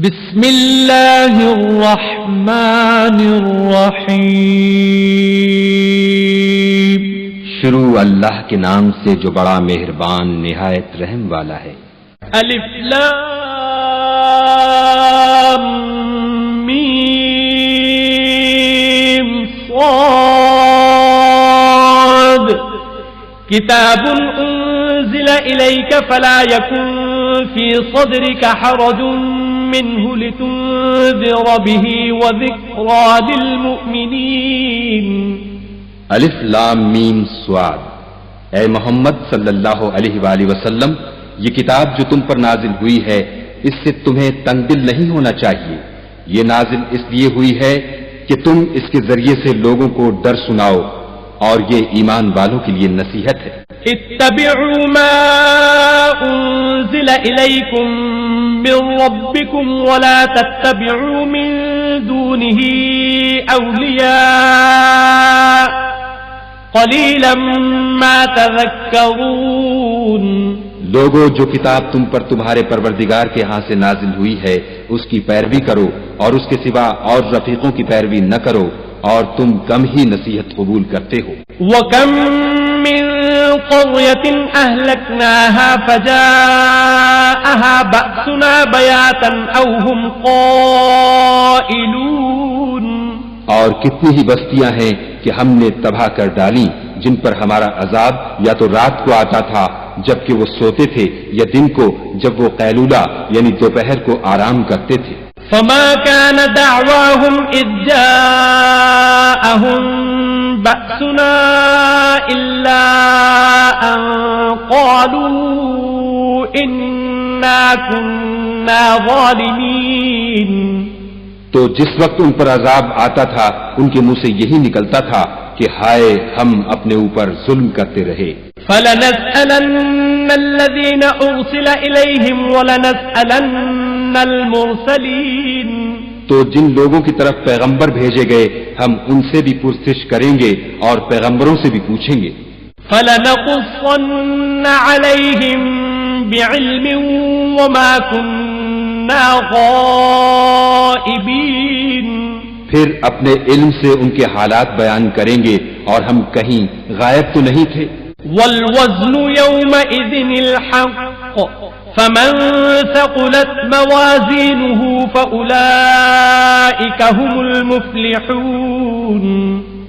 بسم اللہ الرحمن الرحیم۔ شروع اللہ کے نام سے جو بڑا مہربان نہایت رحم والا ہے۔ الف لام میم صاد کتاب انزل الیک فلا یکن فی صدرک حرج منه لتنذر به وذکرى للمؤمنین۔ الف لام میم صاد، اے محمد صلی اللہ علیہ وآلہ وسلم، یہ کتاب جو تم پر نازل ہوئی ہے اس سے تمہیں تنگ دل نہیں ہونا چاہیے۔ یہ نازل اس لیے ہوئی ہے کہ تم اس کے ذریعے سے لوگوں کو ڈر سناؤ، اور یہ ایمان والوں کے لیے نصیحت ہے۔ اتبعوا ما انزل الیکم من ربکم ولا تتبعوا من دونه اولیاء قلیلا ما تذکرون۔ لوگوں، جو کتاب تم پر تمہارے پروردگار کے ہاں سے نازل ہوئی ہے اس کی پیروی کرو، اور اس کے سوا اور رفیقوں کی پیروی نہ کرو، اور تم کم ہی نصیحت قبول کرتے ہو۔ وَكَم مِّن قَرْيَةٍ أَهْلَكْنَاهَا فَجَاءَهَا بَأْسُنَا بَيَاتًا أَوْ هُمْ قَائِلُونَ۔ اور کتنی ہی بستیاں ہیں کہ ہم نے تباہ کر ڈالی جن پر ہمارا عذاب یا تو رات کو آتا تھا جبکہ وہ سوتے تھے، یا دن کو جب وہ قیلولہ یعنی دوپہر کو آرام کرتے تھے۔ فما كان دعواهم إذ جاءهم بأسنا إلا أن قالوا إنا كنا ظالمين۔ تو جس وقت ان پر عذاب آتا تھا ان کے منہ سے یہی نکلتا تھا کہ ہائے ہم اپنے اوپر ظلم کرتے رہے۔ فلنسألن الذين أرسل إليهم ولنسألن المرسلين۔ تو جن لوگوں کی طرف پیغمبر بھیجے گئے ہم ان سے بھی پرسش کریں گے اور پیغمبروں سے بھی پوچھیں گے۔ فلنقصن عليهم بعلم وما كنا غائبين۔ پھر اپنے علم سے ان کے حالات بیان کریں گے اور ہم کہیں غائب تو نہیں تھے۔ والوزن يومئذ الحق فمن ثقلت موازينه فأولئك هم المفلحون۔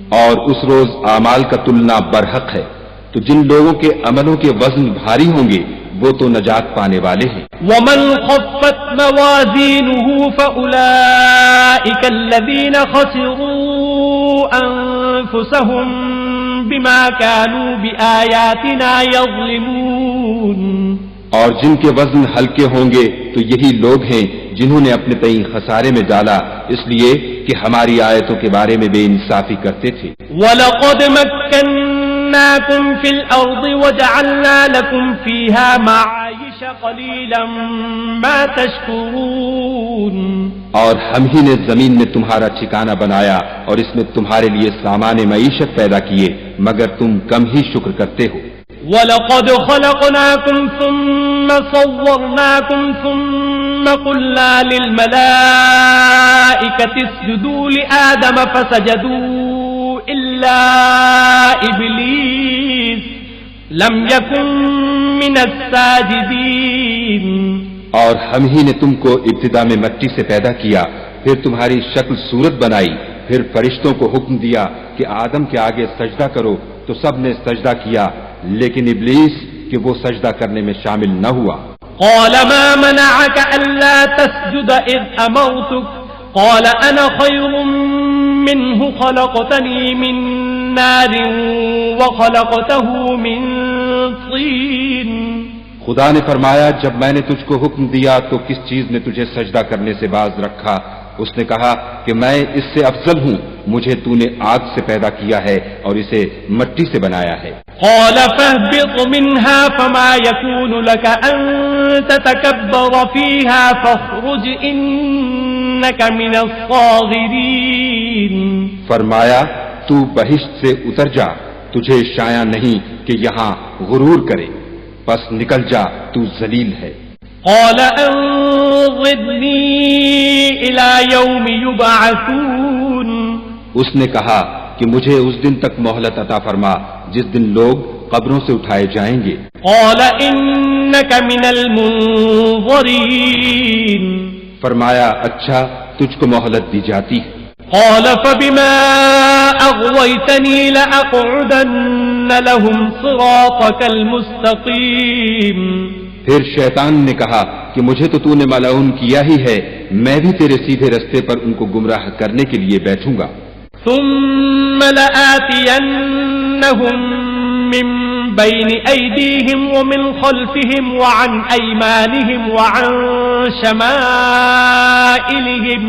اور اس روز اعمال کا تلنا برحق ہے، تو جن لوگوں کے عملوں کے وزن بھاری ہوں گے وہ تو نجات پانے والے ہیں۔ ومن خفت موازينه فأولئك الذين خسروا أنفسهم بما كانوا بآياتنا يظلمون۔ اور جن کے وزن ہلکے ہوں گے تو یہی لوگ ہیں جنہوں نے اپنے تئیں خسارے میں ڈالا اس لیے کہ ہماری آیتوں کے بارے میں بے انصافی کرتے تھے۔ وَلَقَدْ مَكَّنَّاكُمْ فِي الْأَرْضِ وَجَعَلْنَا لَكُمْ فِيهَا مَعَايِشَ قَلِيلًا مَا تَشْكُرُونَ۔ اور ہم ہی نے زمین میں تمہارا ٹھکانہ بنایا اور اس میں تمہارے لیے سامان معیشت پیدا کیے، مگر تم کم ہی شکر کرتے ہو۔ وَلَقَدْ خَلَقْنَاكُمْ ثُمَّ صَوَّرْنَاكُمْ ثُمَّ قُلْنَا لِلْمَلَائِكَةِ اسْجُدُوا لِآدَمَ فَسَجَدُوا إِلَّا إِبْلِيسَ لَمْ يَكُنْ مِنَ السَّاجِدِينَ۔ اور ہم ہی نے تم کو ابتدا میں مٹی سے پیدا کیا، پھر تمہاری شکل صورت بنائی، پھر فرشتوں کو حکم دیا کہ آدم کے آگے سجدہ کرو، تو سب نے سجدہ کیا لیکن ابلیس کہ وہ سجدہ کرنے میں شامل نہ ہوا۔ قال ما منعك ألا تسجد إذ أمرتك قال أنا خير منه خلقتني من نار وخلقته من طين۔ خدا نے فرمایا جب میں نے تجھ کو حکم دیا تو کس چیز نے تجھے سجدہ کرنے سے باز رکھا؟ اس نے کہا کہ میں اس سے افضل ہوں، مجھے تو نے آگ سے پیدا کیا ہے اور اسے مٹی سے بنایا ہے۔ قال فاهبط منها فما يكون لك أن تتكبر فيها فاخرج إنك من الصاغرين۔ فرمایا تو بہشت سے اتر جا، تجھے شایع نہیں کہ یہاں غرور کرے، پس نکل جا، تو ذلیل ہے۔ قال أنظرني إلى يوم يبعثون. اس نے کہا کہ مجھے اس دن تک مہلت عطا فرما جس دن لوگ قبروں سے اٹھائے جائیں گے. قال إنك من المنظرين. فرمایا اچھا تجھ کو مہلت دی جاتی ہے. قال فبما أغويتني لأقعدن لهم صراطك المستقيم. پھر شیطان نے کہا کہ مجھے تو نے ملعون کیا ہی ہے، میں بھی تیرے سیدھے رستے پر ان کو گمراہ کرنے کے لیے بیٹھوں گا. ثم لآتينهم من بين أيديهم ومن خلفهم وعن أيمانهم وعن شمائلهم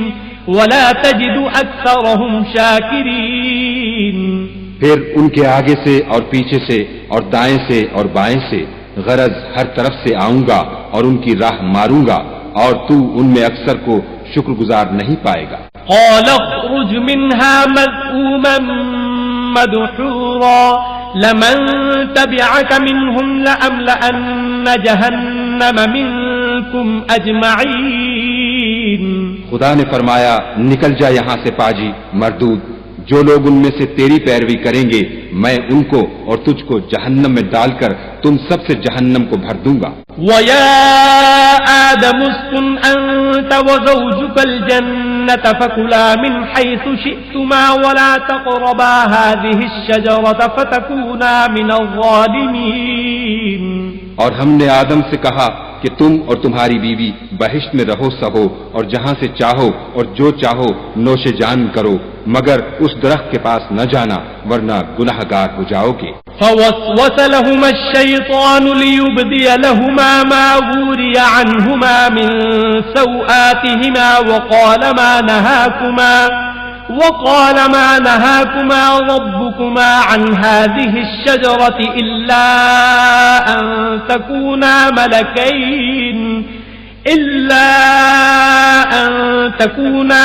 ولا تجد أكثرهم شاكرين. پھر ان کے آگے سے اور پیچھے سے اور دائیں سے اور بائیں سے، غرض ہر طرف سے آؤں گا اور ان کی راہ ماروں گا اور تو ان میں اکثر کو شکر گزار نہیں پائے گا. قال اخرج منها مذءوما مدحورا لمن تبعك منهم لأملأن جهنم منكم أجمعين. خدا نے فرمایا نکل جا یہاں سے پاجی مردود، جو لوگ ان میں سے تیری پیروی کریں گے میں ان کو اور تجھ کو جہنم میں ڈال کر تم سب سے جہنم کو بھر دوں گا. وَيَا آدَمُ اسْكُنْ أَنْتَ وَزَوْجُكَ الْجَنَّةَ فَكُلَا مِنْ حَيْثُ شِئْتُمَا وَلَا تَقْرَبَا هَذِهِ الشَّجَرَةَ فَتَكُونَا مِنَ الظَّالِمِينَ. اور ہم نے آدم سے کہا کہ تم اور تمہاری بیوی بہشت میں رہو سہو اور جہاں سے چاہو اور جو چاہو نوش جان کرو، مگر اس درخت کے پاس نہ جانا ورنہ گناہ گار ہو جاؤ گے. فوسوس لهما الشيطان ليبدي لهما ما وري عنهما من سوآتهما وقال ما نهاكما ربكما عن هذه الشجرة إلا أن تكونا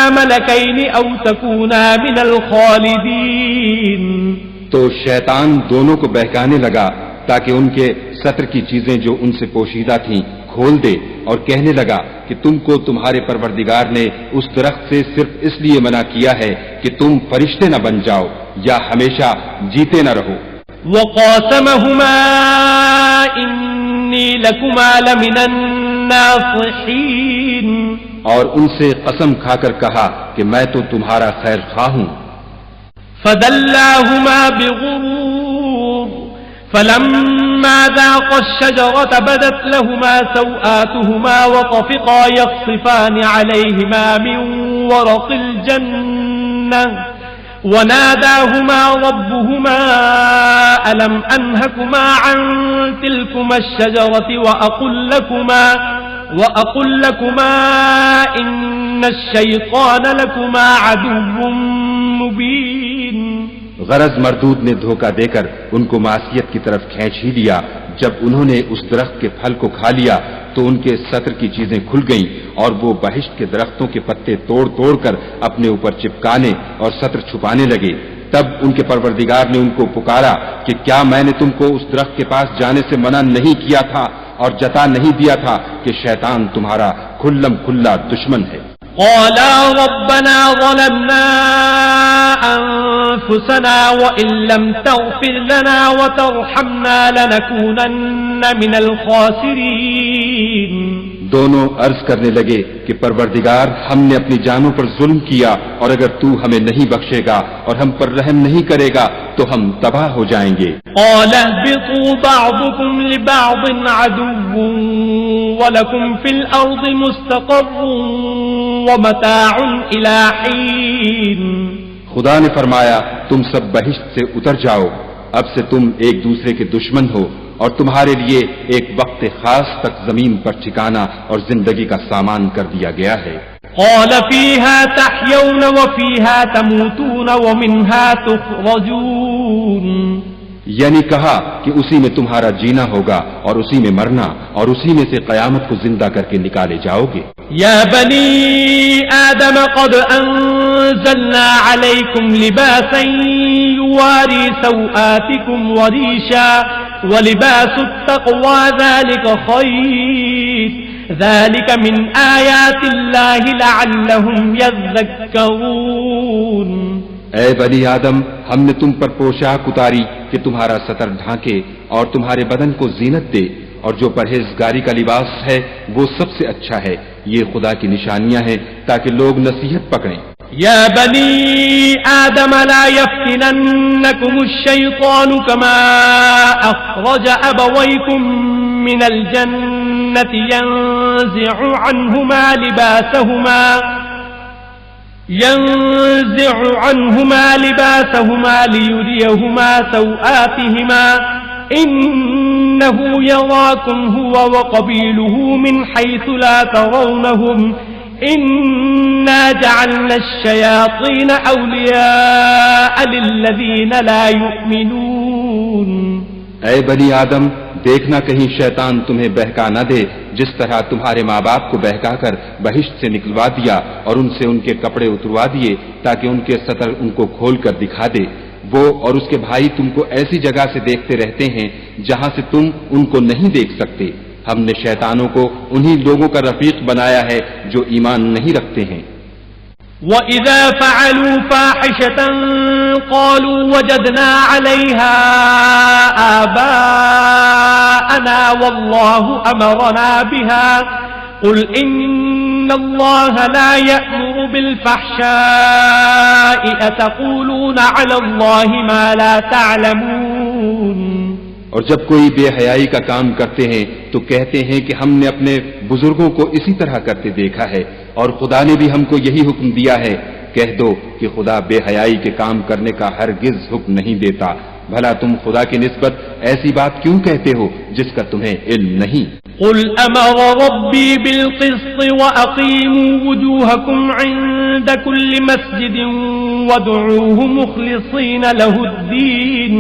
ملكين أو تكونا من الخالدين. تو شیطان دونوں کو بہکانے لگا تاکہ ان کے ستر کی چیزیں جو ان سے پوشیدہ تھیں کھول دے، اور کہنے لگا کہ تم کو تمہارے پروردگار نے اس درخت سے صرف اس لیے منع کیا ہے کہ تم فرشتے نہ بن جاؤ یا ہمیشہ جیتے نہ رہو. وقاسمهما إني لكما لمن الناصحين. اور ان سے قسم کھا کر کہا کہ میں تو تمہارا خیر خواہ ہوں. فدلاهما بغرور فلما ذاقا الشجرة بدت لهما سوآتهما وطفقا يخصفان عليهما من ورق الجنة وناداهما ربهما ألم أنهكما عن تلكما الشجرة وأقل لكما إن الشيطان لكما عدو مبين. غرض مردود نے دھوکہ دے کر ان کو معصیت کی طرف کھینچ ہی لیا. جب انہوں نے اس درخت کے پھل کو کھا لیا تو ان کے ستر کی چیزیں کھل گئیں اور وہ بہشت کے درختوں کے پتے توڑ توڑ کر اپنے اوپر چپکانے اور ستر چھپانے لگے. تب ان کے پروردگار نے ان کو پکارا کہ کیا میں نے تم کو اس درخت کے پاس جانے سے منع نہیں کیا تھا اور جتا نہیں دیا تھا کہ شیطان تمہارا کھلم کھلا دشمن ہے. قالا ربنا ظلمنا أنفسنا وإن لم تغفر لنا وترحمنا لنكونن من الخاسرين. دونوں عرض کرنے لگے کہ پروردگار ہم نے اپنی جانوں پر ظلم کیا اور اگر تو ہمیں نہیں بخشے گا اور ہم پر رحم نہیں کرے گا تو ہم تباہ ہو جائیں گے. قال اهبطوا بعضكم لبعض عدو ولكم في الأرض مستقر ومتاع إلى حين. خدا نے فرمایا تم سب بہشت سے اتر جاؤ، اب سے تم ایک دوسرے کے دشمن ہو اور تمہارے لیے ایک وقت خاص تک زمین پر ٹھکانا اور زندگی کا سامان کر دیا گیا ہے. قال فيها تحيون وفيها تموتون ومنها تخرجون. یعنی کہا کہ اسی میں تمہارا جینا ہوگا اور اسی میں مرنا اور اسی میں سے قیامت کو زندہ کر کے نکالے جاؤ گے. یا بنی آدم قد انزلنا علیکم لباسا یواری سوآتکم وريشا ولباس التقوى ذلك خير ذلك من آیات اللہ لعلهم یذکرون. اے بنی آدم، ہم نے تم پر پوشاک اتاری کہ تمہارا سطر ڈھانکے اور تمہارے بدن کو زینت دے، اور جو پرہیزگاری کا لباس ہے وہ سب سے اچھا ہے. یہ خدا کی نشانیاں ہیں تاکہ لوگ نصیحت پکڑیں. یا بنی آدم لا یفتننکم الشیطان کما اخرج ابویکم من الجنة ينزع عنهما لباسهما ليريهما سوآتهما إنه يراكم هو وقبيله من حيث لا ترونهم إنا جعلنا الشياطين أولياء للذين لا يؤمنون. اے بنی آدم، دیکھنا کہیں شیطان تمہیں بہکا نہ دے، جس طرح تمہارے ماں باپ کو بہکا کر بہشت سے نکلوا دیا اور ان سے ان کے کپڑے اتروا دیے تاکہ ان کے سطر ان کو کھول کر دکھا دے. وہ اور اس کے بھائی تم کو ایسی جگہ سے دیکھتے رہتے ہیں جہاں سے تم ان کو نہیں دیکھ سکتے. ہم نے شیطانوں کو انہی لوگوں کا رفیق بنایا ہے جو ایمان نہیں رکھتے ہیں. وَإِذَا فَعَلُوا فَاحِشَةً قَالُوا وَجَدْنَا عَلَيْهَا آبَاءَنَا وَاللَّهُ أَمَرَنَا بِهَا قُلْ إِنَّ اللَّهَ لَا يَأْمُرُ بِالْفَحْشَاءِ أَتَقُولُونَ عَلَى اللَّهِ مَا لَا تَعْلَمُونَ. اور جب کوئی بے حیائی کا کام کرتے ہیں تو کہتے ہیں کہ ہم نے اپنے بزرگوں کو اسی طرح کرتے دیکھا ہے اور خدا نے بھی ہم کو یہی حکم دیا ہے. کہہ دو کہ خدا بے حیائی کے کام کرنے کا ہرگز حکم نہیں دیتا. بھلا تم خدا کی نسبت ایسی بات کیوں کہتے ہو جس کا تمہیں علم نہیں؟ قل امر ربی بالقسط واقیموا وجوہکم عند کل مسجد وادعوه مخلصین له الدین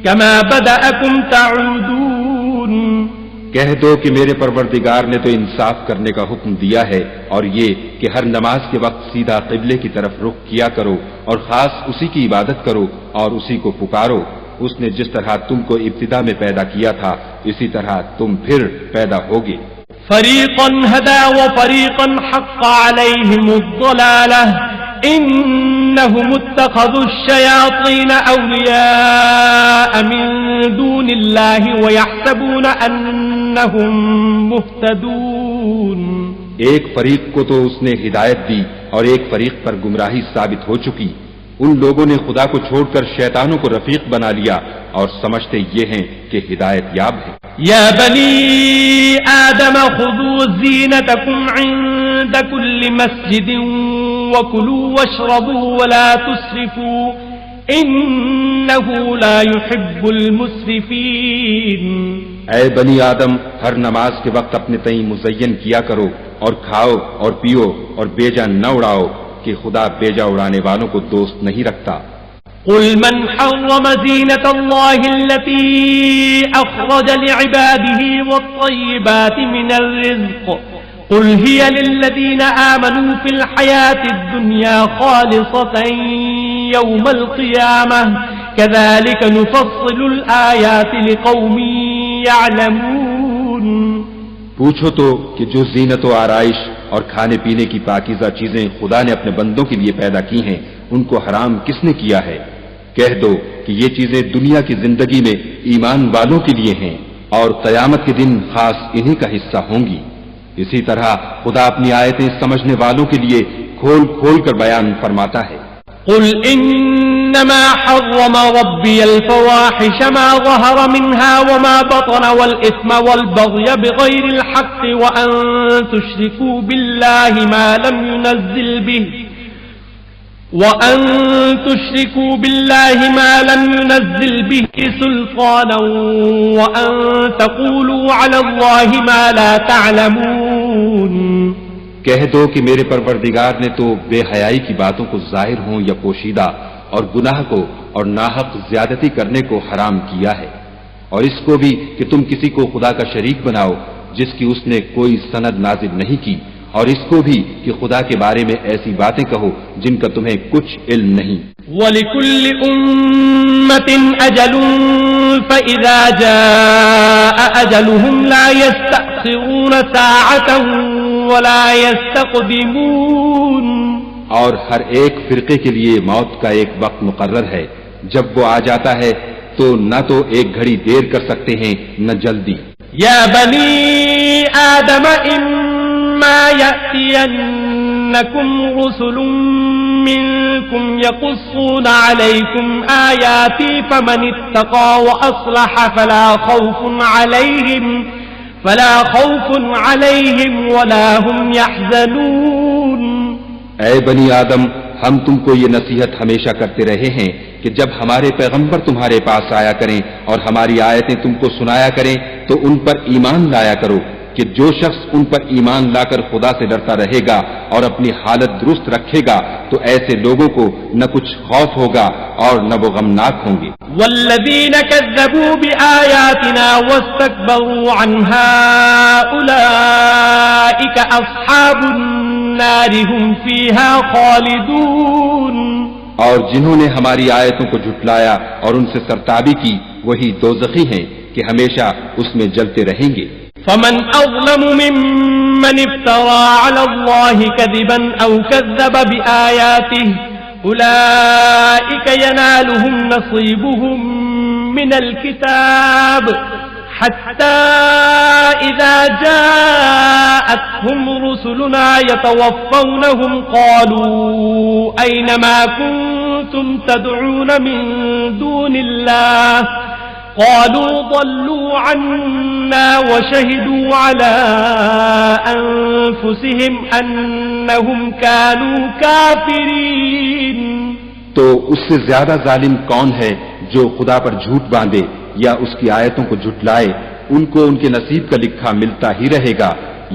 کما بدأکم تعودون. کہہ دو کہ میرے پروردگار نے تو انصاف کرنے کا حکم دیا ہے اور یہ کہ ہر نماز کے وقت سیدھا قبلے کی طرف رخ کیا کرو اور خاص اسی کی عبادت کرو اور اسی کو پکارو. اس نے جس طرح تم کو ابتدا میں پیدا کیا تھا اسی طرح تم پھر پیدا ہوگے. فریقا ہدی وفریقا حق علیہم الضلالہ انہم اتخذوا الشیاطین اولیاء من دون اللہ ویحسبون انہم مہتدون. ایک فریق کو تو اس نے ہدایت دی اور ایک فریق پر گمراہی ثابت ہو چکی. ان لوگوں نے خدا کو چھوڑ کر شیطانوں کو رفیق بنا لیا اور سمجھتے یہ ہیں کہ ہدایت یاب ہے. یا بنی آدم خذوا زینتکم عند کل مسجد وکلوا واشربوا ولا تسرفوا انہ لا يحب المسرفین. اے بنی آدم، ہر نماز کے وقت اپنے تئیں مزین کیا کرو اور کھاؤ اور پیو اور بیجا نہ اڑاؤ کہ خدا بیجا اڑانے والوں کو دوست نہیں رکھتا. قل من حرم زینة اللہ التي اخرج لعباده والطیبات من الرزق قل هي للذین آمنوا في الحياة الدنيا خالصة يوم القيامة كذلك نفصل الآيات لقوم يعلمون. پوچھو تو کہ جو زینت و آرائش اور کھانے پینے کی پاکیزہ چیزیں خدا نے اپنے بندوں کے لیے پیدا کی ہیں ان کو حرام کس نے کیا ہے؟ کہہ دو کہ یہ چیزیں دنیا کی زندگی میں ایمان والوں کے لیے ہیں اور قیامت کے دن خاص انہی کا حصہ ہوں گی. اسی طرح خدا اپنی آیتیں سمجھنے والوں کے لیے کھول کھول کر بیان فرماتا ہے. قل انما حرم ربی الفواحش ما ظهر منها وما بطن والاثم والبغي بغير الحق وان تشركوا بالله ما لم ينزل به سلطانا وان تقولوا على الله ما لا تعلمون. کہہ دو کہ میرے پروردگار نے تو بے حیائی کی باتوں کو ظاہر ہوں یا پوشیدہ اور گناہ کو اور ناحق زیادتی کرنے کو حرام کیا ہے اور اس کو بھی کہ تم کسی کو خدا کا شریک بناؤ جس کی اس نے کوئی سند نازل نہیں کی اور اس کو بھی کہ خدا کے بارے میں ایسی باتیں کہو جن کا تمہیں کچھ علم نہیں. وَلِكُلِّ أُمَّةٍ أَجَلٌ فَإِذَا جَاءَ أَجَلُهُمْ لَا يَسْتَأْخِرُونَ سَاعَةً وَلَا يَسْتَقْدِمُونَ. اور ہر ایک فرقے کے لیے موت کا ایک وقت مقرر ہے، جب وہ آ جاتا ہے تو نہ تو ایک گھڑی دیر کر سکتے ہیں نہ جلدی. یا بنی آدم اما یأتینکم رسل منکم یقصون علیکم آیاتی فمن اتقى واصلح فلا خوف علیہم ولا هم يحزنون. اے بنی آدم، ہم تم کو یہ نصیحت ہمیشہ کرتے رہے ہیں کہ جب ہمارے پیغمبر تمہارے پاس آیا کریں اور ہماری آیتیں تم کو سنایا کریں تو ان پر ایمان لایا کرو کہ جو شخص ان پر ایمان لا کر خدا سے ڈرتا رہے گا اور اپنی حالت درست رکھے گا تو ایسے لوگوں کو نہ کچھ خوف ہوگا اور نہ وہ غمناک ہوں گے. والذین کذبوا بآیاتنا واستکبروا عنها اولئک اصحاب النار هم فیها خالدون. اور جنہوں نے ہماری آیتوں کو جھٹلایا اور ان سے سرتابی کی وہی دوزخی ہیں کہ ہمیشہ اس میں جلتے رہیں گے. فمن اظلم ممن افترى على الله كذبا او كذب بآياته اولئك ينالهم نصيبهم من الكتاب حتى اذا جاءتهم رسلنا يتوفونهم قالوا اين ما كنتم تدعون من دون الله قالوا ضلوا عنا وشهدوا على أنفسهم أنهم كانوا كافرين. تو اس سے زیادہ ظالم کون ہے جو خدا پر جھوٹ باندھے یا اس کی آیتوں کو جھٹلائے؟ ان کو ان کے نصیب کا لکھا ملتا ہی رہے گا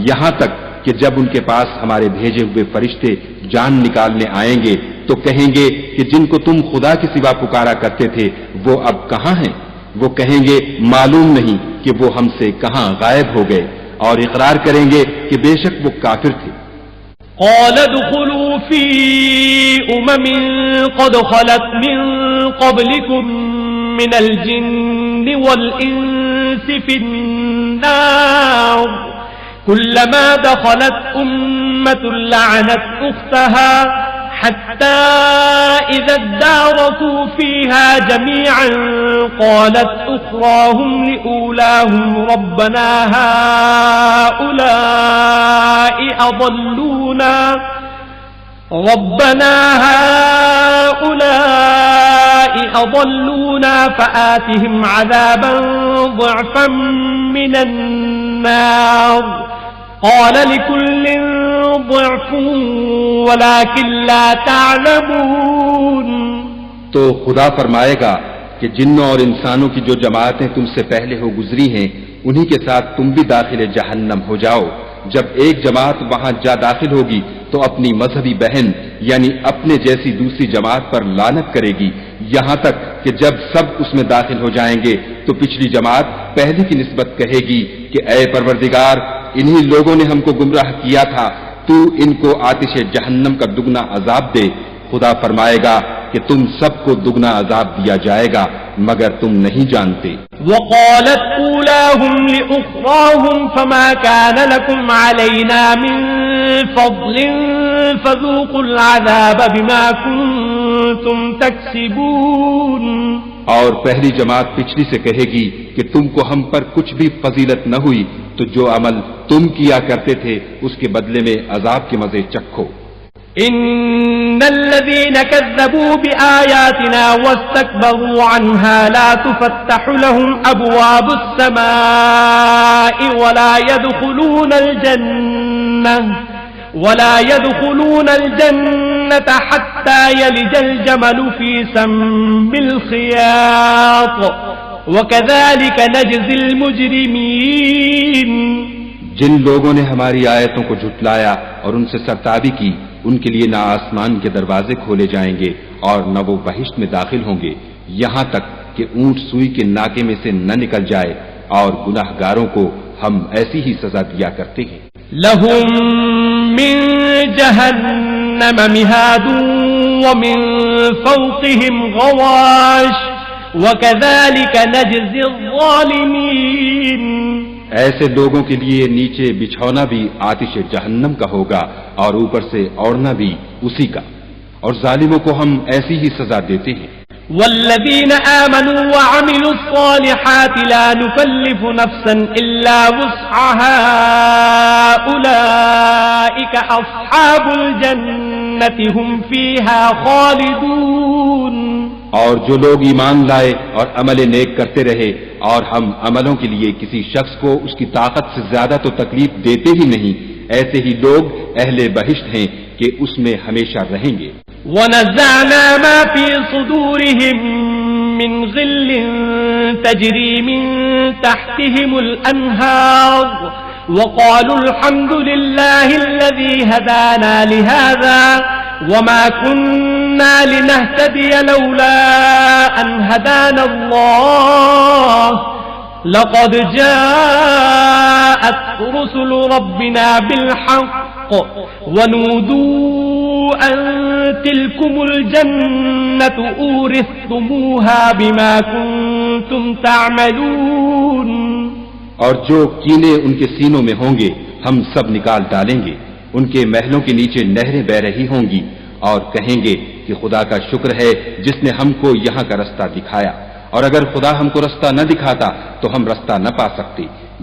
یہاں تک کہ جب ان کے پاس ہمارے بھیجے ہوئے فرشتے جان نکالنے آئیں گے تو کہیں گے کہ جن کو تم خدا کے سوا پکارا کرتے تھے وہ اب کہاں ہیں؟ وہ کہیں گے معلوم نہیں کہ وہ ہم سے کہاں غائب ہو گئے، اور اقرار کریں گے کہ بے شک وہ کافر تھے. قال ادخلوا في أمم قد خلت من قبلكم من الجن والإنس في النار كلما دخلت أمة لعنت أختها حتى إذا اداركوا فيها جميعا قالت أخراهم لأولاهم ربنا هؤلاء أضلونا فآتهم عذابا ضعفا من النار قال لكل ضعف ولكن لا تعلمون. تو خدا فرمائے گا کہ جنوں اور انسانوں کی جو جماعتیں تم سے پہلے ہو گزری ہیں انہی کے ساتھ تم بھی داخل جہنم ہو جاؤ. جب ایک جماعت وہاں جا داخل ہوگی تو اپنی مذہبی بہن یعنی اپنے جیسی دوسری جماعت پر لعنت کرے گی یہاں تک کہ جب سب اس میں داخل ہو جائیں گے تو پچھلی جماعت پہلی کی نسبت کہے گی کہ اے پروردگار انہی لوگوں نے ہم کو گمراہ کیا تھا، تو ان کو آتش جہنم کا دگنا عذاب دے. خدا فرمائے گا کہ تم سب کو دگنا عذاب دیا جائے گا مگر تم نہیں جانتے. وقالت اولاهم لأخراهم فما كان لكم علينا من فضل فذوقوا العذاب بما كنتم تكسبون. اور پہلی جماعت پچھلی سے کہے گی کہ تم کو ہم پر کچھ بھی فضیلت نہ ہوئی تو جو عمل تم کیا کرتے تھے اس کے بدلے میں عذاب کے مزے چکھو. ان الذين كذبوا بآياتنا واستكبروا عنها لا تفتح لهم ابواب السماء ولا يدخلون الجنة حتى يلج الجمل في سم الخياط وكذلك نجزي المجرمين. جن لوگوں نے ہماری آیتوں کو جھٹلایا اور ان سے سرتابی کی ان کے لیے نہ آسمان کے دروازے کھولے جائیں گے اور نہ وہ بہشت میں داخل ہوں گے یہاں تک کہ اونٹ سوئی کے ناکے میں سے نہ نکل جائے، اور گناہ گاروں کو ہم ایسی ہی سزا دیا کرتے ہیں. لهم من جهنم مهاد ومن فوقهم غواش وكذلك نجزي الظالمين. ایسے لوگوں کے لیے نیچے بچھونا بھی آتش جہنم کا ہوگا اور اوپر سے اوڑھنا بھی اسی کا، اور ظالموں کو ہم ایسی ہی سزا دیتے ہیں. والذین آمنوا وعملوا الصالحات لا نکلف نفسا الا وسعها اولئک اصحاب الجنة هم فیہا خالدون. اور جو لوگ ایمان لائے اور عمل نیک کرتے رہے اور ہم عملوں کے لیے کسی شخص کو اس کی طاقت سے زیادہ تو تکلیف دیتے ہی نہیں، ایسے ہی لوگ اہل بہشت ہیں کہ اس میں ہمیشہ رہیں گے. ونزعنا ما في صدورهم من غل تجري من تحتهم الأنهار وقالوا الحمد لله الذي هدانا لهذا وما كنا لنهتدي لولا أن هدانا الله لقد جاءت رسل ربنا بالحق ونودوا أن تلكم الجنة أورثتموها بما كنتم تعملون. اور جو کینے ان کے سینوں میں ہوں گے ہم سب نکال ڈالیں گے، ان کے محلوں کے نیچے نہریں بہ رہی ہوں گی اور کہیں گے کہ خدا کا شکر ہے جس نے ہم کو یہاں کا رستہ دکھایا، اور اگر خدا ہم کو رستہ نہ دکھاتا تو ہم رستہ نہ پا سکتے.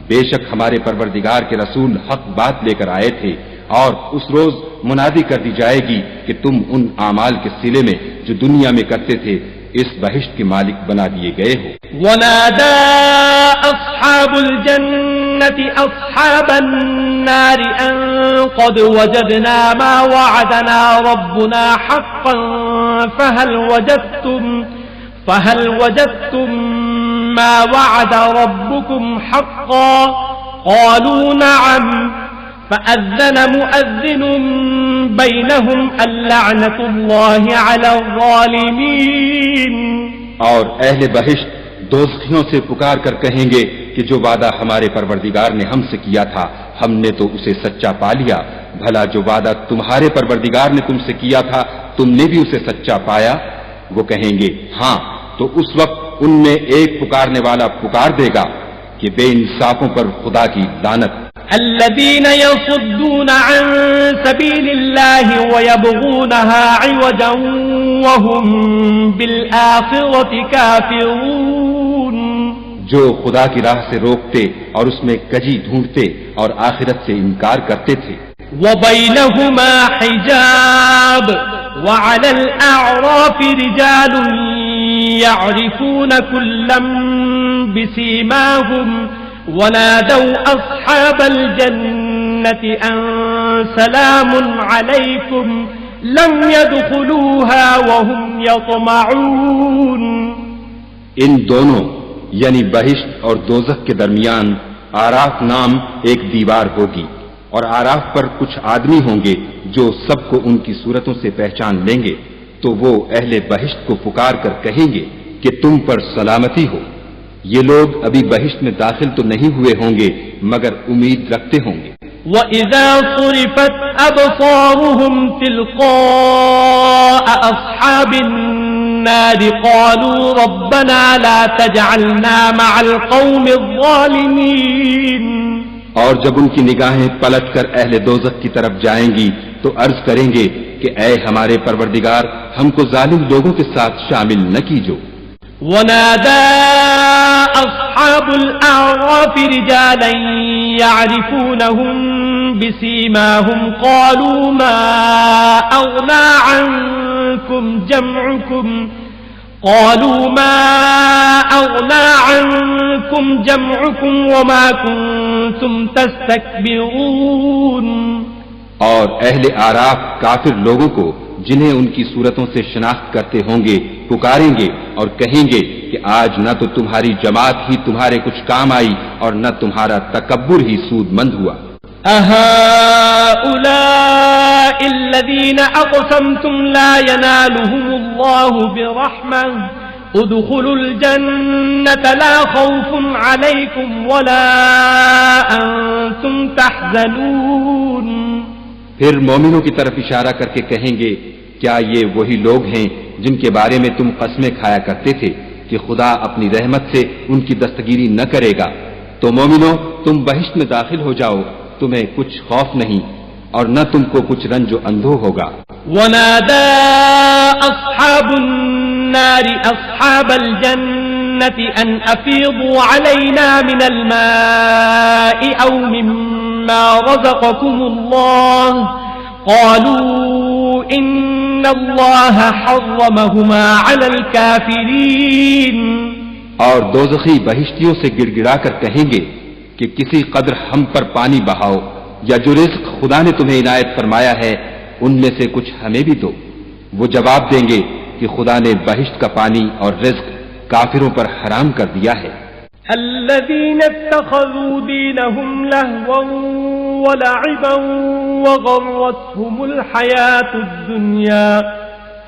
بے شک ہمارے پروردگار کے رسول حق بات لے کر آئے تھے، اور اس روز منادی کر دی جائے گی کہ تم ان اعمال کے صلے میں جو دنیا میں کرتے تھے اس بہشت کے مالک بنا دیے گئے ہو. ونادى أصحاب الجنة أصحاب النار أن قد وجدنا ما وعدنا ربنا حقا فهل وجدتم ما وعد ربكم حقا قالوا نعم فأذن مؤذن بينهم اللعنة الله على الظالمين. اور اہل بہشت دوزخیوں سے پکار کر کہیں گے کہ جو وعدہ ہمارے پروردگار نے ہم سے کیا تھا ہم نے تو اسے سچا پا لیا، بھلا جو وعدہ تمہارے پروردگار نے تم سے کیا تھا تم نے بھی اسے سچا پایا؟ وہ کہیں گے ہاں، تو اس وقت ان میں ایک پکارنے والا پکار دے گا کہ بے انصافوں پر خدا کی لعنت. الذين يصدون عن سبيل الله ويبغونها عوجا وهم بالآخرة كافرون. جو خدا کی راہ سے روکتے اور اس میں کجی ڈھونڈتے اور آخرت سے انکار کرتے تھے. وبينهما حجاب وعلى الأعراف رجال يعرفون كلا بسيماهم ونادوا أصحاب الجنة أن سلام عليكم لم يدخلوها وهم يطمعون. ان دونوں یعنی بہشت اور دوزخ کے درمیان آراف نام ایک دیوار ہوگی، اور آراف پر کچھ آدمی ہوں گے جو سب کو ان کی صورتوں سے پہچان لیں گے، تو وہ اہل بہشت کو پکار کر کہیں گے کہ تم پر سلامتی ہو. یہ لوگ ابھی بہشت میں داخل تو نہیں ہوئے ہوں گے مگر امید رکھتے ہوں گے. وَإِذَا صُرِفَتْ أَبْصَارُهُمْ تِلْقَاءَ أَصْحَابِ النَّارِ قَالُوا رَبَّنَا لَا تَجْعَلْنَا مَعَ الْقَوْمِ الظَّالِمِينَ. اور جب ان کی نگاہیں پلٹ کر اہل دوزخ کی طرف جائیں گی تو عرض کریں گے کہ اے ہمارے پروردگار ہم کو ظالم لوگوں کے ساتھ شامل نہ کیجو. ونادى أصحاب الأعراف رجالا يعرفونهم بسيماهم قالوا ما أغنى عنكم جمعكم وما كنتم تستكبرون. اور اہل اعراف کافر لوگوں کو جنہیں ان کی صورتوں سے شناخت کرتے ہوں گے پکاریں گے اور کہیں گے کہ آج نہ تو تمہاری جماعت ہی تمہارے کچھ کام آئی اور نہ تمہارا تکبر ہی سود مند ہوا. أهؤلاء الذين أقسمتم لا ينالهم الله برحمة ادخلوا الجنة لا خوف عليكم ولا أنتم تحزنون. پھر مومنوں کی طرف اشارہ کر کے کہیں گے کیا یہ وہی لوگ ہیں جن کے بارے میں تم قسمیں کھایا کرتے تھے کہ خدا اپنی رحمت سے ان کی دستگیری نہ کرے گا؟ تو مومنوں تم بہشت میں داخل ہو جاؤ، تمہیں کچھ خوف نہیں اور نہ تم کو کچھ رنج و اندھو ہوگا۔ ونادى أصحاب النار أصحاب الجنة أن أفيضوا علينا من الماء أو مما رزقكم الله قالوا إن الله حرمهما على الكافرين۔ اور دوزخی بہشتیوں سے گڑ گڑا کر کہیں گے کہ کسی قدر ہم پر پانی بہاؤ، یا جو رزق خدا نے تمہیں عنایت فرمایا ہے ان میں سے کچھ ہمیں بھی دو۔ وہ جواب دیں گے کہ خدا نے بہشت کا پانی اور رزق کافروں پر حرام کر دیا ہے۔ الذين اتخذوا دينهم لهوا ولعبا وغرتهم الحياة الدنيا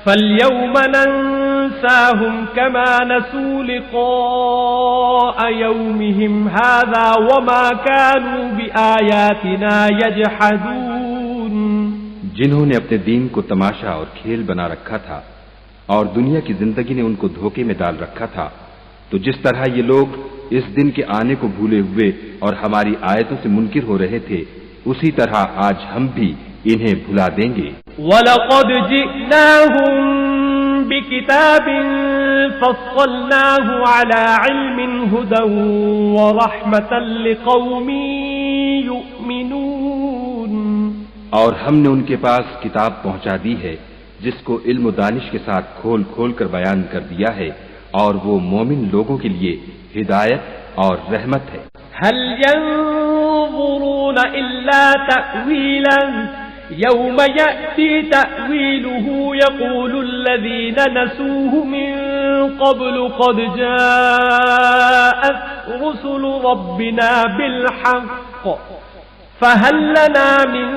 فاليوم ننساهم كما نسوا لقاء يومهم هذا وما كانوا بآياتنا يجحدون۔ جنہوں نے اپنے دین کو تماشا اور کھیل بنا رکھا تھا اور دنیا کی زندگی نے ان کو دھوکے میں ڈال رکھا تھا، تو جس طرح یہ لوگ اس دن کے آنے کو بھولے ہوئے اور ہماری آیتوں سے منکر ہو رہے تھے، اسی طرح آج ہم بھی انہیں بھلا دیں گے۔ وَلَقَدْ جِئْنَاهُمْ بِكِتَابٍ فَصَّلْنَاهُ عَلَى عِلْمٍ هُدًى وَرَحْمَةً لِقَوْمٍ يُؤْمِنُونَ۔ اور ہم نے ان کے پاس کتاب پہنچا دی ہے جس کو علم و دانش کے ساتھ کھول کھول کر بیان کر دیا ہے، اور وہ مومن لوگوں کے لیے ہدایت اور رحمت ہے۔ هل ينظرون إلا تأويلا يوم يأتي تأويله يقول الذين نسوه من قبل قد جاءت رسل ربنا بالحق فهل لنا من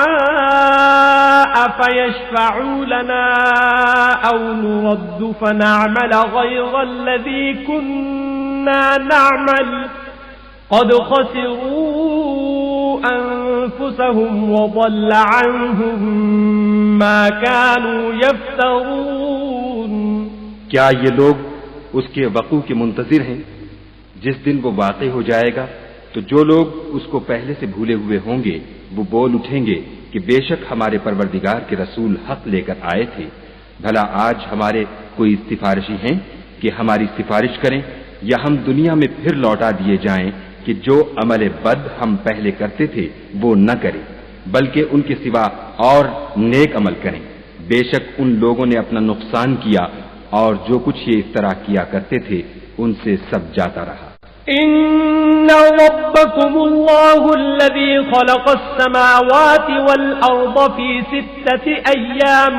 شفعاء فيشفعوا لنا أو نرد فنعمل غير الذي كنا نعمل قد خسروا أنفسهم وضل عنهم ما كانوا يفترون۔ کیا یہ لوگ اس کے وقوع کے منتظر ہیں جس دن وہ واقع ہو جائے گا؟ تو جو لوگ اس کو پہلے سے بھولے ہوئے ہوں گے وہ بول اٹھیں گے کہ بے شک ہمارے پروردگار کے رسول حق لے کر آئے تھے، بھلا آج ہمارے کوئی سفارشی ہیں کہ ہماری سفارش کریں، یا ہم دنیا میں پھر لوٹا دیے جائیں کہ جو عمل بد ہم پہلے کرتے تھے وہ نہ کریں بلکہ ان کے سوا اور نیک عمل کریں۔ بے شک ان لوگوں نے اپنا نقصان کیا اور جو کچھ یہ اس طرح کیا کرتے تھے ان سے سب جاتا رہا۔ إن ربكم الله الذي خلق السماوات والأرض في 6 أيام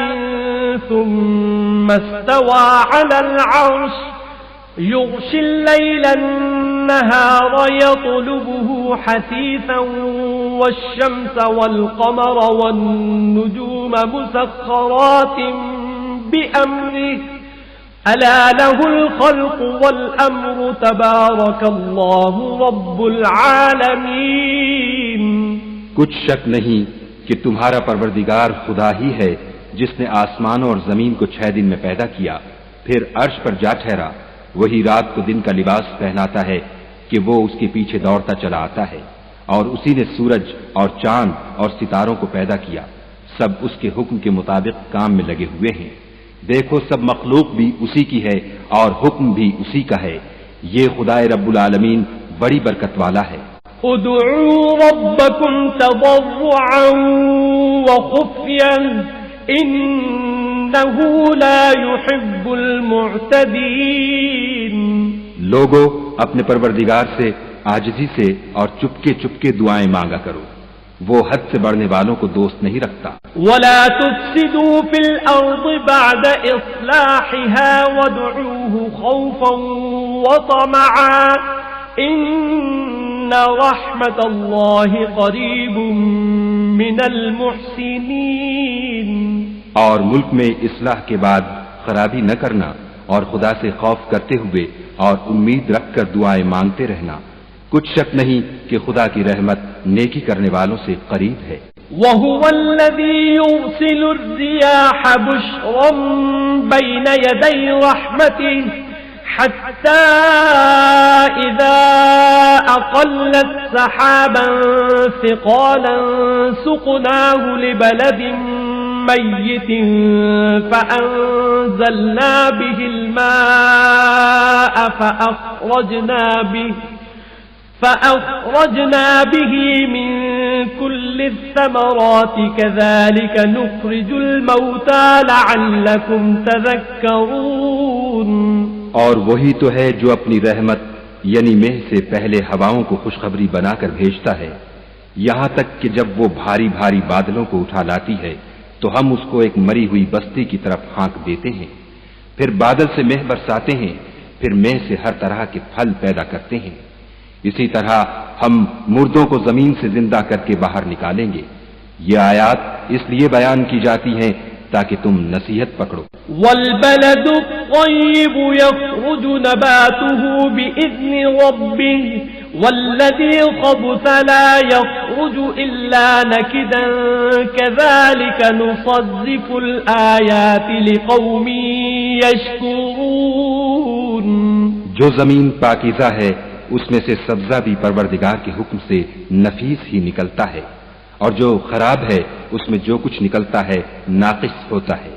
ثم استوى على العرش يغشي الليل النهار يطلبه حثيثا والشمس والقمر والنجوم مسخرات بأمره ألا له الخلق والأمر تبارك الله رب العالمين۔ کچھ شک نہیں کہ تمہارا پروردگار خدا ہی ہے جس نے آسمانوں اور زمین کو 6 دن میں پیدا کیا، پھر عرش پر جا ٹھہرا۔ وہی رات کو دن کا لباس پہناتا ہے کہ وہ اس کے پیچھے دوڑتا چلا آتا ہے، اور اسی نے سورج اور چاند اور ستاروں کو پیدا کیا، سب اس کے حکم کے مطابق کام میں لگے ہوئے ہیں۔ دیکھو سب مخلوق بھی اسی کی ہے اور حکم بھی اسی کا ہے، یہ خدا رب العالمین بڑی برکت والا ہے۔ ادعوا ربكم تضرعا وخفيا انه لا يحب المعتدين۔ لوگو اپنے پروردگار سے عاجزی سے اور چپکے چپکے دعائیں مانگا کرو، وہ حد سے بڑھنے والوں کو دوست نہیں رکھتا۔ ولا تفسدوا في الأرض بعد إصلاحها وادعوه خوفا وطمعا إن رحمة الله قريب من المحسنين۔ اور ملک میں اصلاح کے بعد خرابی نہ کرنا اور خدا سے خوف کرتے ہوئے اور امید رکھ کر دعائیں مانگتے رہنا، کچھ شک نہیں کہ خدا کی رحمت نیکی کرنے والوں سے قریب ہے۔ وهو الذي يرسل الرياح بشرا بين يدي رحمته حتى إذا أقلت سحابا ثقالا سقناه لبلد ميت فأنزلنا به الماء فأخرجنا به من كل الثمرات كذلك نخرج الموتى لعلكم تذكرون. اور وہی تو ہے جو اپنی رحمت یعنی مہ سے پہلے ہواؤں کو خوشخبری بنا کر بھیجتا ہے یہاں تک کہ جب وہ بھاری بھاری بادلوں کو اٹھا لاتی ہے تو ہم اس کو ایک مری ہوئی بستی کی طرف پھانک دیتے ہیں. پھر بادل سے مہ برساتے ہیں. پھر مہ سے ہر طرح کے پھل پیدا کرتے ہیں. اسی طرح ہم مردوں کو زمین سے زندہ کر کے باہر نکالیں گے. یہ آیات اس لیے بیان کی جاتی ہیں تاکہ تم نصیحت پکڑو. والبلد الطيب يخرج نباته بإذن ربه والذي خبث لا يخرج إلا نكدا كذلك نصرف الآيات لقوم يشكرون. جو زمین پاکیزہ ہے اس میں سے سبزہ بھی پروردگار کے حکم سے نفیس ہی نکلتا ہے اور جو خراب ہے اس میں جو کچھ نکلتا ہے ناقص ہوتا ہے.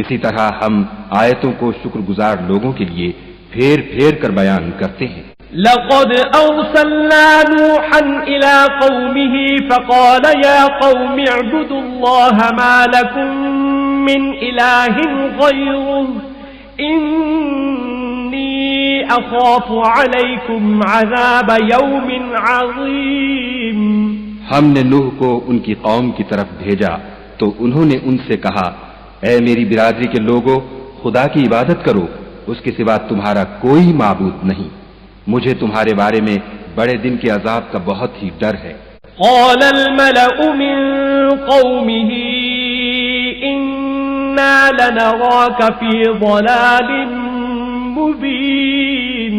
اسی طرح ہم آیتوں کو شکر گزار لوگوں کے لیے پھیر پھیر کر بیان کرتے ہیں. لقد أرسلنا نوحا إلى قومه فقال يا قوم اعبدوا الله ما لكم من إله غيره إني أخاف عليكم عذاب يوم عظيم. ہم نے نوح کو ان کی قوم کی طرف بھیجا تو انہوں نے ان سے کہا اے میری برادری کے لوگوں خدا کی عبادت کرو اس کے سوا تمہارا کوئی معبود نہیں. مجھے تمہارے بارے میں بڑے دن کے عذاب کا بہت ہی ڈر ہے. قال الملأ من قومه إنا لنراك في ضلال مبين.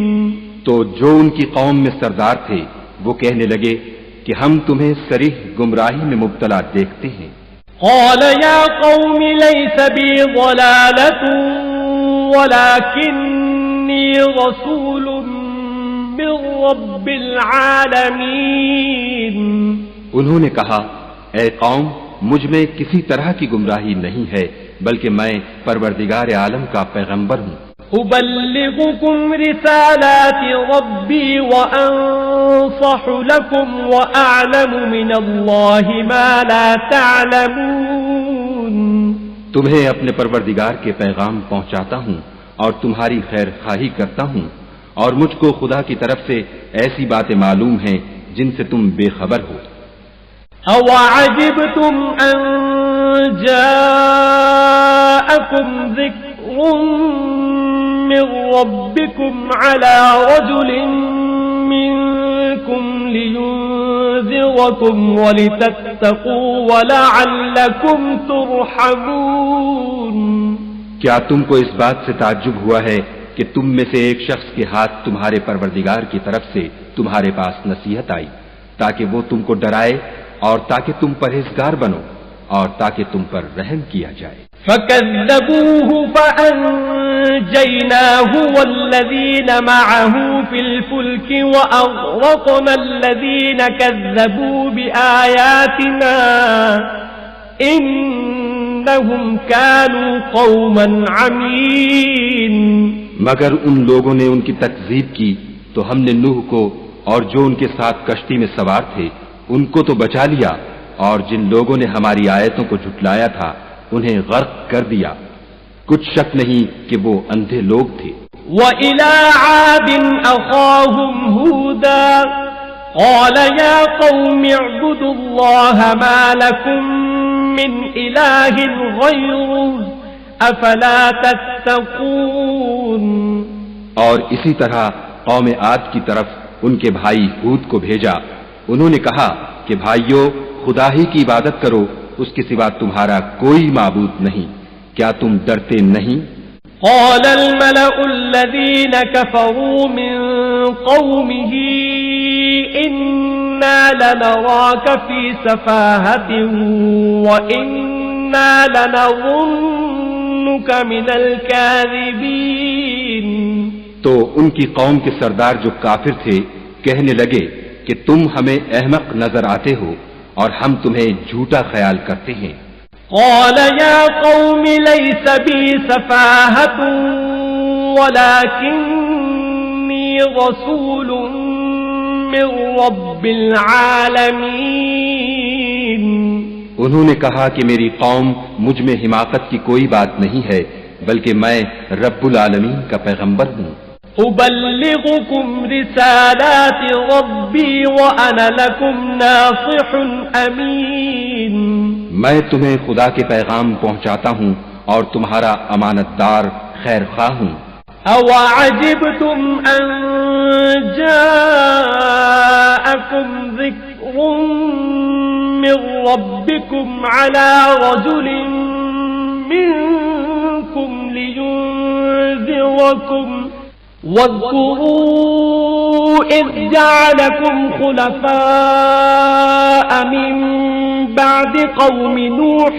تو جو ان کی قوم میں سردار تھے وہ کہنے لگے کہ ہم تمہیں صریح گمراہی میں مبتلا دیکھتے ہیں. قال يا قوم ليس بي ضلالة ولكني رسول من رب العالمين. انہوں نے کہا اے قوم مجھ میں کسی طرح کی گمراہی نہیں ہے بلکہ میں پروردگار عالم کا پیغمبر ہوں. أبلغكم رسالات ربي وأنصح لكم وأعلم من الله ما لا تعلمون. تمہیں اپنے پروردگار کے پیغام پہنچاتا ہوں اور تمہاری خیر خواہی کرتا ہوں اور مجھ کو خدا کی طرف سے ایسی باتیں معلوم ہیں جن سے تم بے خبر ہو. أَوَعَجِبْتُمْ أَنْ جَاءَكُمْ ذِكْرٌ مِّن رَّبِّكُمْ عَلَى رَجُلٍ مِّنكُمْ لِيُنذِرَكُمْ وَلِتَتَّقُوا وَلَعَلَّكُمْ تُرْحَمُونَ. کیا تم کو اس بات سے تعجب ہوا ہے کہ تم میں سے ایک شخص کے ہاتھ تمہارے پروردگار کی طرف سے تمہارے پاس نصیحت آئی تاکہ وہ تم کو ڈرائے اور تاکہ تم پرہیزگار بنو اور تاکہ تم پر رحم کیا جائے. فَكَذَّبُوهُ فَأَنجَيْنَاهُ وَالَّذِينَ مَعَهُ فِي الْفُلْكِ وَأَغْرَقْنَا الَّذِينَ كَذَّبُوا بِآيَاتِنَا إِنَّهُمْ كَانُوا قَوْمًا عَمِينَ. مگر ان لوگوں نے ان کی تکذیب کی تو ہم نے نوح کو اور جو ان کے ساتھ کشتی میں سوار تھے ان کو تو بچا لیا اور جن لوگوں نے ہماری آیتوں کو جھٹلایا تھا انہیں غرق کر دیا. کچھ شک نہیں کہ وہ اندھے لوگ تھے. وَإِلَىٰ عَادٍ أَخَاهُمْ هُودًا قَالَ يَا قَوْمِ اعْبُدُوا اللَّهَ مَا لَكُم مِّنْ إِلَٰهٍ غَيْرُهُ أَفَلَا تَتَّقُونَ. اور اسی طرح قوم عاد کی طرف ان کے بھائی ہود کو بھیجا. انہوں نے کہا کہ بھائیو خدا ہی کی عبادت کرو اس کے سوا تمہارا کوئی معبود نہیں. کیا تم ڈرتے نہیں؟ قال الملأ الذين كفروا من قومه إن لنراك في سفاهة وإنا لنظنك من الكاذبين. تو ان کی قوم کے سردار جو کافر تھے کہنے لگے کہ تم ہمیں احمق نظر آتے ہو اور ہم تمہیں جھوٹا خیال کرتے ہیں. قال يا قوم ليس بي سفاهة ولكني رسول من رب العالمین. انہوں نے کہا کہ میری قوم مجھ میں حماقت کی کوئی بات نہیں ہے بلکہ میں رب العالمین کا پیغمبر ہوں. ابلغکم رسالات ربی وانا لکم ناصح امین. میں تمہیں خدا کے پیغام پہنچاتا ہوں اور تمہارا امانت دار خیر خواہ ہوں. اوعجبتم ان جاءکم ذکر من ربکم علی رجل منکم لینذرکم واذکروا اذ جعلکم خلفاء من بعد قوم نوح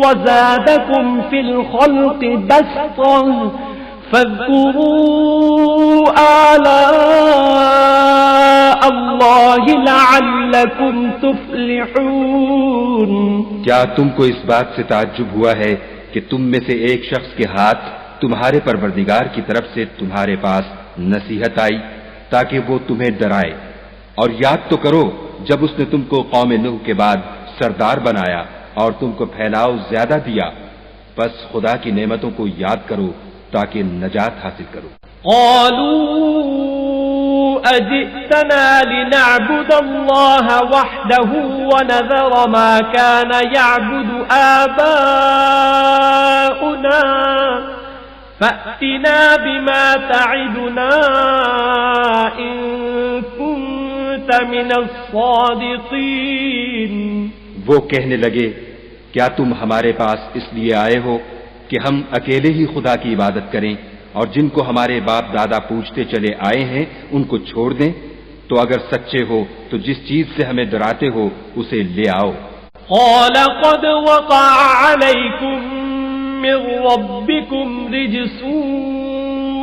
وزادکم فی الخلق بسطا فاذکروا آلاء اللہ لعلکم تفلحون. کیا تم کو اس بات سے تعجب ہوا ہے کہ تم میں سے ایک شخص کے ہاتھ تمہارے پروردگار کی طرف سے تمہارے پاس نصیحت آئی تاکہ وہ تمہیں ڈرائے؟ اور یاد تو کرو جب اس نے تم کو قوم نوح کے بعد سردار بنایا اور تم کو پھیلاؤ زیادہ دیا. بس خدا کی نعمتوں کو یاد کرو تاکہ نجات حاصل کرو. قالوا اجئتنا لنعبد الله وحده ونذر ما كان يعبد آباؤنا فأتنا بما تعدنا إن كنت من الصادقين. وہ کہنے لگے کیا تم ہمارے پاس اس لیے آئے ہو کہ ہم اکیلے ہی خدا کی عبادت کریں اور جن کو ہمارے باپ دادا پوچھتے چلے آئے ہیں ان کو چھوڑ دیں؟ تو اگر سچے ہو تو جس چیز سے ہمیں ڈراتے ہو اسے لے آؤ. قال قد وقع عليكم من ربكم رجس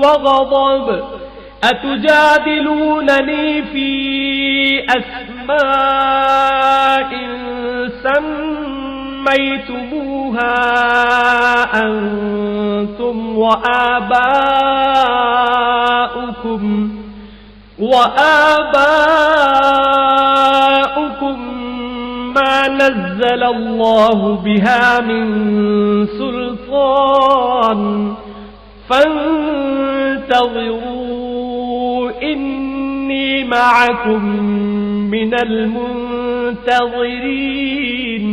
وغضب أتجادلونني في أسماء سميتموها أنتم وآباؤكم ما نزل الله بها من سلطان فانتظروا إني معكم من المنتظرين.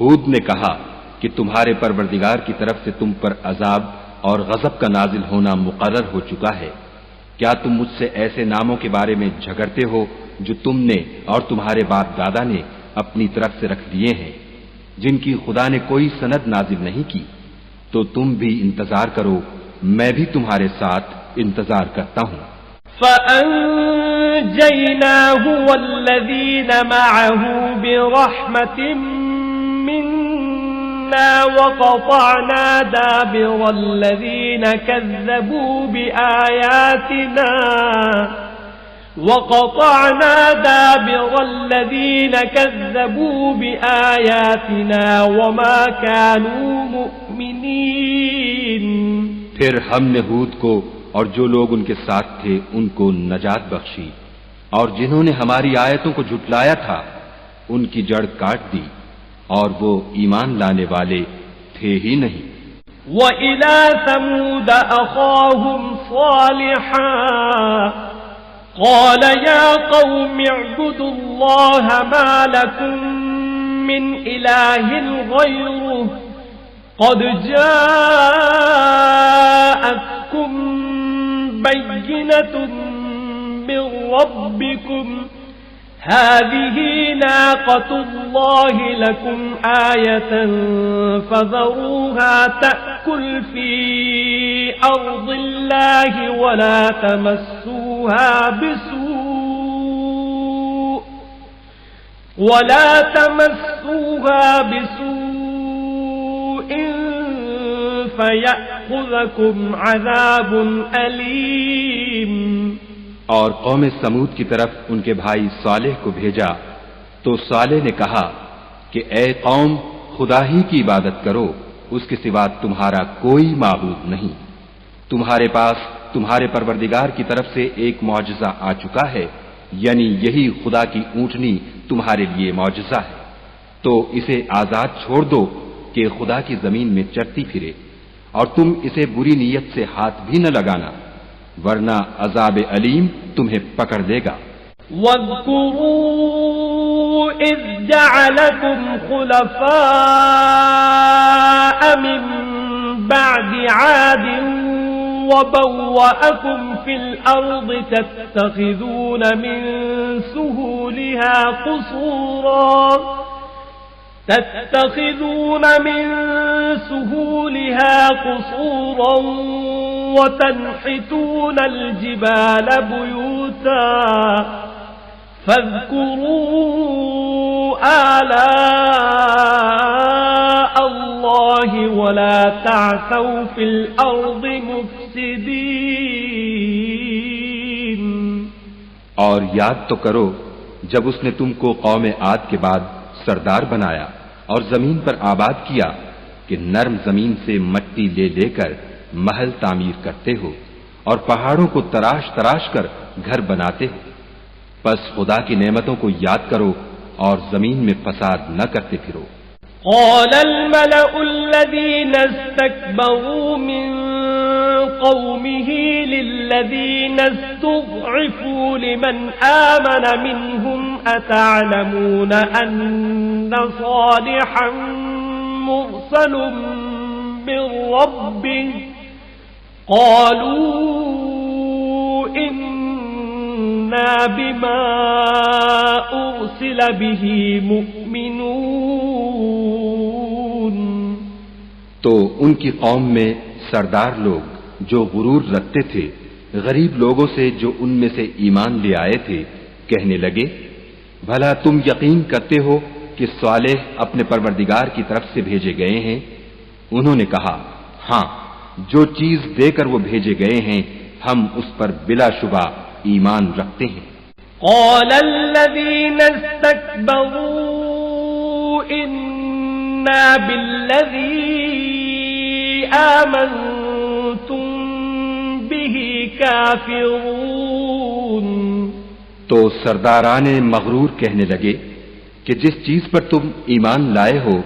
ہود نے کہا کہ تمہارے پروردگار کی طرف سے تم پر عذاب اور غضب کا نازل ہونا مقرر ہو چکا ہے. کیا تم مجھ سے ایسے ناموں کے بارے میں جھگڑتے ہو جو تم نے اور تمہارے باپ دادا نے اپنی طرف سے رکھ دیے ہیں جن کی خدا نے کوئی سند نازل نہیں کی؟ تو تم بھی انتظار کرو، میں بھی تمہارے ساتھ انتظار کرتا ہوں. فَأَنْجَيْنَاهُ وَالَّذِينَ مَعَهُ بِرَحْمَةٍ مِّنَّا وَقَطَعْنَا دَابِرَ الَّذِينَ كَذَّبُوا بِآيَاتِنَا وَمَا كَانُوا مُؤْمِنِينَ. پھر ہم نے ہود کو اور جو لوگ ان کے ساتھ تھے ان کو نجات بخشی، اور جنہوں نے ہماری آیتوں کو جھٹلایا تھا ان کی جڑ کاٹ دی، اور وہ ایمان لانے والے تھے ہی نہیں. وَإِلَى ثَمُودَ أَخَاهُمْ صَالِحًا قَالَ يَا قَوْمِ اعْبُدُوا اللَّهَ مَا لَكُمْ مِنْ إِلَٰهٍ غَيْرُهُ قَدْ جَاءَتْكُمْ بَيِّنَةٌ مِّن رَّبِّكُمْ هذه ناقة الله لكم آية فذروها تأكل في أرض الله ولا تمسوها بسوء ولا تمسوها بسوء فيأخذكم عذاب أليم۔ اور قوم سمود کی طرف ان کے بھائی صالح کو بھیجا تو صالح نے کہا کہ اے قوم، خدا ہی کی عبادت کرو، اس کے سوا تمہارا کوئی معبود نہیں۔ تمہارے پاس تمہارے پروردگار کی طرف سے ایک معجزہ آ چکا ہے، یعنی یہی خدا کی اونٹنی تمہارے لیے معجزہ ہے، تو اسے آزاد چھوڑ دو کہ خدا کی زمین میں چرتی پھرے، اور تم اسے بری نیت سے ہاتھ بھی نہ لگانا، ورنہ عذاب علیم تمہیں پکڑ لے گا۔ وَاذْكُرُوا إِذْ جَعَلَكُمْ خُلَفَاءَ مِنْ بَعْدِ عَادٍ وَبَوَّأَكُمْ فِي الْأَرْضِ تَتَّخِذُونَ مِنْ سُهُولِهَا قُصُورًا وَتَنْحِتُونَ الْجِبَالَ بُيُوتًا فَاذْكُرُوا آلاءَ اللَّهِ وَلَا تَعْثَوْا فِي الْأَرْضِ مُفْسِدِينَ۔ اور یاد تو کرو جب اس نے تم کو قوم عاد کے بعد سردار بنایا اور زمین پر آباد کیا کہ نرم زمین سے مٹی لے لے کر محل تعمیر کرتے ہو اور پہاڑوں کو تراش تراش کر گھر بناتے ہو، پس خدا کی نعمتوں کو یاد کرو اور زمین میں فساد نہ کرتے پھرو۔ قال الملأ الذين استكبروا من قومه للذين استضعفوا لمن آمن منهم أتعلمون أن صالحا مرسل من ربه قالوا إنا بما أرسل به مؤمنون۔ تو ان کی قوم میں سردار لوگ جو غرور رکھتے تھے غریب لوگوں سے جو ان میں سے ایمان لے آئے تھے کہنے لگے، بھلا تم یقین کرتے ہو کہ صالح اپنے پروردگار کی طرف سے بھیجے گئے ہیں؟ انہوں نے کہا، ہاں، جو چیز دے کر وہ بھیجے گئے ہیں ہم اس پر بلا شبہ ایمان رکھتے ہیں۔ قال الذين استكبروا إنا بالذي آمنتم به كافرون۔ تو سرداران مغرور کہنے لگے کہ جس چیز پر تم ایمان لائے ہو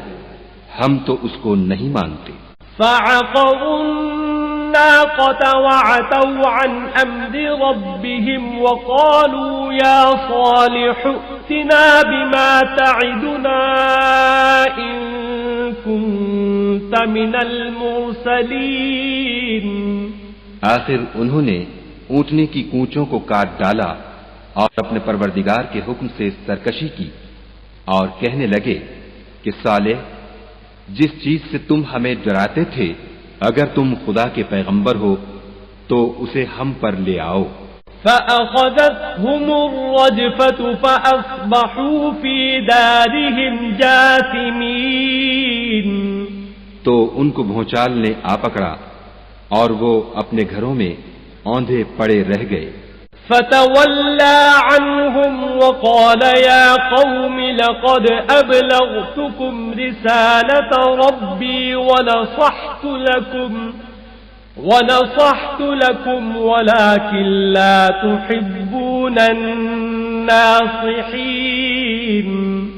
ہم تو اس کو نہیں مانتے۔ فعقروا الناقة وعتوا عن أمر ربهم وقالوا يا صالح ائتنا بما تعدنا إن كنت من المرسلين۔ آخر انہوں نے اونٹنے کی کونچوں کو کاٹ ڈالا اور اپنے پروردگار کے حکم سے سرکشی کی اور کہنے لگے کہ صالح، جس چیز سے تم ہمیں ڈراتے تھے اگر تم خدا کے پیغمبر ہو تو اسے ہم پر لے آؤ۔ فَأَخَذَتْهُمُ الرَّجْفَةُ فَأَصْبَحُوا فِي دَارِهِمْ جَاثِمِينَ۔ تو ان کو بھونچال نے آ پکڑا اور وہ اپنے گھروں میں اوندھے پڑے رہ گئے۔ فَتَوَلَّى عَنْهُمْ وَقَالَ يَا قَوْمِ لَقَدْ أَبْلَغْتُكُمْ رِسَالَةَ رَبِّي وَنَصَحْتُ لَكُمْ وَلَكِنْ لَا تُحِبُّونَ النَّاصِحِينَ۔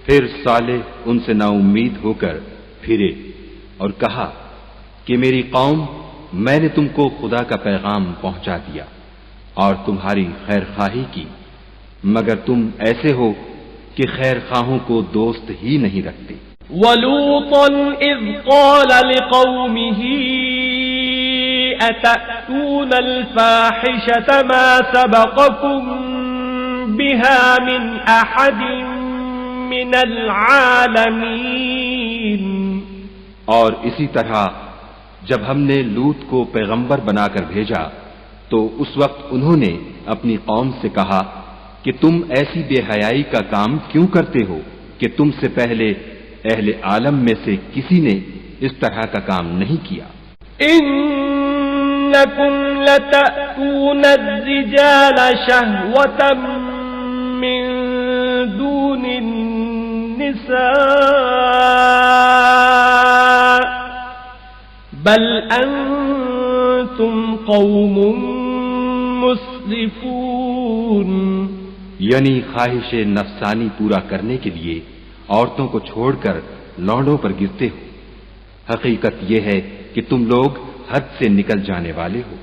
پھر صالح ان سے نا امید ہو کر پھرے اور کہا کہ میری قوم، میں نے تم کو خدا کا پیغام پہنچا دیا اور تمہاری خیر خواہی کی، مگر تم ایسے ہو کہ خیر خواہوں کو دوست ہی نہیں رکھتے۔ وَلُوطًا إِذْ قَالَ لِقَوْمِهِ أَتَأْتُونَ الْفَاحِشَةَ مَا سَبَقَكُمْ بِهَا مِنْ أَحَدٍ مِنَ الْعَالَمِينَ۔ اور اسی طرح جب ہم نے لوط کو پیغمبر بنا کر بھیجا تو اس وقت انہوں نے اپنی قوم سے کہا، کہ تم ایسی بے حیائی کا کام کیوں کرتے ہو کہ تم سے پہلے اہل عالم میں سے کسی نے اس طرح کا کام نہیں کیا۔ انکم لتأتون الرجال شہوة من دون النساء بل انتم قوم مسرفون، یعنی خواہش نفسانی پورا کرنے کے لیے عورتوں کو چھوڑ کر لونڈوں پر گرتے ہو، حقیقت یہ ہے کہ تم لوگ حد سے نکل جانے والے ہو۔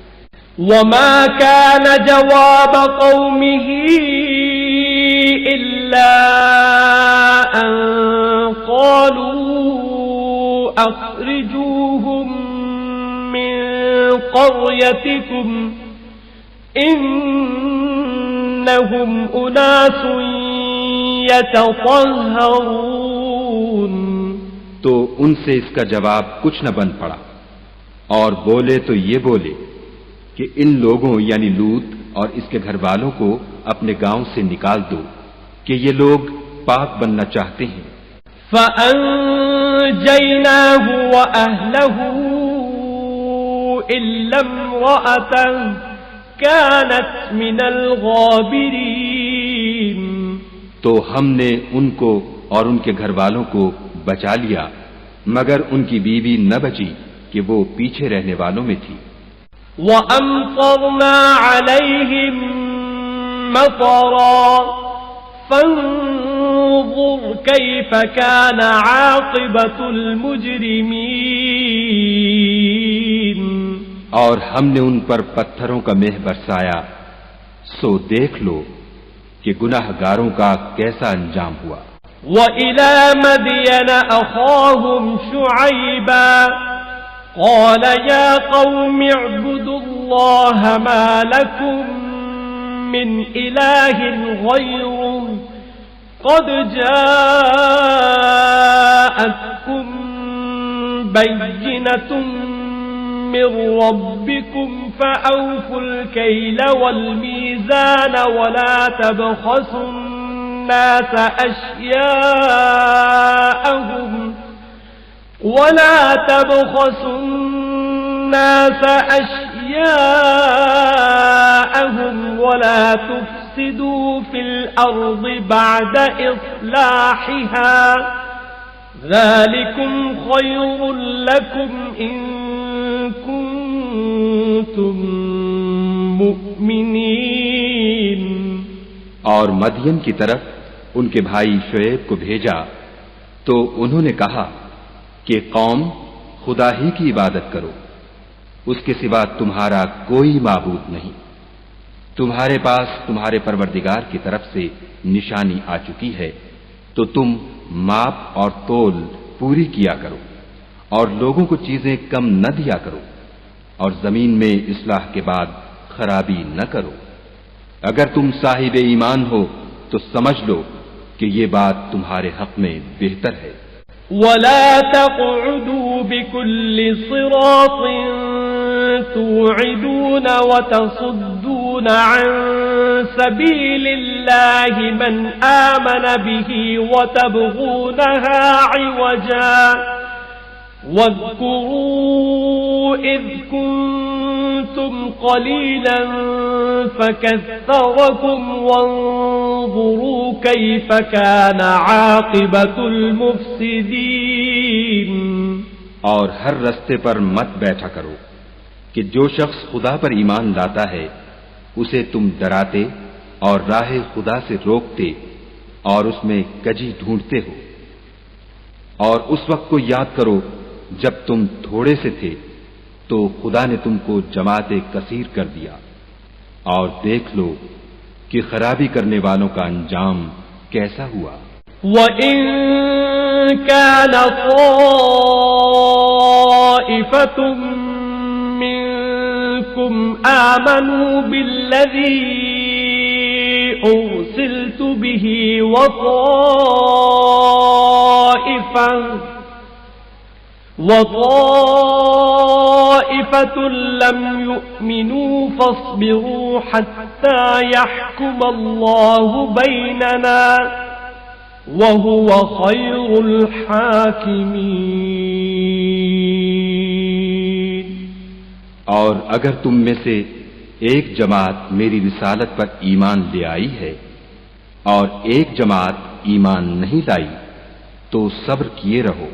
وما كان جواب قومه إلا أن قالوا أخرجوهم من قريتكم إنهم أناس يتطهرون، تو ان سے اس کا جواب کچھ نہ بن پڑا، اور بولے تو یہ بولے کہ ان لوگوں یعنی لوط اور اس کے گھر والوں کو اپنے گاؤں سے نکال دو کہ یہ لوگ پاک بننا چاہتے ہیں۔ فَأَنجَيْنَاهُ وَأَهْلَهُ إِلَّا امْرَأَتَهُ كَانَتْ مِنَ الْغَابِرِينَ، تو ہم نے ان کو اور ان کے گھر والوں کو بچا لیا مگر ان کی بیوی نہ بچی کہ وہ پیچھے رہنے والوں میں تھی۔ وَأَمْطَرْنَا عَلَيْهِمْ مَطَرًا فَانظُرْ كَيْفَ كَانَ عَاقِبَةُ الْمُجْرِمِينَ، اور ہم نے ان پر پتھروں کا مہ برسایا، سو دیکھ لو کہ گناہ گاروں کا کیسا انجام ہوا۔ وَإِلَى مَدْيَنَ أَخَاهُمْ شُعَيْبًا قَالَ يَا قَوْمِ اعْبُدُوا اللَّهَ مَا لَكُمْ مِنْ إِلَٰهٍ غَيْرُهُ قَدْ جَاءَتْكُمْ بَيِّنَةٌ مِّن رَّبِّكُمْ فَأَوْفُوا الْكَيْلَ وَالْمِيزَانَ وَلَا تَبْخَسُوا النَّاسَ أشياءهم ولا تفسدوا في الأرض بعد إصلاحها ذلكم خير لكم إن كنتم مؤمنين۔ اور مدین کی طرف ان کے بھائی شعیب کو بھیجا تو انہوں نے کہا کہ قوم خدا ہی کی عبادت کرو، اس کے سوا تمہارا کوئی معبود نہیں، تمہارے پاس تمہارے پروردگار کی طرف سے نشانی آ چکی ہے، تو تم ماپ اور تول پوری کیا کرو اور لوگوں کو چیزیں کم نہ دیا کرو، اور زمین میں اصلاح کے بعد خرابی نہ کرو۔ اگر تم صاحب ایمان ہو تو سمجھ لو کہ یہ بات تمہارے حق میں بہتر ہے۔ وَلَا تَقْعُدُوا بِكُلِّ صِرَاطٍ تُوعِدُونَ وَتَصُدُّونَ عَن سَبِيلِ اللَّهِ مَنْ آمَنَ بِهِ وَتَبْغُونَهَا عِوَجًا وَاذْكُرُوا إِذْ كُنتُمْ قَلِيلًا فَكَثَّرَكُمْ وَانظُرُوا كَيْفَ كَانَ عَاقِبَةُ الْمُفْسِدِينَ۔ اور ہر رستے پر مت بیٹھا کرو کہ جو شخص خدا پر ایمان لاتا ہے اسے تم ڈراتے اور راہ خدا سے روکتے اور اس میں کجی ڈھونڈتے ہو، اور اس وقت کو یاد کرو جب تم تھوڑے سے تھے تو خدا نے تم کو جماعت کثیر کر دیا، اور دیکھ لو کہ خرابی کرنے والوں کا انجام کیسا ہوا۔ وَإِن كَانَ طَائِفَةٌ مِّنكُمْ آمَنُوا بِالَّذِي أُرْسِلْتُ بِهِ وَطَائِفَةٌ لَّمْ يُؤْمِنُوا فَاصْبِرُوا حَتَّى حتى يحكم الله بيننا وهو خير الحاكمين۔ اور اگر تم میں سے ایک جماعت میری رسالت پر ایمان لے آئی ہے اور ایک جماعت ایمان نہیں لائی تو صبر کیے رہو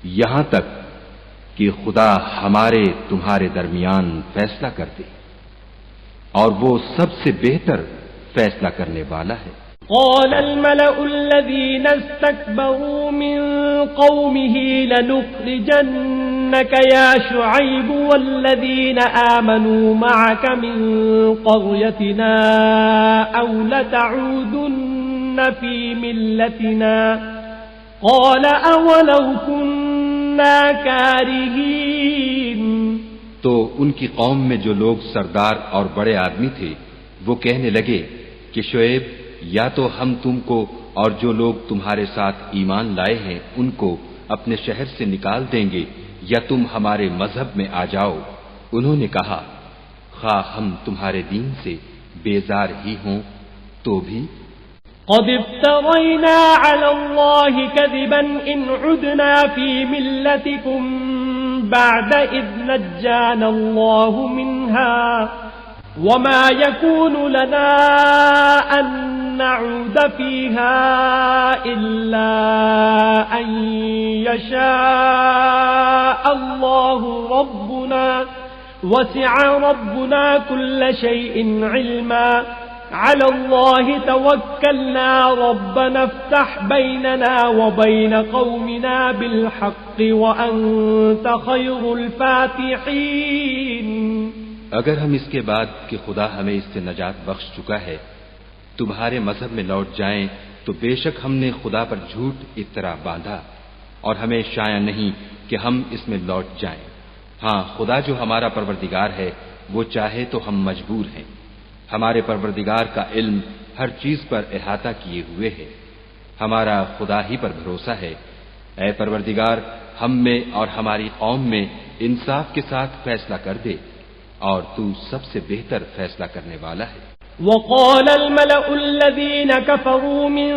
یہاں تک کہ خدا ہمارے تمہارے درمیان فیصلہ کر دے، اور وہ سب سے بہتر فیصلہ کرنے والا ہے۔ قال الملأ الذين استكبروا من قومه لنخرجنك يا شعيب والذين آمنوا معك من قريتنا أو لتعودن في ملتنا قال أولو كنا كارهين۔ تو ان کی قوم میں جو لوگ سردار اور بڑے آدمی تھے وہ کہنے لگے کہ شعیب یا تو ہم تم کو اور جو لوگ تمہارے ساتھ ایمان لائے ہیں ان کو اپنے شہر سے نکال دیں گے یا تم ہمارے مذہب میں آ جاؤ۔ انہوں نے کہا خواہ ہم تمہارے دین سے بیزار ہی ہوں تو بھی قد افترينا على الله كذبا إن عدنا في ملتكم بعد إذ نجانا الله منها وما يكون لنا أن نعود فيها إلا أن يشاء الله ربنا وسع ربنا كل شيء علما على الله توكلنا ربنا افتح بيننا وبين قومنا بالحق وأنت خير الفاتحين۔ اگر ہم اس کے بعد کہ خدا ہمیں اس سے نجات بخش چکا ہے تمہارے مذہب میں لوٹ جائیں تو بے شک ہم نے خدا پر جھوٹ افطرا باندھا اور ہمیں شایع نہیں کہ ہم اس میں لوٹ جائیں۔ ہاں خدا جو ہمارا پروردگار ہے وہ چاہے تو ہم مجبور ہیں، ہمارے پروردگار کا علم ہر چیز پر احاطہ کیے ہوئے ہے، ہمارا خدا ہی پر بھروسہ ہے۔ اے پروردگار ہم میں اور ہماری قوم میں انصاف کے ساتھ فیصلہ کر دے اور تو سب سے بہتر فیصلہ کرنے والا ہے۔ وقال الملأ الذين كفروا من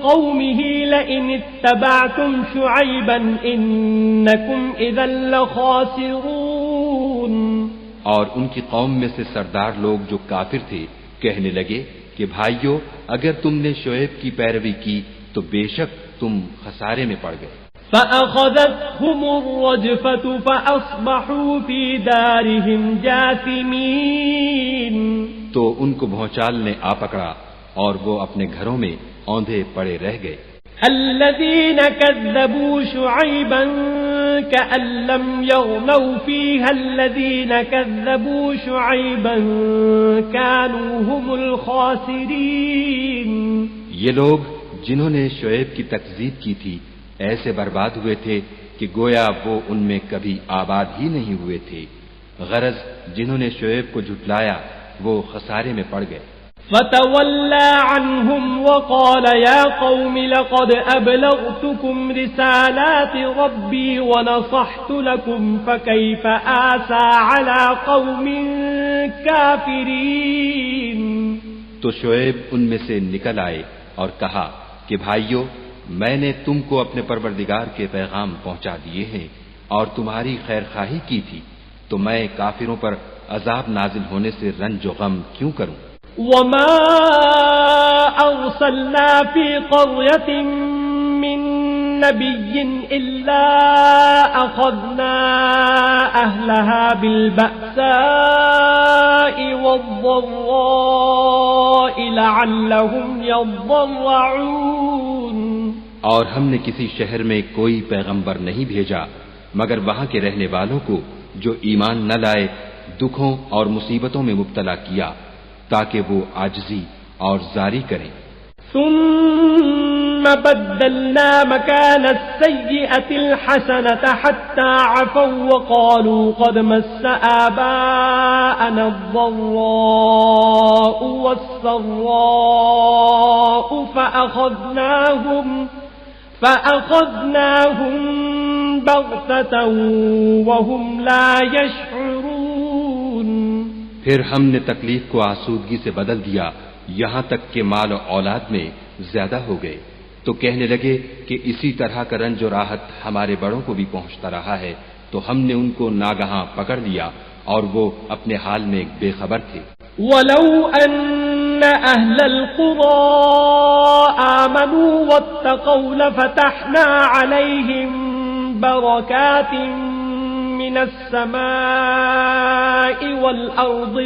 قومه لئن اتبعتم شعيبا إنكم إذا لخاسرون۔ اور ان کی قوم میں سے سردار لوگ جو کافر تھے کہنے لگے کہ بھائیو اگر تم نے شعیب کی پیروی کی تو بے شک تم خسارے میں پڑ گئے۔ فأخذتهم الرجفة فأصبحوا في دارهم جاثمين۔ تو ان کو بھونچال نے آ پکڑا اور وہ اپنے گھروں میں اوندھے پڑے رہ گئے۔ الذين كذبوا شعيبا كأن لم يغنوا فيها الذين كذبوا شعيبا كانوا هم الخاسرين۔ یہ لوگ جنہوں نے شعیب کی تکذیب کی تھی ایسے برباد ہوئے تھے کہ گویا وہ ان میں کبھی آباد ہی نہیں ہوئے تھے، غرض جنہوں نے شعیب کو جھٹلایا وہ خسارے میں پڑ گئے۔ فتولى عنهم وقال يا قوم لقد أبلغتكم رسالات ربي ونصحت لكم فكيف آسى على قوم كافرين۔ تو شعیب ان میں سے نکل آئے اور کہا کہ بھائیو میں نے تم کو اپنے پروردگار کے پیغام پہنچا دیے ہیں اور تمہاری خیر خواہی کی تھی، تو میں کافروں پر عذاب نازل ہونے سے رنج و غم کیوں کروں؟ وما أرسلنا في قرية من نبي إلا أخذنا أهلها بالبأساء والضراء لعلهم يضرعون۔ اور ہم نے کسی شہر میں کوئی پیغمبر نہیں بھیجا مگر وہاں کے رہنے والوں کو جو ایمان نہ لائے دکھوں اور مصیبتوں میں مبتلا کیا تاکہ وہ عاجزی اور زاری کریں۔ ثم بدلنا مكان السيئة الحسنة حتى عفوا وقالوا قد مس آباءنا الضراء والسراء فأخذناهم بغتة وهم لا يشعرون۔ پھر ہم نے تکلیف کو آسودگی سے بدل دیا یہاں تک کہ مال و اولاد میں زیادہ ہو گئے، تو کہنے لگے کہ اسی طرح کا رنج و راحت ہمارے بڑوں کو بھی پہنچتا رہا ہے، تو ہم نے ان کو ناگہاں پکڑ لیا اور وہ اپنے حال میں بے خبر تھے۔ وَلَوْ أَنَّ أَهْلَ الْقُرَىٰ آمَنُوا وَاتَّقَوْا لَفَتَحْنَا عَلَيْهِمْ بَرَكَاتٍ مِّنَ السَّمَاءِ وَالْأَرْضِ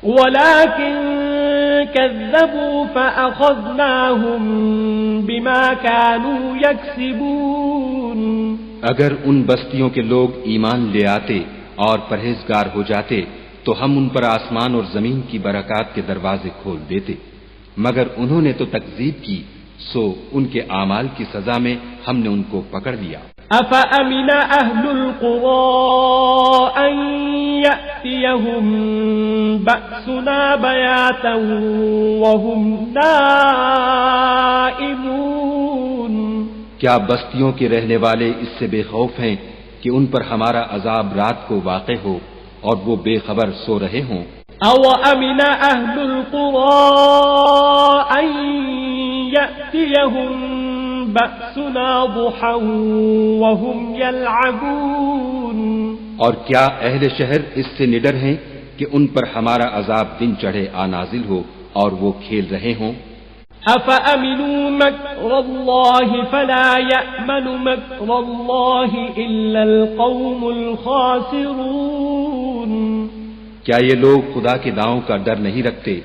ولكن كذبوا فأخذناهم بما كانوا يكسبون۔ اگر ان بستیوں کے لوگ ایمان لے آتے اور پرہیزگار ہو جاتے تو ہم ان پر آسمان اور زمین کی برکات کے دروازے کھول دیتے، مگر انہوں نے تو تکذیب کی، سو ان کے اعمال کی سزا میں ہم نے ان کو پکڑ لیا۔ أَفَأَمِنَ أَهْلُ الْقُرَىٰ أَن يَأْتِيَهُم بَأْسُنَا بَيَاتًا وَهُمْ نَائِمُونَ؟ کیا بستیوں کے رہنے والے اس سے بے خوف ہیں کہ ان پر ہمارا عذاب رات کو واقع ہو اور وہ بے خبر سو رہے ہوں؟ أَوَأَمِنَ أَهْلُ الْقُرَىٰ أَن يَأْتِيَهُم بَأْسُنَا ضُحًى وَهُمْ يَلْعَبُونَ؟ اور کیا اہل شہر اس سے نڈر ہیں کہ ان پر ہمارا عذاب دن چڑھے نازل ہو اور وہ کھیل رہے ہوں؟ أَفَأَمِنُوا مَكْرَ اللَّهِ فَلَا يَأْمَنُ مَكْرَ اللَّهِ إِلَّا الْقَوْمُ الْخَاسِرُونَ؟ کیا یہ لوگ خدا کے داؤں کا ڈر نہیں رکھتے؟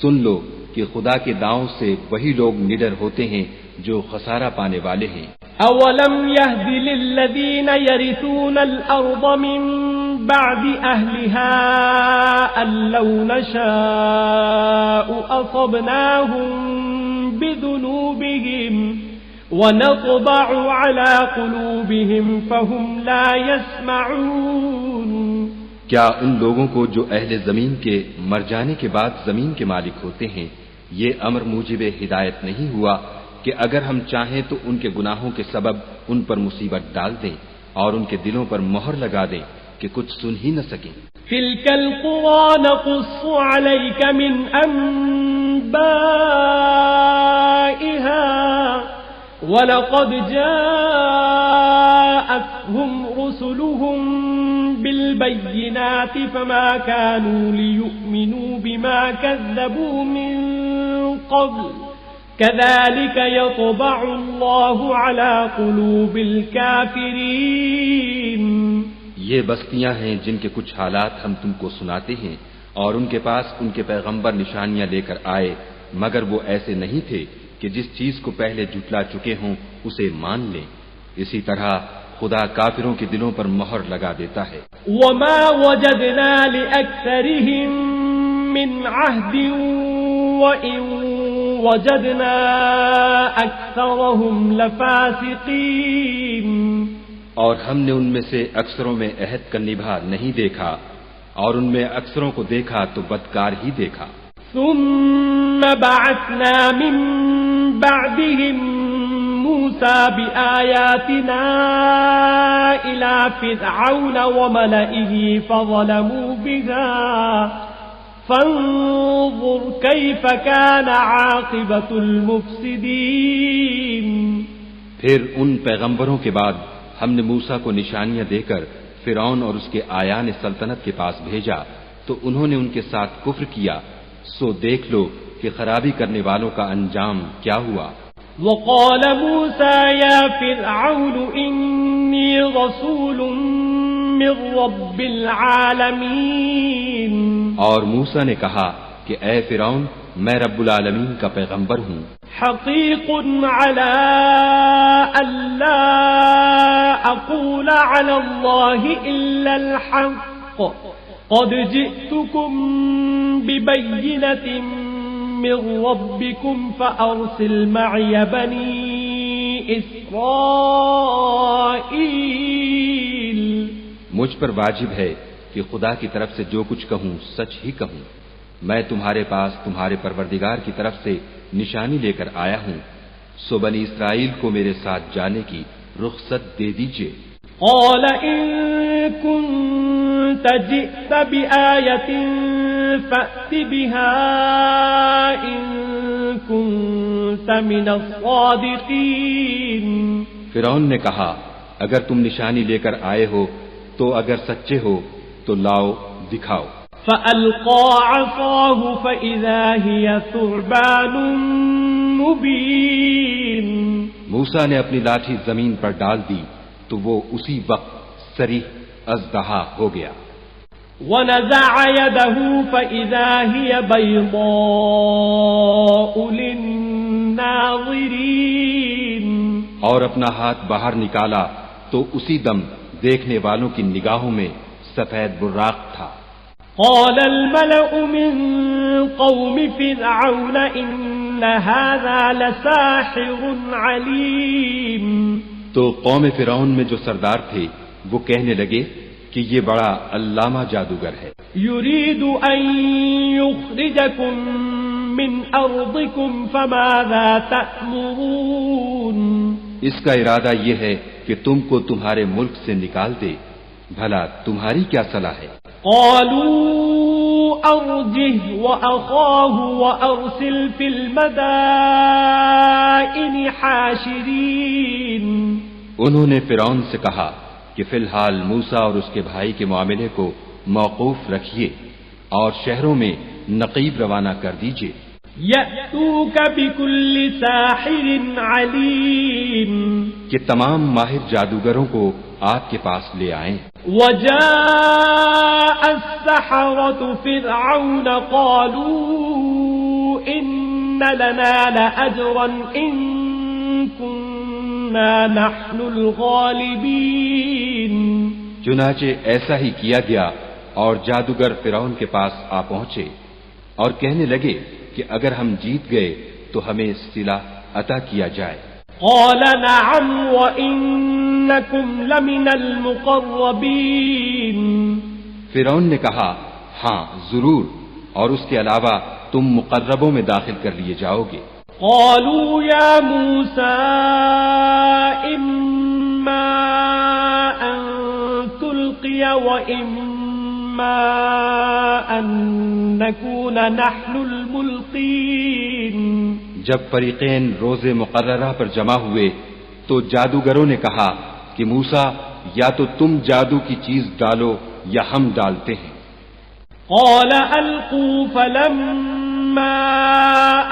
سن لو کہ خدا کے داؤں سے وہی لوگ نڈر ہوتے ہیں جو خسارہ پانے والے ہیں۔ أَوَلَمْ يَهْدِ لِلَّذِينَ يَرِثُونَ الْأَرْضَ مِن بَعْدِ أَهْلِهَا أَن لَّوْ نَشَاءُ أَصَبْنَاهُم بِذُنُوبِهِمْ وَنَطْبَعُ عَلَىٰ قُلُوبِهِمْ فَهُمْ لَا يَسْمَعُونَ؟ کیا ان لوگوں کو جو اہل زمین کے مر جانے کے بعد زمین کے مالک ہوتے ہیں یہ امر موجب ہدایت نہیں ہوا کہ اگر ہم چاہیں تو ان کے گناہوں کے سبب ان پر مصیبت ڈال دیں اور ان کے دلوں پر مہر لگا دیں کہ کچھ سن ہی نہ سکیں؟ تِلْكَ الْقُرَىٰ نَقُصُّ عَلَيْكَ مِنْ أَنبَائِهَا وَلَقَدْ جَاءَتْهُمْ رُسُلُهُم بِالْبَيِّنَاتِ فَمَا كَانُوا لِيُؤْمِنُوا بِمَا كَذَّبُوا مِن قَبْلُ كَذَلِكَ يَطْبَعُ اللَّهُ عَلَىٰ قُلُوبِ الْكَافِرِينَ۔ یہ بستیاں ہیں جن کے کچھ حالات ہم تم کو سناتے ہیں اور ان کے پاس ان کے پیغمبر نشانیاں لے کر آئے، مگر وہ ایسے نہیں تھے کہ جس چیز کو پہلے جھٹلا چکے ہوں اسے مان لیں۔ اسی طرح خدا کافروں کے دلوں پر مہر لگا دیتا ہے۔ وَمَا وَجَدْنَا لِأَكْثَرِهِم مِّنْ عَهْدٍ وَإِن وَجَدْنَا أَكْثَرَهُمْ لَفَاسِقِينَ۔ اور ہم نے ان میں سے اکثروں میں عہد کا نبھا نہیں دیکھا اور ان میں اکثروں کو دیکھا تو بدکار ہی دیکھا۔ ثُمَّ بَعَثْنَا مِن بَعْدِهِم مُوسَىٰ بِآيَاتِنَا إِلَىٰ فِرْعَوْنَ وَمَلَئِهِ فَظَلَمُوا بِهَا فَانظُرْ كَيْفَ كَانَ عَاقِبَةُ الْمُفْسِدِينَ۔ پھر ان پیغمبروں کے بعد ہم نے موسیٰ کو نشانیاں دے کر فرعون اور اس کے آیان سلطنت کے پاس بھیجا تو انہوں نے ان کے ساتھ کفر کیا، سو دیکھ لو کہ خرابی کرنے والوں کا انجام کیا ہوا۔ وقال موسى يا فرعون إني رسول من رب العالمين۔ اور موسیٰ نے کہا کہ اے فرعون میں رب العالمین کا پیغمبر ہوں۔ حقیق على ألا أقول على الله إلا الحق قد جئتكم ببينة من ربكم فأرسل معي بني إسرائيل۔ مجھ پر واجب ہے کہ خدا کی طرف سے جو کچھ کہوں سچ ہی کہوں۔ میں تمہارے پاس تمہارے پروردگار کی طرف سے نشانی لے کر آیا ہوں، سو بنی اسرائیل کو میرے ساتھ جانے کی رخصت دے دیجیے۔ قال إن كنتم جئت بآية فأت بها إن كنت من الصادقين. فرعون نے کہا اگر تم نشانی لے کر آئے ہو تو اگر سچے ہو تو لاؤ دکھاؤ. فألقى عصاه فإذا هي ثعبان مبين. موسیٰ نے اپنی لاٹھی زمین پر ڈال دی تو وہ اسی وقت صریح اژدہا ہو گیا. ونزع يده فإذا هي بيضاء للناظرين. اور اپنا ہاتھ باہر نکالا تو اسی دم دیکھنے والوں کی نگاہوں میں سفید براق تھا. قال الملأ من قوم فرعون إن هذا لساحر عليم. تو قوم فرعون میں جو سردار تھے وہ کہنے لگے کہ یہ بڑا علامہ جادوگر ہے. يريد أن يخرجكم من أرضكم فماذا تأمرون. اس کا ارادہ یہ ہے کہ تم کو تمہارے ملک سے نکال دے، بھلا تمہاری کیا صلاح ہے؟ قالوا أرجه وأخاه وأرسل في المدائن حاشرين. انہوں نے فرعون سے کہا کہ فی الحال موسیٰ اور اس کے بھائی کے معاملے کو موقوف رکھیے اور شہروں میں نقیب روانہ کر دیجیے. يأتوك بكل ساحر عليم. کہ تمام ماہر جادوگروں کو آپ کے پاس لے آئیں. وجاء السحرة فرعون قالوا إن لنا لأجرا إن كنا نحن الغالبين. چنانچہ ایسا ہی کیا گیا اور جادوگر فرعون کے پاس آ پہنچے اور کہنے لگے کہ اگر ہم جیت گئے تو ہمیں صلہ عطا کیا جائے. قال نعم وإنكم لمن المقربين. فرعون نے کہا ہاں ضرور، اور اس کے علاوہ تم مقربوں میں داخل کر لیے جاؤ گے. قالوا يا موسى إما أن تلقي وإما أن نكون نحن الملقين. جب فریقین روز مقررہ پر جمع ہوئے تو جادوگروں نے کہا کہ موسیٰ یا تو تم جادو کی چیز ڈالو یا ہم ڈالتے ہیں. قال ألقوا فلما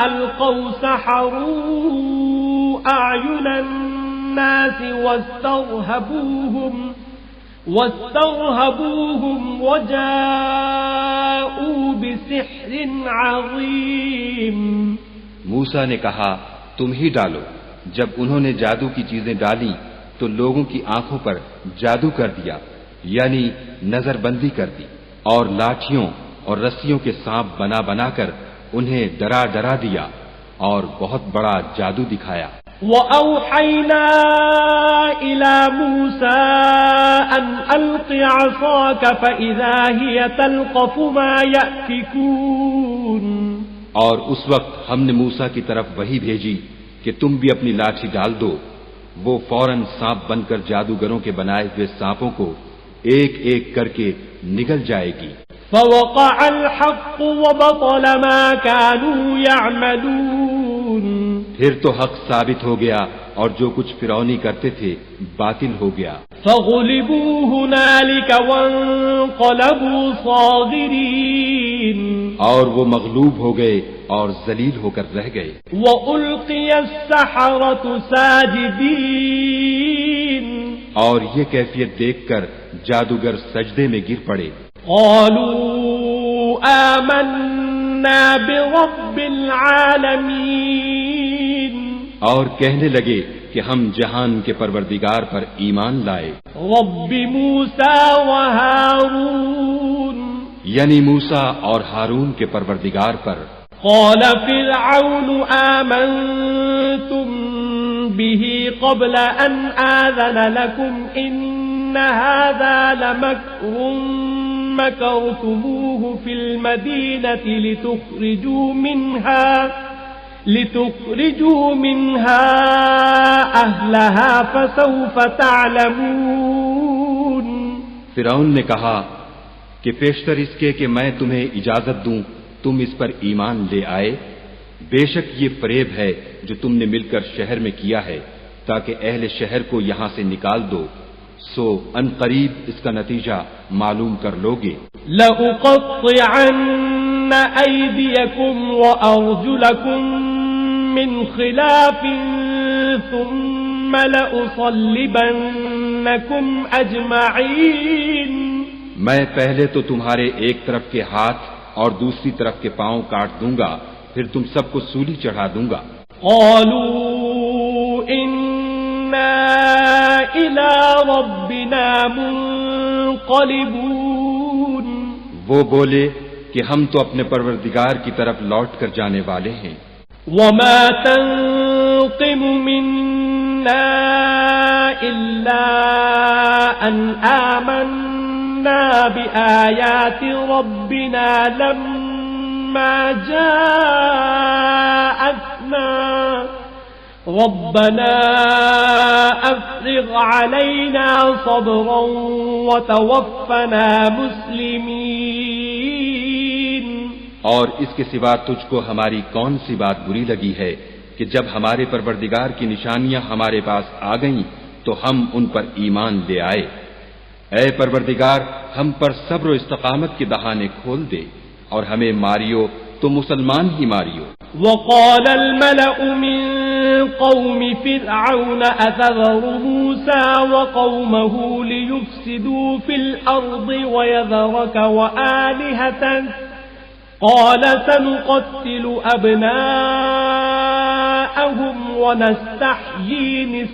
ألقوا سحروا أعين الناس واسترهبوهم وجاءوا بسحر عظيم. موسیٰ نے کہا تم ہی ڈالو. جب انہوں نے جادو کی چیزیں ڈالی تو لوگوں کی آنکھوں پر جادو کر دیا، یعنی نظر بندی کر دی، اور لاٹھیوں اور رسیوں کے سانپ بنا بنا کر انہیں ڈرا ڈرا دیا اور بہت بڑا جادو دکھایا. وَأَوْحَيْنَا إِلَى مُوسَىٰ أَنْ أَلْقِ عَصَاكَ فَإِذَا هِيَ تَلْقَفُ مَا يَأْفِكُونَ. اور اس وقت ہم نے موسیٰ کی طرف وحی بھیجی کہ تم بھی اپنی لاٹھی ڈال دو. وہ فوراً سانپ بن کر جادوگروں کے بنائے ہوئے سانپوں کو ایک ایک کر کے نگل جائے گی. فَوَقَعَ الْحَقُّ وَبَطَلَ مَا كَانُوا يَعْمَلُونَ. پھر تو حق ثابت ہو گیا اور جو کچھ فرعونی کرتے تھے باطل ہو گیا. فَغُلِبُوا هُنَالِكَ وَانقَلَبُوا صَاغِرِينَ. اور وہ مغلوب ہو گئے اور ذلیل ہو کر رہ گئے. وَأُلْقِيَ السَّحَرَةُ سَاجِدِينَ. اور یہ کیفیت دیکھ کر جادوگر سجدے میں گر پڑے. قالوا آمنا برب العالمین. اور کہنے لگے کہ ہم جہان کے پروردگار پر ایمان لائے. رب موسیٰ و ہارون. یعنی موسیٰ اور ہارون کے پروردگار پر. قال فرعون آمنتم به قبل ان آذن لكم ان هذا لمكر مكرتموه في المدينة لتخرجوا منها أهلها فسوف تعلمون. فرعون نے کہا کہ پیشتر اس کے کہ میں تمہیں اجازت دوں تم اس پر ایمان لے آئے؟ بے شک یہ فریب ہے جو تم نے مل کر شہر میں کیا ہے تاکہ اہل شہر کو یہاں سے نکال دو، سو ان قریب اس کا نتیجہ معلوم کر لوگے۔ لَأُقَطِّعَنَّ أَيْدِيَكُمْ وَأَرْجُلَكُمْ مِنْ خِلَافٍ ثُمَّ لَأُصَلِّبَنَّكُمْ أَجْمَعِينَ۔ میں پہلے تو تمہارے ایک طرف کے ہاتھ اور دوسری طرف کے پاؤں کاٹ دوں گا، پھر تم سب کو سولی چڑھا دوں گا۔ قالوا إنا إلى ربنا منقلبون۔ وہ بولے کہ ہم تو اپنے پروردگار کی طرف لوٹ کر جانے والے ہیں۔ وما تنقم منا إلا أن آمنا بآيات ربنا لما جاءتنا ربنا أفرغ علينا صبرا وتوفنا مسلمين۔ اور اس کے سوا تجھ کو ہماری کون سی بات بری لگی ہے کہ جب ہمارے پروردگار کی نشانیاں ہمارے پاس آ گئیں تو ہم ان پر ایمان لے آئے۔ اے پروردگار، ہم پر صبر و استقامت کے دہانے کھول دے اور ہمیں ماریو تو مسلمان ہی ماریو۔ وقال الملأ من قوم فرعون أتذر موسى وقومه ليفسدوا في الأرض ويذرك وآلهتك قال سنقتل أبناءهم ونستحيي نساءهم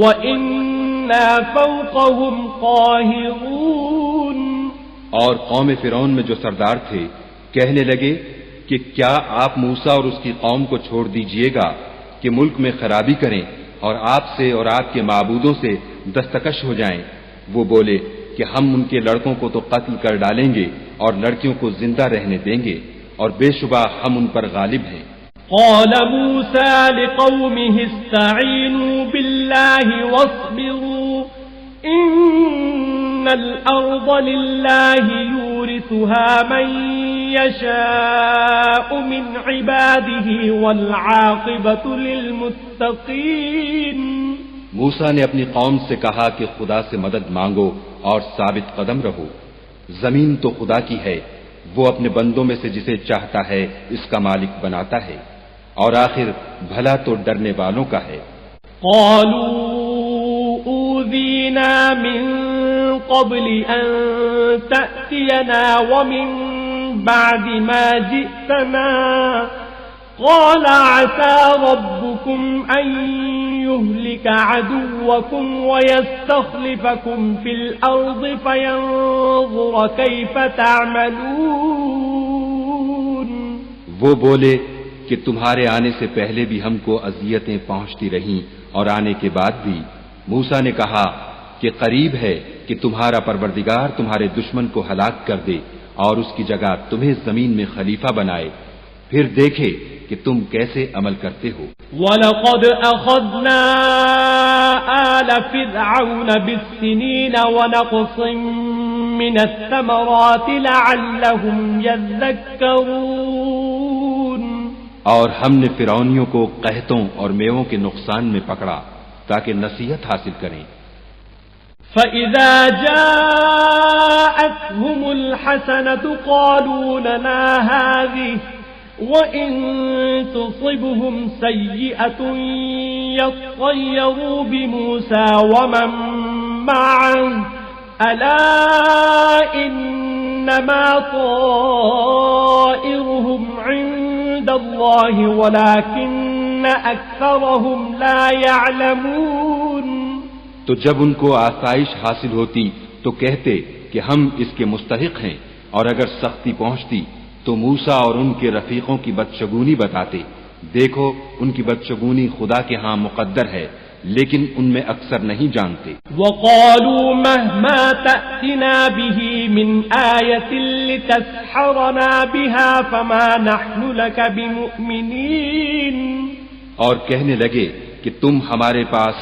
وَإِنَّا فَوْقَهُمْ قَاهِرُونَ۔ اور قوم فرعون میں جو سردار تھے کہنے لگے کہ کیا آپ موسیٰ اور اس کی قوم کو چھوڑ دیجئے گا کہ ملک میں خرابی کریں اور آپ سے اور آپ کے معبودوں سے دستکش ہو جائیں؟ وہ بولے کہ ہم ان کے لڑکوں کو تو قتل کر ڈالیں گے اور لڑکیوں کو زندہ رہنے دیں گے، اور بے شبہ ہم ان پر غالب ہیں۔ قال موسى لقومه استعينوا بالله واصبروا إن الأرض لله يورثها من يشاء من عباده والعاقبة للمتقين۔ موسیٰ نے اپنی قوم سے کہا کہ خدا سے مدد مانگو اور ثابت قدم رہو، زمین تو خدا کی ہے، وہ اپنے بندوں میں سے جسے چاہتا ہے اس کا مالک بناتا ہے، اور آخر بھلا تو ڈرنے والوں کا ہے۔ قالوا اوذینا من قبل ان تأتینا ومن بعد ما جئتنا قال عسى ربكم ان يهلك عدوكم ويستخلفكم في الارض فينظر كيف تعملون۔ وہ بولے کہ تمہارے آنے سے پہلے بھی ہم کو اذیتیں پہنچتی رہیں اور آنے کے بعد بھی۔ موسیٰ نے کہا کہ قریب ہے کہ تمہارا پروردگار تمہارے دشمن کو ہلاک کر دے اور اس کی جگہ تمہیں زمین میں خلیفہ بنائے، پھر دیکھے کہ تم کیسے عمل کرتے ہو۔ وَلَقَدْ أَخَذْنَا آلَ فِرْعَوْنَ بِالسِّنِينَ وَنَقْصٍ مِّنَ الثَّمَرَاتِ لَعَلَّهُمْ يَذَّكَّرُونَ۔ اور ہم نے فرعونیوں کو قحطوں اور میووں کے نقصان میں پکڑا تاکہ نصیحت حاصل کریں۔ فَإِذَا جَاءَتْهُمُ الْحَسَنَةُ قَالُوا لَنَا هَٰذِهِ وَإِن تُصِبْهُمْ سَيِّئَةٌ يَطَّيَّرُوا بِمُوسَىٰ وَمَن مَّعَهُ أَلَا إِنَّمَا طَائِرُهُمْ عِندَ اللَّهِ وَلَٰكِنَّ أَكْثَرَهُمْ لَا يَعْلَمُونَ۔ تو جب ان کو آسائش حاصل ہوتی تو کہتے کہ ہم اس کے مستحق ہیں، اور اگر سختی پہنچتی تو موسیٰ اور ان کے رفیقوں کی بدشگونی بتاتے۔ دیکھو ان کی بدشگونی خدا کے ہاں مقدر ہے، لیکن ان میں اکثر نہیں جانتے۔ وَقَالُوا مَهْمَا تَأْتِنَا بِهِ مِنْ آيَةٍ لِتَسْحَرَنَا بِهَا فَمَا نَحْنُ لَكَ بِمُؤْمِنِينَ۔ اور کہنے لگے کہ تم ہمارے پاس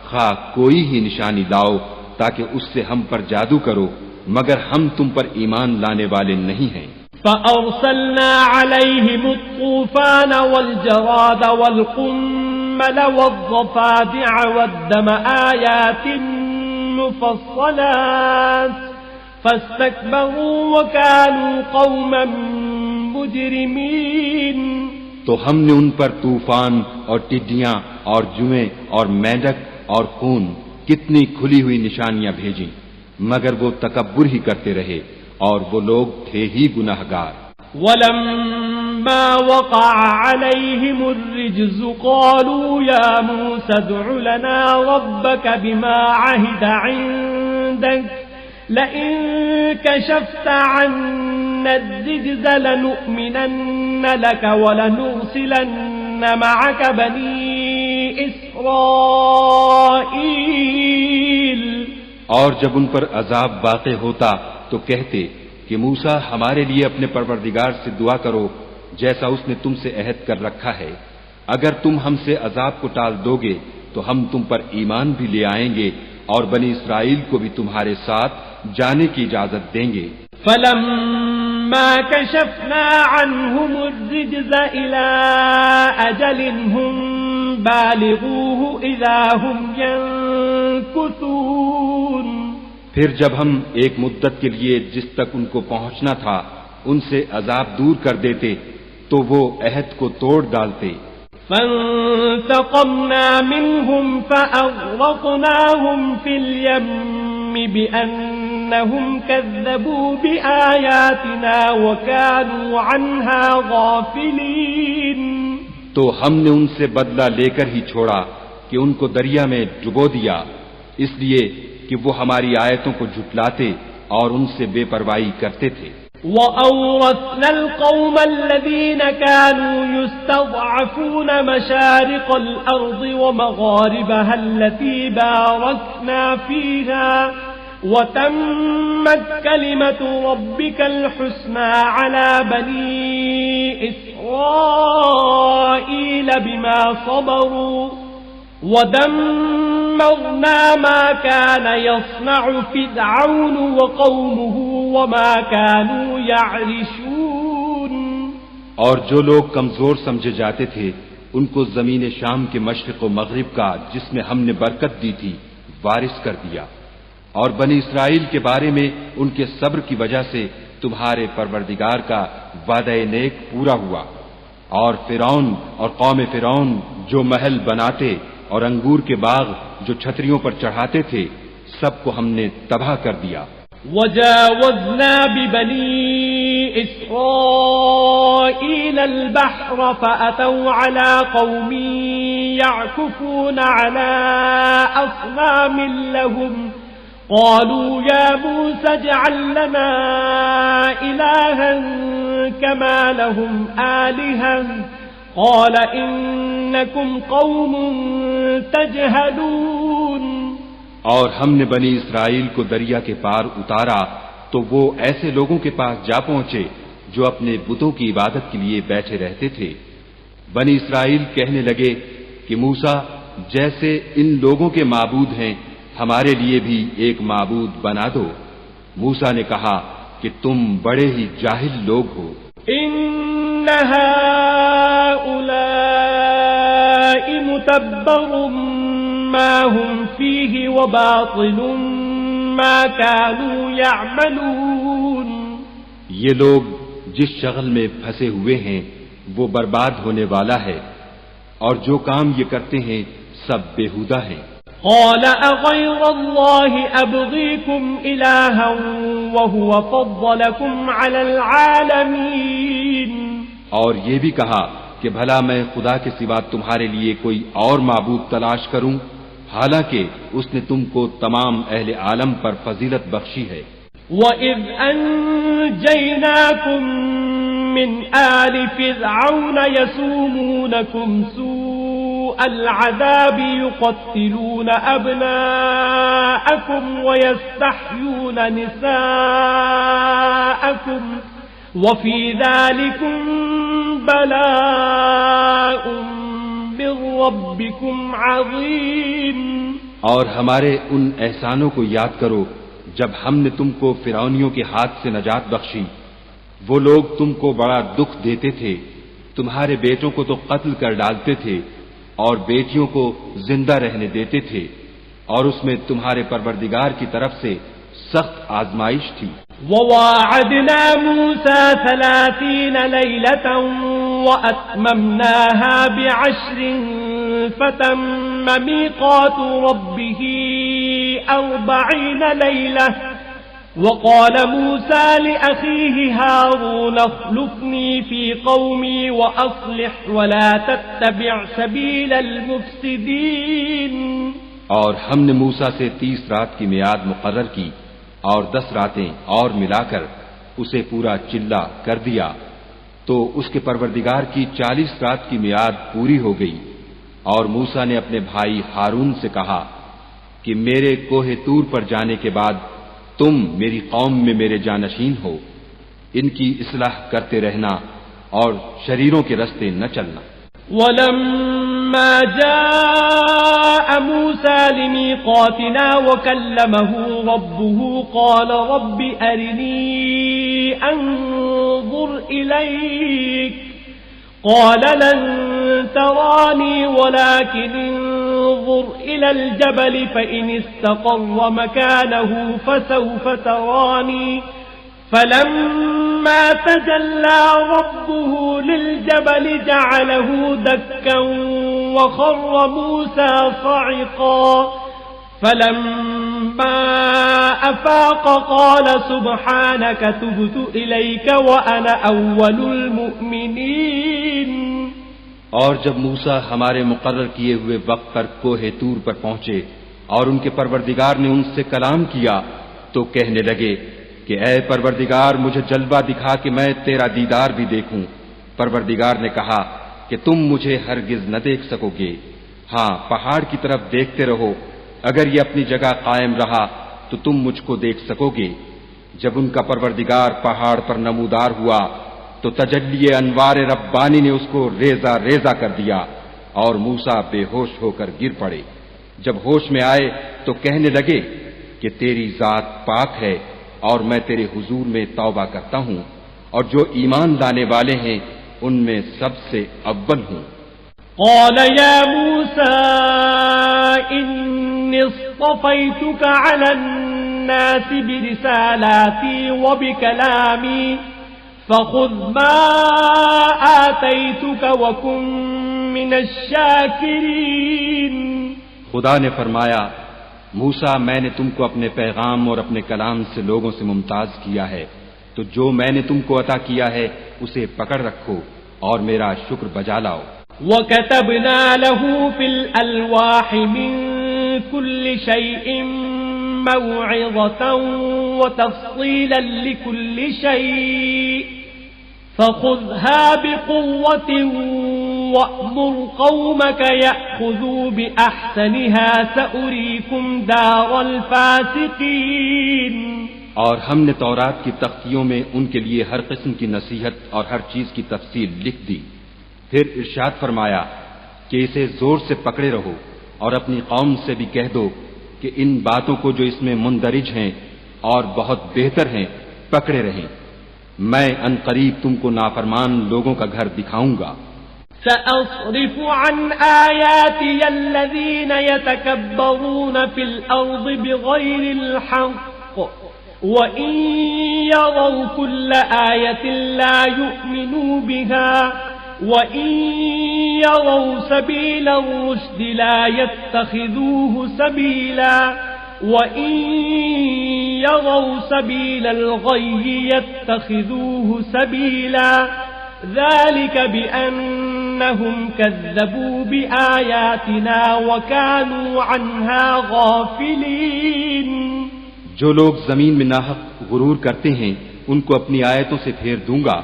خواہ کوئی ہی نشانی لاؤ تاکہ اس سے ہم پر جادو کرو، مگر ہم تم پر ایمان لانے والے نہیں ہیں۔ فأرسلنا عليهم الطوفان والجراد والقمل والضفادع والدم آيات مفصلات فاستكبروا وكانوا قوما مجرمين۔ تو ہم نے ان پر طوفان اور ٹڈیاں اور جوئیں اور مینڈک اور خون کتنی کھلی ہوئی نشانیاں بھیجیں، مگر وہ تکبر ہی کرتے رہے اور وہ لوگ تھے ہی گناہگار۔ وَلَمَّا وَقَعَ عَلَيْهِمُ الرِّجْزُ قَالُوا يَا مُوسَى ادْعُ لَنَا رَبَّكَ بِمَا عَهِدَ عِندَكَ لَئِن كَشَفْتَ عَنَّا الرِّجْزَ لَنُؤْمِنَنَّ لَكَ وَلَنُرْسِلَنَّ مَعَكَ بَنِي إِسْرَائِيلَ۔ اور جب ان پر عذاب واقع ہوتا تو کہتے کہ موسیٰ ہمارے لیے اپنے پروردگار سے دعا کرو جیسا اس نے تم سے عہد کر رکھا ہے، اگر تم ہم سے عذاب کو ٹال دو گے تو ہم تم پر ایمان بھی لے آئیں گے اور بنی اسرائیل کو بھی تمہارے ساتھ جانے کی اجازت دیں گے۔ فَلَمَّا كَشَفْنَا عَنْهُمُ الرِّجْزَ إِلَىٰ أَجَلٍ هُمْ بَالِغُوهُ إِذَا هُمْ يَنكُثُونَ۔ پھر جب ہم ایک مدت کے لیے جس تک ان کو پہنچنا تھا ان سے عذاب دور کر دیتے تو وہ عہد کو توڑ ڈالتے۔ فَانْتَقَمْنَا مِنْهُمْ فَأَغْرَقْنَاهُمْ فِي الْيَمِّ بِأَنَّهُمْ كَذَّبُوا بِآيَاتِنَا وَكَانُوا عَنْهَا غَافِلِينَ۔ تو ہم نے ان سے بدلہ لے کر ہی چھوڑا کہ ان کو دریا میں ڈبو دیا، اس لیے کہ وہ ہماری آیتوں کو جھٹلاتے اور ان سے بے پرواہی کرتے تھے۔ وَأَوْرَثْنَا الْقَوْمَ الَّذِينَ كَانُوا يُسْتَضْعَفُونَ مَشَارِقَ الْأَرْضِ وَمَغَارِبَهَا الَّتِي بَارَكْنَا فِيهَا وَتَمَّتْ كَلِمَةُ رَبِّكَ الْحُسْنَى عَلَى بَنِي إِسْرَائِيلَ بِمَا صَبَرُوا وَدَمَّرْنَا مَا كَانَ يَصْنَعُ فِرْعَوْنُ وَقَوْمُهُ وَمَا كَانُوا يَعْرِشُونَ۔ اور جو لوگ کمزور سمجھے جاتے تھے ان کو زمین شام کے مشرق و مغرب کا جس میں ہم نے برکت دی تھی وارث کر دیا، اور بنی اسرائیل کے بارے میں ان کے صبر کی وجہ سے تمہارے پروردگار کا وعدہ نیک پورا ہوا، اور فرعون اور قوم فرعون جو محل بناتے اور انگور کے باغ جو چھتریوں پر چڑھاتے تھے سب کو ہم نے تباہ کر دیا۔ وَجَاوَزْنَا بِبَنِي إِسْرَائِيلَ الْبَحْرَ فَأَتَوْا عَلَى قَوْمٍ يَعْكُفُونَ عَلَى أَصْنَامٍ لَهُمْ قَالُوا يَا مُوسَى اجْعَل لَّنَا إِلَٰهًا كَمَا لَهُمْ آلِهَةٌ قَالَ إِنَّكُمْ قَوْمٌ تَجْهَلُونَ۔ اور ہم نے بنی اسرائیل کو دریا کے پار اتارا تو وہ ایسے لوگوں کے پاس جا پہنچے جو اپنے بتوں کی عبادت کے لیے بیٹھے رہتے تھے۔ بنی اسرائیل کہنے لگے کہ موسیٰ جیسے ان لوگوں کے معبود ہیں ہمارے لیے بھی ایک معبود بنا دو۔ موسیٰ نے کہا کہ تم بڑے ہی جاہل لوگ ہو۔ إِنَّ هَٰؤُلَاءِ مُتَبَّرٌ مَّا هُمْ فِيهِ وَبَاطِلٌ مَّا كَانُوا يَعْمَلُونَ۔ یہ لوگ جس شغل میں پھنسے ہوئے ہیں وہ برباد ہونے والا ہے، اور جو کام یہ کرتے ہیں سب بےہودہ ہیں۔ قَالَ أَغَيْرَ اللَّهِ أَبْغِيكُمْ إِلَٰهًا وَهُوَ فَضَّلَكُمْ عَلَى الْعَالَمِينَ۔ اور یہ بھی کہا کہ بھلا میں خدا کے سوا تمہارے لیے کوئی اور معبود تلاش کروں، حالانکہ اس نے تم کو تمام اہل عالم پر فضیلت بخشی ہے۔ وَإِذْ أَنجَيْنَاكُمْ مِنْ آلِ فِرْعَوْنَ يَسُومُونَكُمْ سُوءَ الْعَذَابِ يُقَتِّلُونَ أَبْنَاءَكُمْ وَيَسْتَحْيُونَ نِسَاءَكُمْ وَفِي ذَلِكُمْ بَلَاءٌ مِّن رَّبِّكُمْ عَظِيمٌ۔ اور ہمارے ان احسانوں کو یاد کرو جب ہم نے تم کو فرعونیوں کے ہاتھ سے نجات بخشی. وہ لوگ تم کو بڑا دکھ دیتے تھے، تمہارے بیٹوں کو تو قتل کر ڈالتے تھے اور بیٹیوں کو زندہ رہنے دیتے تھے، اور اس میں تمہارے پروردگار کی طرف سے سخت آزمائش تھی. وواعدنا موسى 30 ليلة وأتممناها ب10 فتم ميقات ربه 40 ليلة وقال موسى لأخيه هارون اخلفني في قومي وأصلح ولا تتبع سبيل المفسدين. اور ہم نے موسیٰ سے 30 رات کی میعاد مقرر کی اور 10 راتیں اور ملا کر اسے پورا چلا کر دیا، تو اس کے پروردگار کی 40 رات کی میعاد پوری ہو گئی. اور موسیٰ نے اپنے بھائی ہارون سے کہا کہ میرے کوہ طور پر جانے کے بعد تم میری قوم میں میرے جانشین ہو، ان کی اصلاح کرتے رہنا اور شریروں کے رستے نہ چلنا. ولما جاء موسى لميقاتنا وكلمه ربه قال رب أرني أنظر إليك قال لن تراني ولكن انظر إلى الجبل فإن استقر مكانه فسوف تراني فلما تجلى ربه للجبل جعله دكا وخر موسى صعقا فلما أفاق قال سبحانك تبت إليك وأنا أول المؤمنين. اور جب موسیٰ ہمارے مقرر کیے ہوئے وقت پر کوہ طور پر پہنچے اور ان کے پروردگار نے ان سے کلام کیا تو کہنے لگے کہ اے پروردگار مجھے جلوہ دکھا کہ میں تیرا دیدار بھی دیکھوں. پروردگار نے کہا کہ تم مجھے ہرگز نہ دیکھ سکو گے، ہاں پہاڑ کی طرف دیکھتے رہو، اگر یہ اپنی جگہ قائم رہا تو تم مجھ کو دیکھ سکو گے. جب ان کا پروردگار پہاڑ پر نمودار ہوا تو تجلی انوار ربانی نے اس کو ریزہ ریزہ کر دیا اور موسیٰ بے ہوش ہو کر گر پڑے. جب ہوش میں آئے تو کہنے لگے کہ تیری ذات پاک ہے اور میں تیرے حضور میں توبہ کرتا ہوں اور جو ایمان لانے والے ہیں ان میں سب سے اول ہوں. قال يا موسى إني اصطفيتك على الناس برسالاتي وبكلامي فخذ ما آتيتك وكن من الشاكرين. خدا نے فرمایا موسیٰ میں نے تم کو اپنے پیغام اور اپنے کلام سے لوگوں سے ممتاز کیا ہے، تو جو میں نے تم کو عطا کیا ہے اسے پکڑ رکھو اور میرا شکر بجا لاؤ. وَكَتَبْنَا لَهُ فِي الْأَلْوَاحِ مِنْ كُلِّ شَيْءٍ مَوْعِظَةً وَتَفْصِيلًا لِكُلِّ شَيْءٍ فَخُذْهَا بِقُوَّةٍ وَأْمُرْ قَوْمَكَ يَأْخُذُوا بِأَحْسَنِهَا سَأُرِيكُمْ دَارَ الْفَاسِقِينَ. اور ہم نے تورات کی تختیوں میں ان کے لیے ہر قسم کی نصیحت اور ہر چیز کی تفصیل لکھ دی. پھر ارشاد فرمایا کہ اسے زور سے پکڑے رہو اور اپنی قوم سے بھی کہہ دو کہ ان باتوں کو جو اس میں مندرج ہیں اور بہت بہتر ہیں پکڑے رہیں. میں ان قریب تم کو نافرمان لوگوں کا گھر دکھاؤں گا. سأصرف عن آياتي الذين يتكبرون في الأرض بغير الحق وإن يروا كل آية لا يؤمنوا بها وإن يروا سبيل الرشد لا يتخذوه سبيلا وإن يروا سبيل الغي يتخذوه سبيلا ذلك بأنهم كذبوا بآياتنا وكانوا عنها غافلين. جو لوگ زمین میں ناحق غرور کرتے ہیں ان کو اپنی آیتوں سے پھیر دوں گا.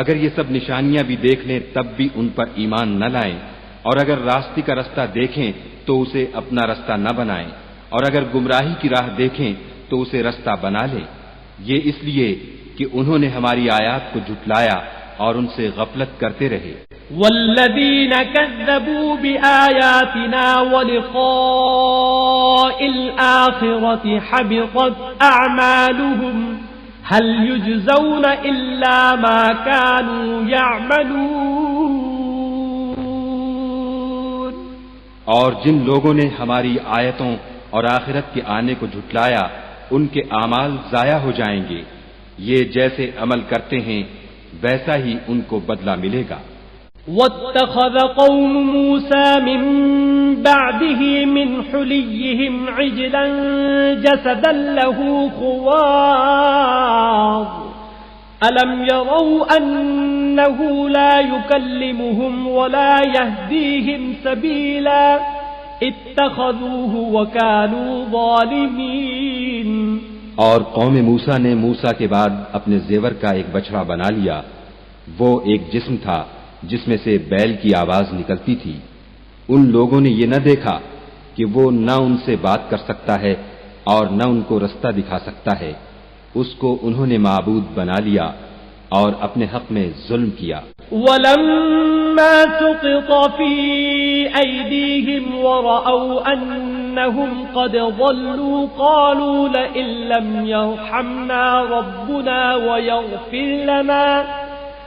اگر یہ سب نشانیاں بھی دیکھ لیں تب بھی ان پر ایمان نہ لائیں، اور اگر راستے کا رستہ دیکھیں تو اسے اپنا رستہ نہ بنائیں، اور اگر گمراہی کی راہ دیکھیں تو اسے رستہ بنا لیں. یہ اس لیے کہ انہوں نے ہماری آیات کو جھٹلایا اور ان سے غفلت کرتے رہے۔ والذین کذبوا بآیاتنا ولقاء الآخرة حبطت اعمالهم هل یجزون الا ما كانوا یعملون۔ اور جن لوگوں نے ہماری آیتوں اور آخرت کے آنے کو جھٹلایا ان کے اعمال ضائع ہو جائیں گے، یہ جیسے عمل کرتے ہیں ویسا ہی ان کو بدلہ ملے گا۔ واتخذ قوم موسى من بعده من حليهم عجلا جسدا له خوار ألم يروا أنه لا يكلمهم ولا يهديهم سبيلا اتخذوه وكانوا ظالمين۔ اور قوم موسیٰ نے موسیٰ کے بعد اپنے زیور کا ایک بچڑا بنا لیا، وہ ایک جسم تھا جس میں سے بیل کی آواز نکلتی تھی۔ ان لوگوں نے یہ نہ دیکھا کہ وہ نہ ان سے بات کر سکتا ہے اور نہ ان کو رستہ دکھا سکتا ہے، اس کو انہوں نے معبود بنا لیا اور اپنے حق میں ظلم کیا۔ وَلَمَّا سُقِطَ فِي أَيْدِيهِمْ وَرَأَوْا أَنَّهُمْ قَدْ ضَلُّوا قَالُوا لَئِن لَّمْ يَرْحَمْنَا رَبُّنَا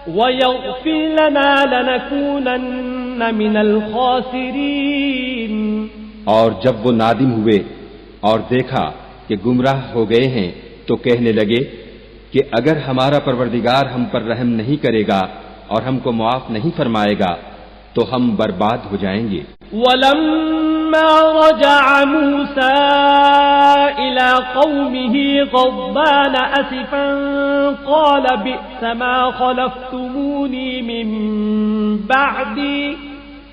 وَيَغْفِرْ لَنَا لَنَكُونَنَّ مِنَ الْخَاسِرِينَ۔ اور جب وہ نادم ہوئے اور دیکھا کہ گمراہ ہو گئے ہیں تو کہنے لگے کہ اگر ہمارا پروردگار ہم پر رحم نہیں کرے گا اور ہم کو معاف نہیں فرمائے گا تو ہم برباد ہو جائیں گے۔ وَلَمَّا رَجَعَ مُوسَىٰ إِلَىٰ قَوْمِهِ غَضْبَانَ أَسِفًا قَالَ بِئْسَ مَا خَلَفْتُمُونِي مِن بَعْدِي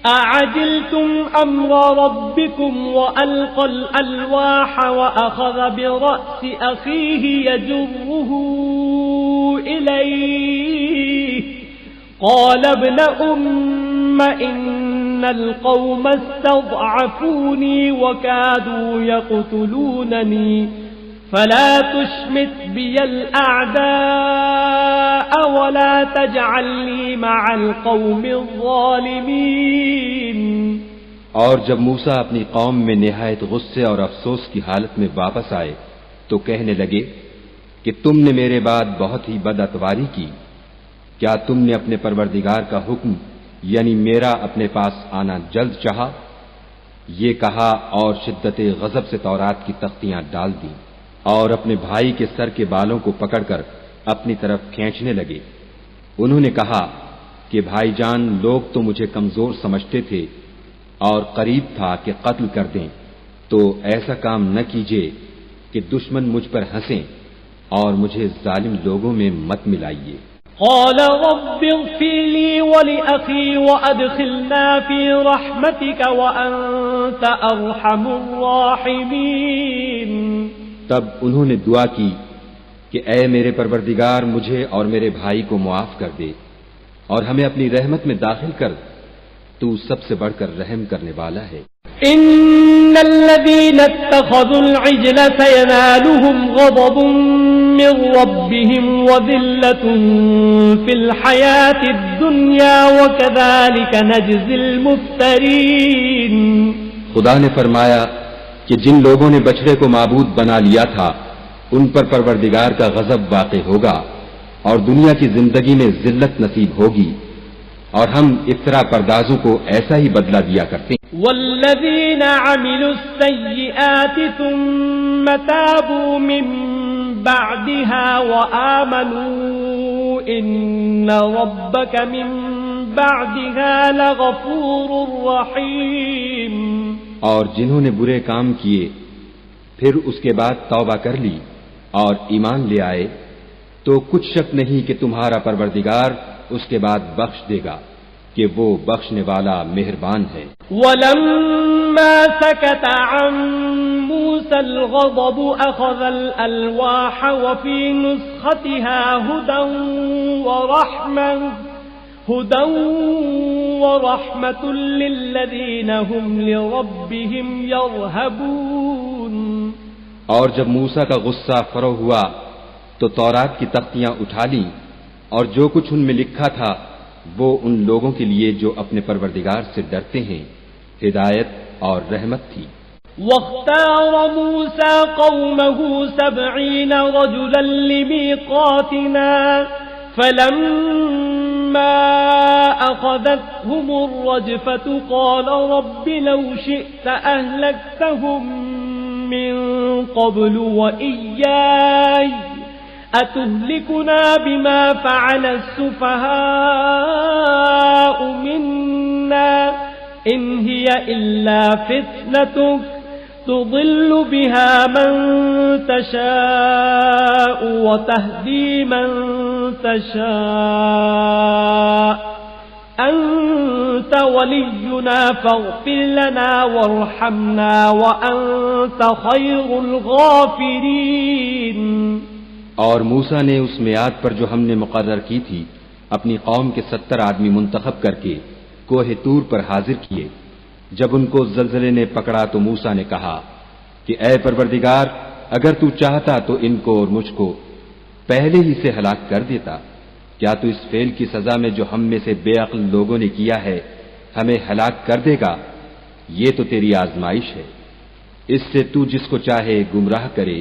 أَعَجِلْتُمْ أَمْرَ رَبِّكُمْ وَأَلْقَى الْأَلْوَاحَ وَأَخَذَ بِرَأْسِ أَخِيهِ يَجُرُّهُ إِلَيْهِ قَالَ ابْنَ أُمَّ إِنَّ الْقَوْمَ اسْتَضْعَفُونِي وَكَادُوا يَقْتُلُونَنِي فَلَا تُشْمِتْ بِيَ الْأَعْدَاءَ وَلَا تَجْعَلْنِي مَعَ الْقَوْمِ الظَّالِمِينَ۔ اور جب موسیٰ اپنی قوم میں نہایت غصے اور افسوس کی حالت میں واپس آئے تو کہنے لگے کہ تم نے میرے بعد بہت ہی بدعتواری کی، کیا تم نے اپنے پروردگار کا حکم یعنی میرا اپنے پاس آنا جلد چاہا؟ یہ کہا اور شدت غضب سے تورات کی تختیاں ڈال دیں اور اپنے بھائی کے سر کے بالوں کو پکڑ کر اپنی طرف کھینچنے لگے۔ انہوں نے کہا کہ بھائی جان، لوگ تو مجھے کمزور سمجھتے تھے اور قریب تھا کہ قتل کر دیں، تو ایسا کام نہ کیجیے کہ دشمن مجھ پر ہنسیں اور مجھے ظالم لوگوں میں مت ملائیے۔ قال رب اغفر لي ولأخي وأدخلنا في رحمتك وأنت أرحم الراحمين۔ تب انہوں نے دعا کی کہ اے میرے پروردگار، مجھے اور میرے بھائی کو معاف کر دے اور ہمیں اپنی رحمت میں داخل کر، تو سب سے بڑھ کر رحم کرنے والا ہے۔ ان الذين اتخذوا العجل سينالهم غضب من ربهم وذلة في الحياة الدنيا وكذلك نجزي المفترين۔ خدا نے فرمایا کہ جن لوگوں نے بچڑے کو معبود بنا لیا تھا ان پر پروردگار کا غضب واقع ہوگا اور دنیا کی زندگی میں ذلت نصیب ہوگی، اور ہم افترا پردازوں کو ایسا ہی بدلہ دیا کرتے ہیں۔ والذین عملوا السیئات ثم تابوا من بعدها وآمنوا ان ربک من بعدها لغفور رحیم۔ اور جنہوں نے برے کام کیے پھر اس کے بعد توبہ کر لی اور ایمان لے آئے تو کچھ شک نہیں کہ تمہارا پروردگار اس کے بعد بخش دے گا کہ وہ بخشنے والا مہربان ہے۔ وَلَمَّا سَكَتَ عَن مُوسَى الْغَضَبُ أَخَذَ الْأَلْوَاحَ وَفِي نُسْخَتِهَا هُدًى وَرَحْمَةٌ لِّلَّذِينَ هُمْ لِرَبِّهِمْ يَرْهَبُونَ۔ اور جب موسیٰ کا غصہ فرو ہوا تو تورات کی تختیاں اٹھا لیں اور جو کچھ ان میں لکھا تھا وہ ان لوگوں کے لیے جو اپنے پروردگار سے ڈرتے ہیں ہدایت اور رحمت تھی۔ واختار موسى قومه 70 رجلا لميقاتنا فلما أخذتهم الرجفة قال رب لو شئت أهلكتهم من قبل وإياي أتهلكنا بما فعل السفهاء منا إن هي إلا فتنتك تضل بها من تشاء وتهدي من تشاء أنت ولينا فاغفر لنا وارحمنا وأنت خير الغافرين۔ اور موسیٰ نے اس میعاد پر جو ہم نے مقرر کی تھی اپنی قوم کے 70 آدمی منتخب کر کے کوہ طور پر حاضر کیے۔ جب ان کو زلزلے نے پکڑا تو موسیٰ نے کہا کہ اے پروردگار اگر تو چاہتا تو ان کو اور مجھ کو پہلے ہی سے ہلاک کر دیتا۔ کیا تو اس فعل کی سزا میں جو ہم میں سے بے عقل لوگوں نے کیا ہے ہمیں ہلاک کر دے گا؟ یہ تو تیری آزمائش ہے، اس سے تو جس کو چاہے گمراہ کرے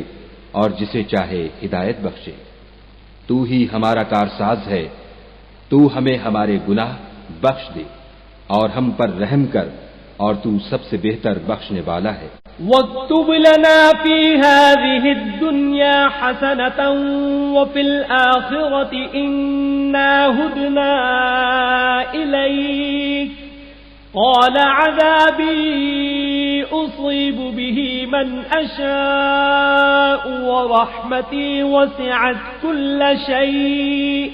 اور جسے چاہے ہدایت بخشے۔ تو ہی ہمارا کارساز ہے، تو ہمیں ہمارے گناہ بخش دے اور ہم پر رحم کر، اور تو سب سے بہتر بخشنے والا ہے۔ وَاكْتُبْ لَنَا فِي هَذِهِ الدُّنْيَا حَسَنَةً وَفِي الْآخِرَةِ إِنَّا هُدْنَا إِلَيْكَ قَالَ عَذَابِي أُصِيبُ بِهِ مَنْ أَشَاءُ وَرَحْمَتِي وَسِعَتْ كُلَّ شَيْءٍ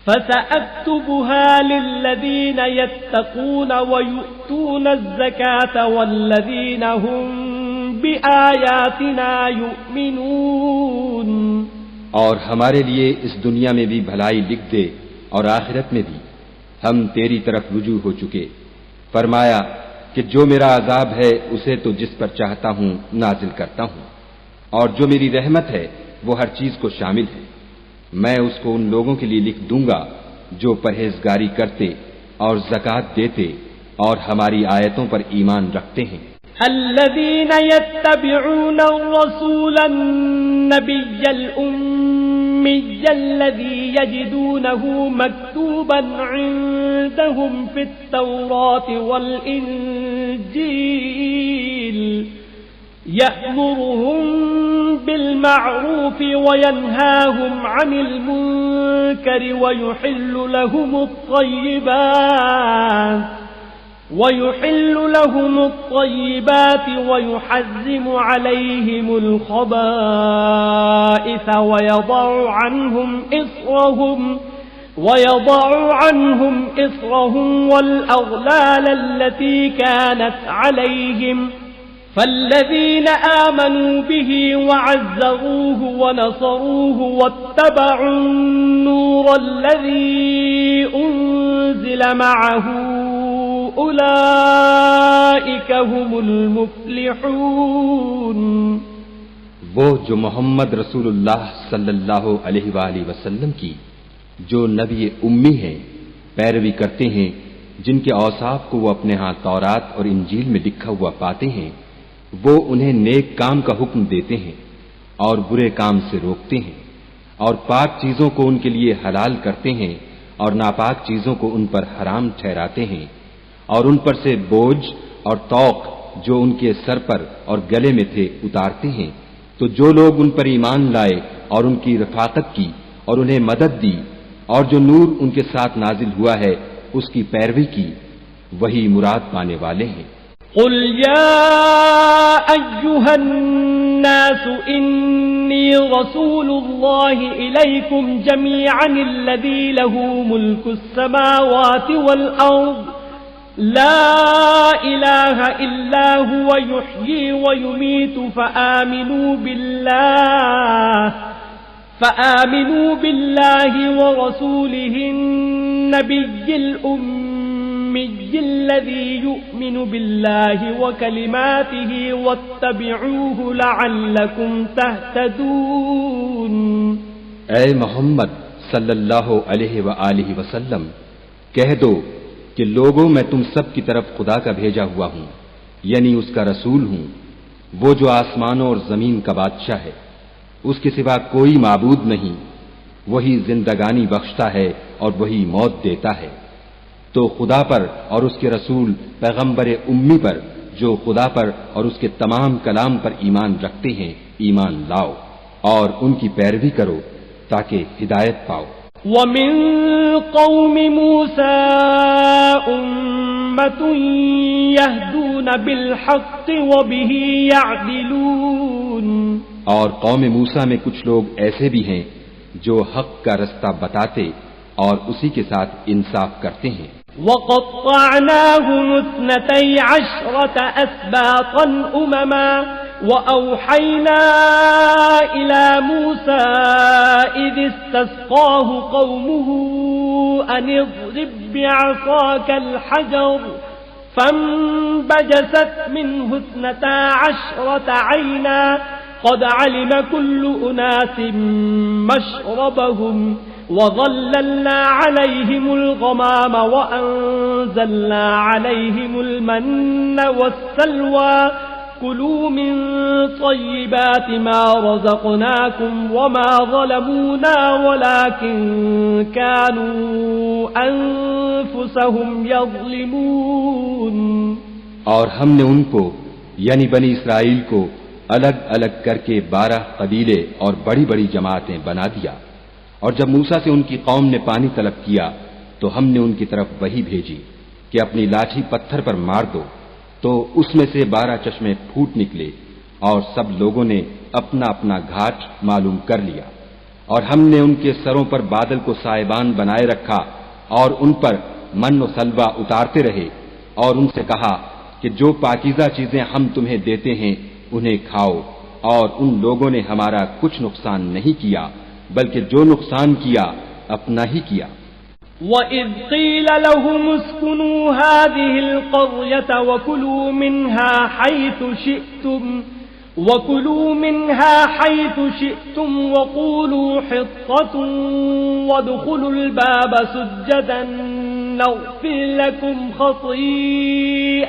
فَسَأَكْتُبُهَا لِلَّذِينَ يَتَّقُونَ وَيُؤْتُونَ الزَّكَاةَ وَالَّذِينَ هُمْ بِآيَاتِنَا يُؤْمِنُونَ۔ اور ہمارے لیے اس دنیا میں بھی بھلائی لکھ دے اور آخرت میں بھی، ہم تیری طرف رجوع ہو چکے۔ فرمایا کہ جو میرا عذاب ہے اسے تو جس پر چاہتا ہوں نازل کرتا ہوں، اور جو میری رحمت ہے وہ ہر چیز کو شامل ہے۔ میں اس کو ان لوگوں کے لیے لکھ دوں گا جو پرہیزگاری کرتے اور زکوٰۃ دیتے اور ہماری آیتوں پر ایمان رکھتے ہیں۔ الذين يتبعون الرسول النبي الأمي الذي يجدونه مكتوبا عندهم في التوراة والإنجيل يأمرهم بالمعروف وينهاهم عن المنكر ويحل لهم الطيبات ويحرم عليهم الخبائث ويضع عنهم إصرهم والأغلال التي كانت عليهم فالذين آمنوا به وعزروه ونصروه واتبعوا النور الذي أنزل معه أولئك هم المفلحون۔ وہ جو محمد رسول اللہ صلی اللہ علیہ وآلہ وسلم کی جو نبی امی ہیں پیروی کرتے ہیں، جن کے اوصاف کو وہ اپنے ہاں تورات اور انجیل میں لکھا ہوا پاتے ہیں، وہ انہیں نیک کام کا حکم دیتے ہیں اور برے کام سے روکتے ہیں، اور پاک چیزوں کو ان کے لیے حلال کرتے ہیں اور ناپاک چیزوں کو ان پر حرام ٹھہراتے ہیں، اور ان پر سے بوجھ اور طوق جو ان کے سر پر اور گلے میں تھے اتارتے ہیں۔ تو جو لوگ ان پر ایمان لائے اور ان کی رفاقت کی اور انہیں مدد دی اور جو نور ان کے ساتھ نازل ہوا ہے اس کی پیروی کی، وہی مراد پانے والے ہیں۔ قل يا أيها الناس إني رسول الله إليكم جميعا الذي له ملك السماوات والأرض لا إله إلا هو يحيي ويميت فآمنوا بالله ورسوله النبي الأمي الذي يؤمن بالله وكلماته واتبعوه لعلكم تهتدون۔ اے محمد صلی اللہ علیہ وآلہ وسلم کہہ دو کہ لوگوں میں تم سب کی طرف خدا کا بھیجا ہوا ہوں، یعنی اس کا رسول ہوں، وہ جو آسمانوں اور زمین کا بادشاہ ہے، اس کے سوا کوئی معبود نہیں، وہی زندگانی بخشتا ہے اور وہی موت دیتا ہے۔ تو خدا پر اور اس کے رسول پیغمبر امی پر جو خدا پر اور اس کے تمام کلام پر ایمان رکھتے ہیں ایمان لاؤ اور ان کی پیروی کرو تاکہ ہدایت پاؤ۔ وَمِن قَوْمِ مُوسَىٰ أُمَّةٌ يَهْدُونَ بِالْحَقِّ وَبِهِ يَعْدِلُونَ، اور قوم موسیٰ میں کچھ لوگ ایسے بھی ہیں جو حق کا رستہ بتاتے اور اسی کے ساتھ انصاف کرتے ہیں۔ وَقَطَّعْنَاهُمُ 12 أَسْبَاطًا أُمَمًا وَأَوْحَيْنَا إِلَى مُوسَىٰ إِذِ اسْتَسْقَاهُ قَوْمُهُ أَنِ اضْرِب بِّعَصَاكَ الْحَجَرَ فَانبَجَسَتْ مِنْهُ 12 عَيْنًا قَدْ عَلِمَ كُلُّ أُنَاسٍ مَّشْرَبَهُمْ وَظَلَّلْنَا عَلَيْهِمُ الْغَمَامَ وَأَنزَلْنَا عَلَيْهِمُ الْمَنَّ وَالسَّلْوَىٰ كُلُوا مِن طَيِّبَاتِ مَا رَزَقْنَاكُمْ وَمَا ظَلَمُونَا وَلَٰكِن كَانُوا أَنفُسَهُمْ يَظْلِمُونَ، اور ہم نے ان کو یعنی بنی اسرائیل کو الگ الگ کر کے 12 قبیلے اور بڑی بڑی جماعتیں بنا دیا، اور جب موسیٰ سے ان کی قوم نے پانی طلب کیا تو ہم نے ان کی طرف وحی بھیجی کہ اپنی لاٹھی پتھر پر مار دو، تو اس میں سے 12 چشمے پھوٹ نکلے اور سب لوگوں نے اپنا اپنا گھاٹ معلوم کر لیا، اور ہم نے ان کے سروں پر بادل کو سائبان بنائے رکھا اور ان پر من و سلوہ اتارتے رہے، اور ان سے کہا کہ جو پاکیزہ چیزیں ہم تمہیں دیتے ہیں انہیں کھاؤ، اور ان لوگوں نے ہمارا کچھ نقصان نہیں کیا بلکہ جو نقصان کیا اپنا ہی کیا۔ وَإِذْ قِيلَ لَهُمُ اسْكُنُوا هَٰذِهِ الْقَرْيَةَ وَكُلُوا مِنْهَا حَيْثُ شِئْتُمْ وَقُولُوا حِطَّةٌ وَادْخُلُوا الْبَابَ سُجَّدًا نَّغْفِرْ لَكُمْ خَطِيئَاتِكُمْ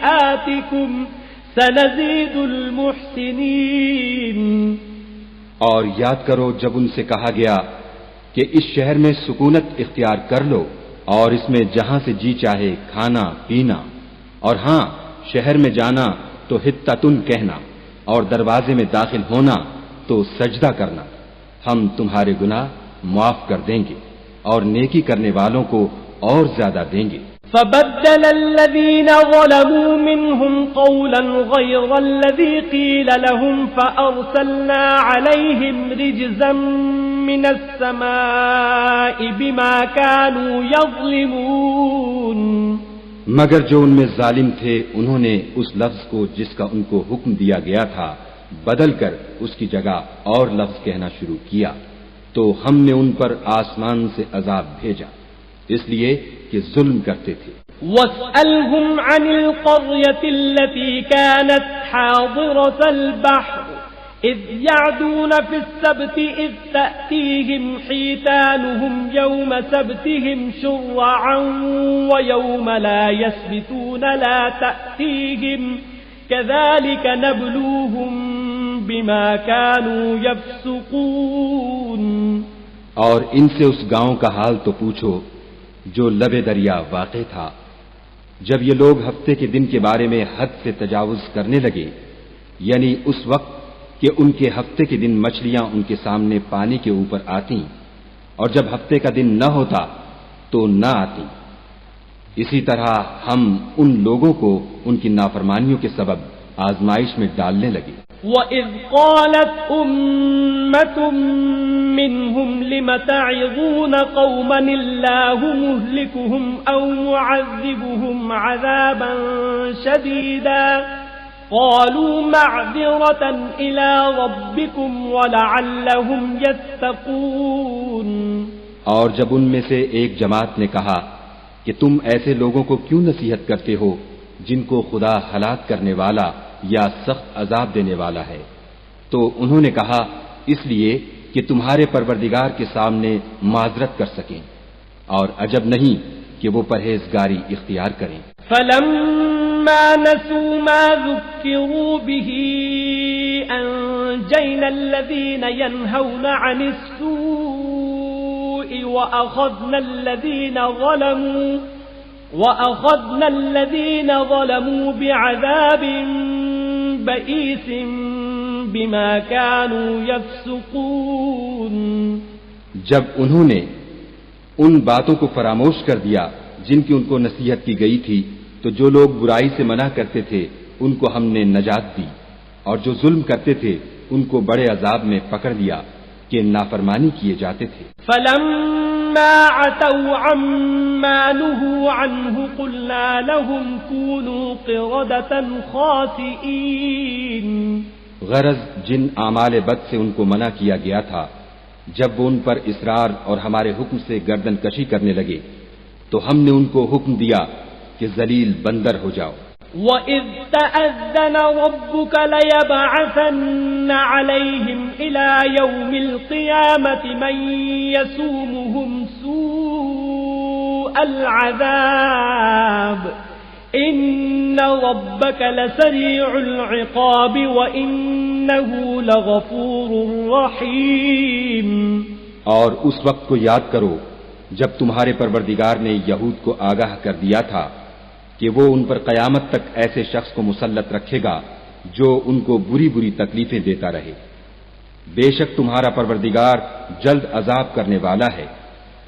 سَنَزِيدُ الْمُحْسِنِينَ۔ اور یاد کرو جب ان سے کہا گیا کہ اس شہر میں سکونت اختیار کر لو اور اس میں جہاں سے جی چاہے کھانا پینا، اور ہاں شہر میں جانا تو حتتن کہنا اور دروازے میں داخل ہونا تو سجدہ کرنا، ہم تمہارے گناہ معاف کر دیں گے اور نیکی کرنے والوں کو اور زیادہ دیں گے۔ فبدل الذين ظلموا منهم قولا غير الذي قيل لهم فأرسلنا عليهم رجزا من السماء بما كانوا يظلمون، مگر جو ان میں ظالم تھے انہوں نے اس لفظ کو جس کا ان کو حکم دیا گیا تھا بدل کر اس کی جگہ اور لفظ کہنا شروع کیا، تو ہم نے ان پر آسمان سے عذاب بھیجا اس لیے کہ ظلم کرتے تھے۔ وَاسْأَلْهُمْ عَنِ الْقَرْيَةِ الَّتِي كَانَتْ حَاضِرَةَ الْبَحْرِ إِذْ يَعْدُونَ فِي السَّبْتِ إِذْ تَأْتِيهِمْ حِيتَانُهُمْ يَوْمَ سَبْتِهِمْ شُرَّعًا وَيَوْمَ لَا يَسْبِتُونَ لَا تَأْتِيهِمْ كَذَلِكَ نَبْلُوهُمْ بِمَا كَانُوا يَفْسُقُونَ، اور ان سے اس گاؤں کا حال تو پوچھو جو لبے دریا واقع تھا، جب یہ لوگ ہفتے کے دن کے بارے میں حد سے تجاوز کرنے لگے، یعنی اس وقت کہ ان کے ہفتے کے دن مچھلیاں ان کے سامنے پانی کے اوپر آتی اور جب ہفتے کا دن نہ ہوتا تو نہ آتی، اسی طرح ہم ان لوگوں کو ان کی نافرمانیوں کے سبب آزمائش میں ڈالنے لگے۔ وَإِذْ قَالَتْ أُمَّةٌ مِّنْهُمْ لِمَ تَعِظُونَ قَوْمًا اللَّهُ مُهْلِكُهُمْ أَوْ مُعَذِّبُهُمْ عَذَابًا شَدِيدًا قَالُوا مَعْذِرَةً إِلَىٰ رَبِّكُمْ وَلَعَلَّهُمْ يَتَّقُونَ، اور جب ان میں سے ایک جماعت نے کہا کہ تم ایسے لوگوں کو کیوں نصیحت کرتے ہو جن کو خدا ہلاک کرنے والا یا سخت عذاب دینے والا ہے، تو انہوں نے کہا اس لیے کہ تمہارے پروردگار کے سامنے معذرت کر سکیں، اور عجب نہیں کہ وہ پرہیزگاری اختیار کریں۔ فلما نسوا ما ذكروا به أنجينا الذين ينهون عن السوء وأخذنا الذين ظلموا بعذاب بئيس بما كانوا يفسقون۔ جب انہوں نے ان باتوں کو فراموش کر دیا جن کی ان کو نصیحت کی گئی تھی، تو جو لوگ برائی سے منع کرتے تھے ان کو ہم نے نجات دی، اور جو ظلم کرتے تھے ان کو بڑے عذاب میں پکڑ لیا کہ نافرمانی کیے جاتے تھے۔ فلما عتوا عما نهوا عنه قلنا لهم كونوا قردة خاسئين۔ غرض جن اعمال بد سے ان کو منع کیا گیا تھا، جب وہ ان پر اصرار اور ہمارے حکم سے گردن کشی کرنے لگے تو ہم نے ان کو حکم دیا کہ ذلیل بندر ہو جاؤ۔ وَإِذْ تَأَذَّنَ رَبُّكَ لَيَبْعَثَنَّ عَلَيْهِمْ إِلَى يَوْمِ الْقِيَامَةِ مَنْ يَسُومُهُمْ سُوءَ الْعَذَابِ إِنَّ رَبَّكَ لَسَرِيعُ الْعِقَابِ وَإِنَّهُ لَغَفُورٌ رَحِيمٌ۔ اور اس وقت کو یاد کرو جب تمہارے پروردگار نے یہود کو آگاہ کر دیا تھا کہ وہ ان پر قیامت تک ایسے شخص کو مسلط رکھے گا جو ان کو بری بری تکلیفیں دیتا رہے۔ بے شک تمہارا پروردگار جلد عذاب کرنے والا ہے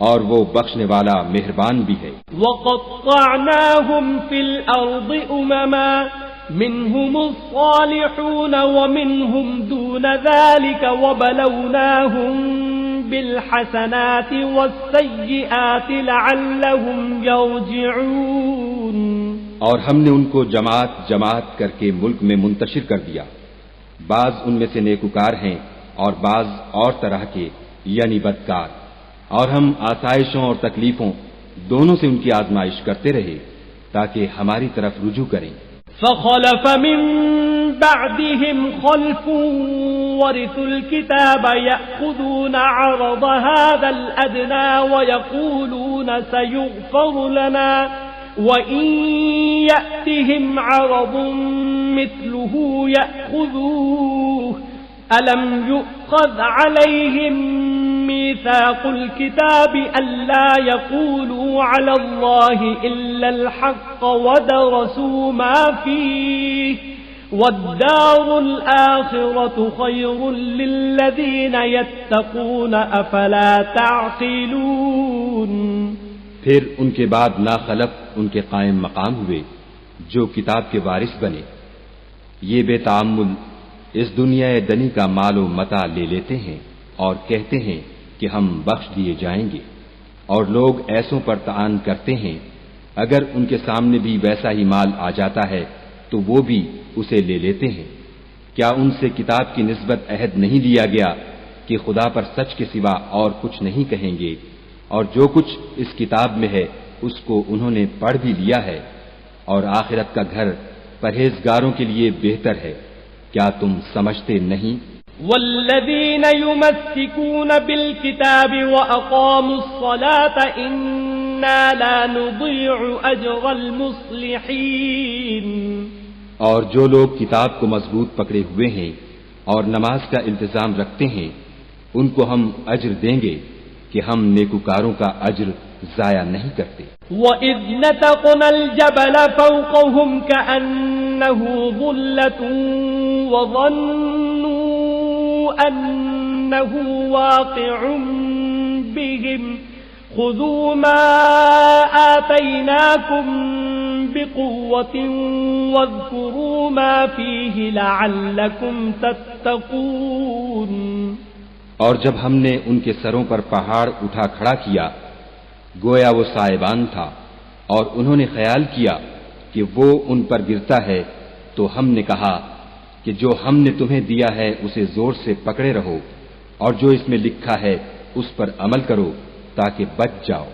اور وہ بخشنے والا مہربان بھی ہے۔ وَقَطَّعْنَاهُمْ فِي الْأَرْضِ أُمَمًا مِّنْهُمُ الصَّالِحُونَ وَمِنْهُمْ دُونَ ذَلِكَ وَبَلَوْنَاهُمْ بالحسنات والسيئات لعلهم يرجعون۔ اور ہم نے ان کو جماعت جماعت کر کے ملک میں منتشر کر دیا، بعض ان میں سے نیکوکار ہیں اور بعض اور طرح کے یعنی بدکار، اور ہم آسائشوں اور تکلیفوں دونوں سے ان کی آزمائش کرتے رہے تاکہ ہماری طرف رجوع کریں۔ فخلف من بعدهم خلف ورثوا الكتاب يأخذون عرض هذا الأدنى ويقولون سيغفر لنا وإن يأتهم عرض مثله يأخذوه ألم يؤخذ عليهم ميثاق الكتاب ألا يقولوا على الله إلا الحق ودرسوا ما فيه والدار الآخرة خير للذين يتقون أفلا تعقلون۔ پھر ان کے بعد ناخلف ان کے قائم مقام ہوئے جو کتاب کے وارث بنے، یہ بے تعمل اس دنیا دنی کا مال و متاع لے لیتے ہیں اور کہتے ہیں کہ ہم بخش دیے جائیں گے، اور لوگ ایسوں پر طعن کرتے ہیں اگر ان کے سامنے بھی ویسا ہی مال آ جاتا ہے تو وہ بھی اسے لے لیتے ہیں۔ کیا ان سے کتاب کی نسبت عہد نہیں لیا گیا کہ خدا پر سچ کے سوا اور کچھ نہیں کہیں گے، اور جو کچھ اس کتاب میں ہے اس کو انہوں نے پڑھ بھی لیا ہے، اور آخرت کا گھر پرہیزگاروں کے لیے بہتر ہے، کیا تم سمجھتے نہیں؟ والذین یمسکون بالکتاب واقاموا الصلاة انا لا نضیع اجر المصلحین۔ اور جو لوگ کتاب کو مضبوط پکڑے ہوئے ہیں اور نماز کا التزام رکھتے ہیں ان کو ہم اجر دیں گے کہ ہم نیکوکاروں کا اجر ضائع نہیں کرتے۔ وَإِذْ نَتَقْنَا الْجَبَلَ فَوْقَهُمْ كَأَنَّهُ ظُلَّةٌ وَظَنُّوا أَنَّهُ واقع بِهِمْ خُذُوا مَا آتَيْنَاكُمْ بِقُوَّةٍ وَاذْكُرُوا مَا فِيهِ لَعَلَّكُمْ تَتَّقُونَ۔ اور جب ہم نے ان کے سروں پر پہاڑ اٹھا کھڑا کیا گویا وہ سائبان تھا، اور انہوں نے خیال کیا کہ وہ ان پر گرتا ہے، تو ہم نے کہا کہ جو ہم نے تمہیں دیا ہے اسے زور سے پکڑے رہو، اور جو اس میں لکھا ہے اس پر عمل کرو تاکہ بچ جاؤ۔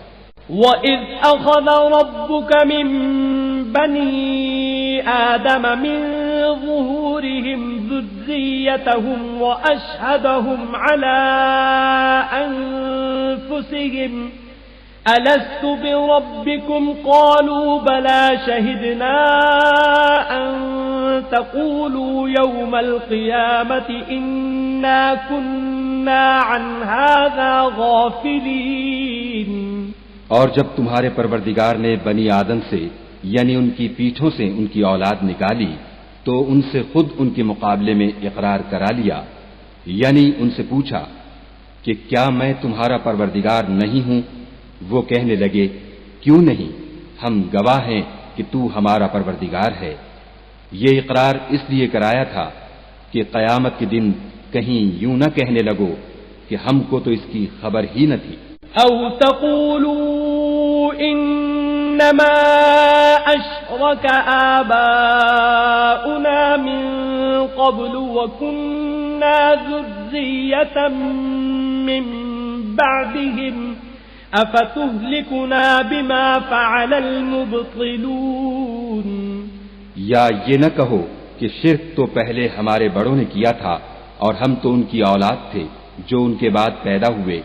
وَإِذْ أَخَذَ رَبُّكَ مِن بَنِي آدَمَ مِن ظهورهم ذريتهم وأشهدهم على أنفسهم ألست بربكم قالوا بلى شهدنا أن تقولوا يوم القيامة إنا كنا عن هذا غافلين۔ اور جب تمہارے پروردگار نے بنی آدم سے یعنی ان کی پیٹھوں سے ان کی اولاد نکالی تو ان سے خود ان کے مقابلے میں اقرار کرا لیا، یعنی ان سے پوچھا کہ کیا میں تمہارا پروردگار نہیں ہوں؟ وہ کہنے لگے کیوں نہیں، ہم گواہ ہیں کہ تو ہمارا پروردگار ہے۔ یہ اقرار اس لیے کرایا تھا کہ قیامت کے دن کہیں یوں نہ کہنے لگو کہ ہم کو تو اس کی خبر ہی نہ تھی۔ او تقولوا انما اشرك آباؤنا من قبل وكنا ذرية من بعدهم افتهلكنا بما فعل المبطلون۔ یا یہ نہ کہو کہ شرک تو پہلے ہمارے بڑوں نے کیا تھا اور ہم تو ان کی اولاد تھے جو ان کے بعد پیدا ہوئے،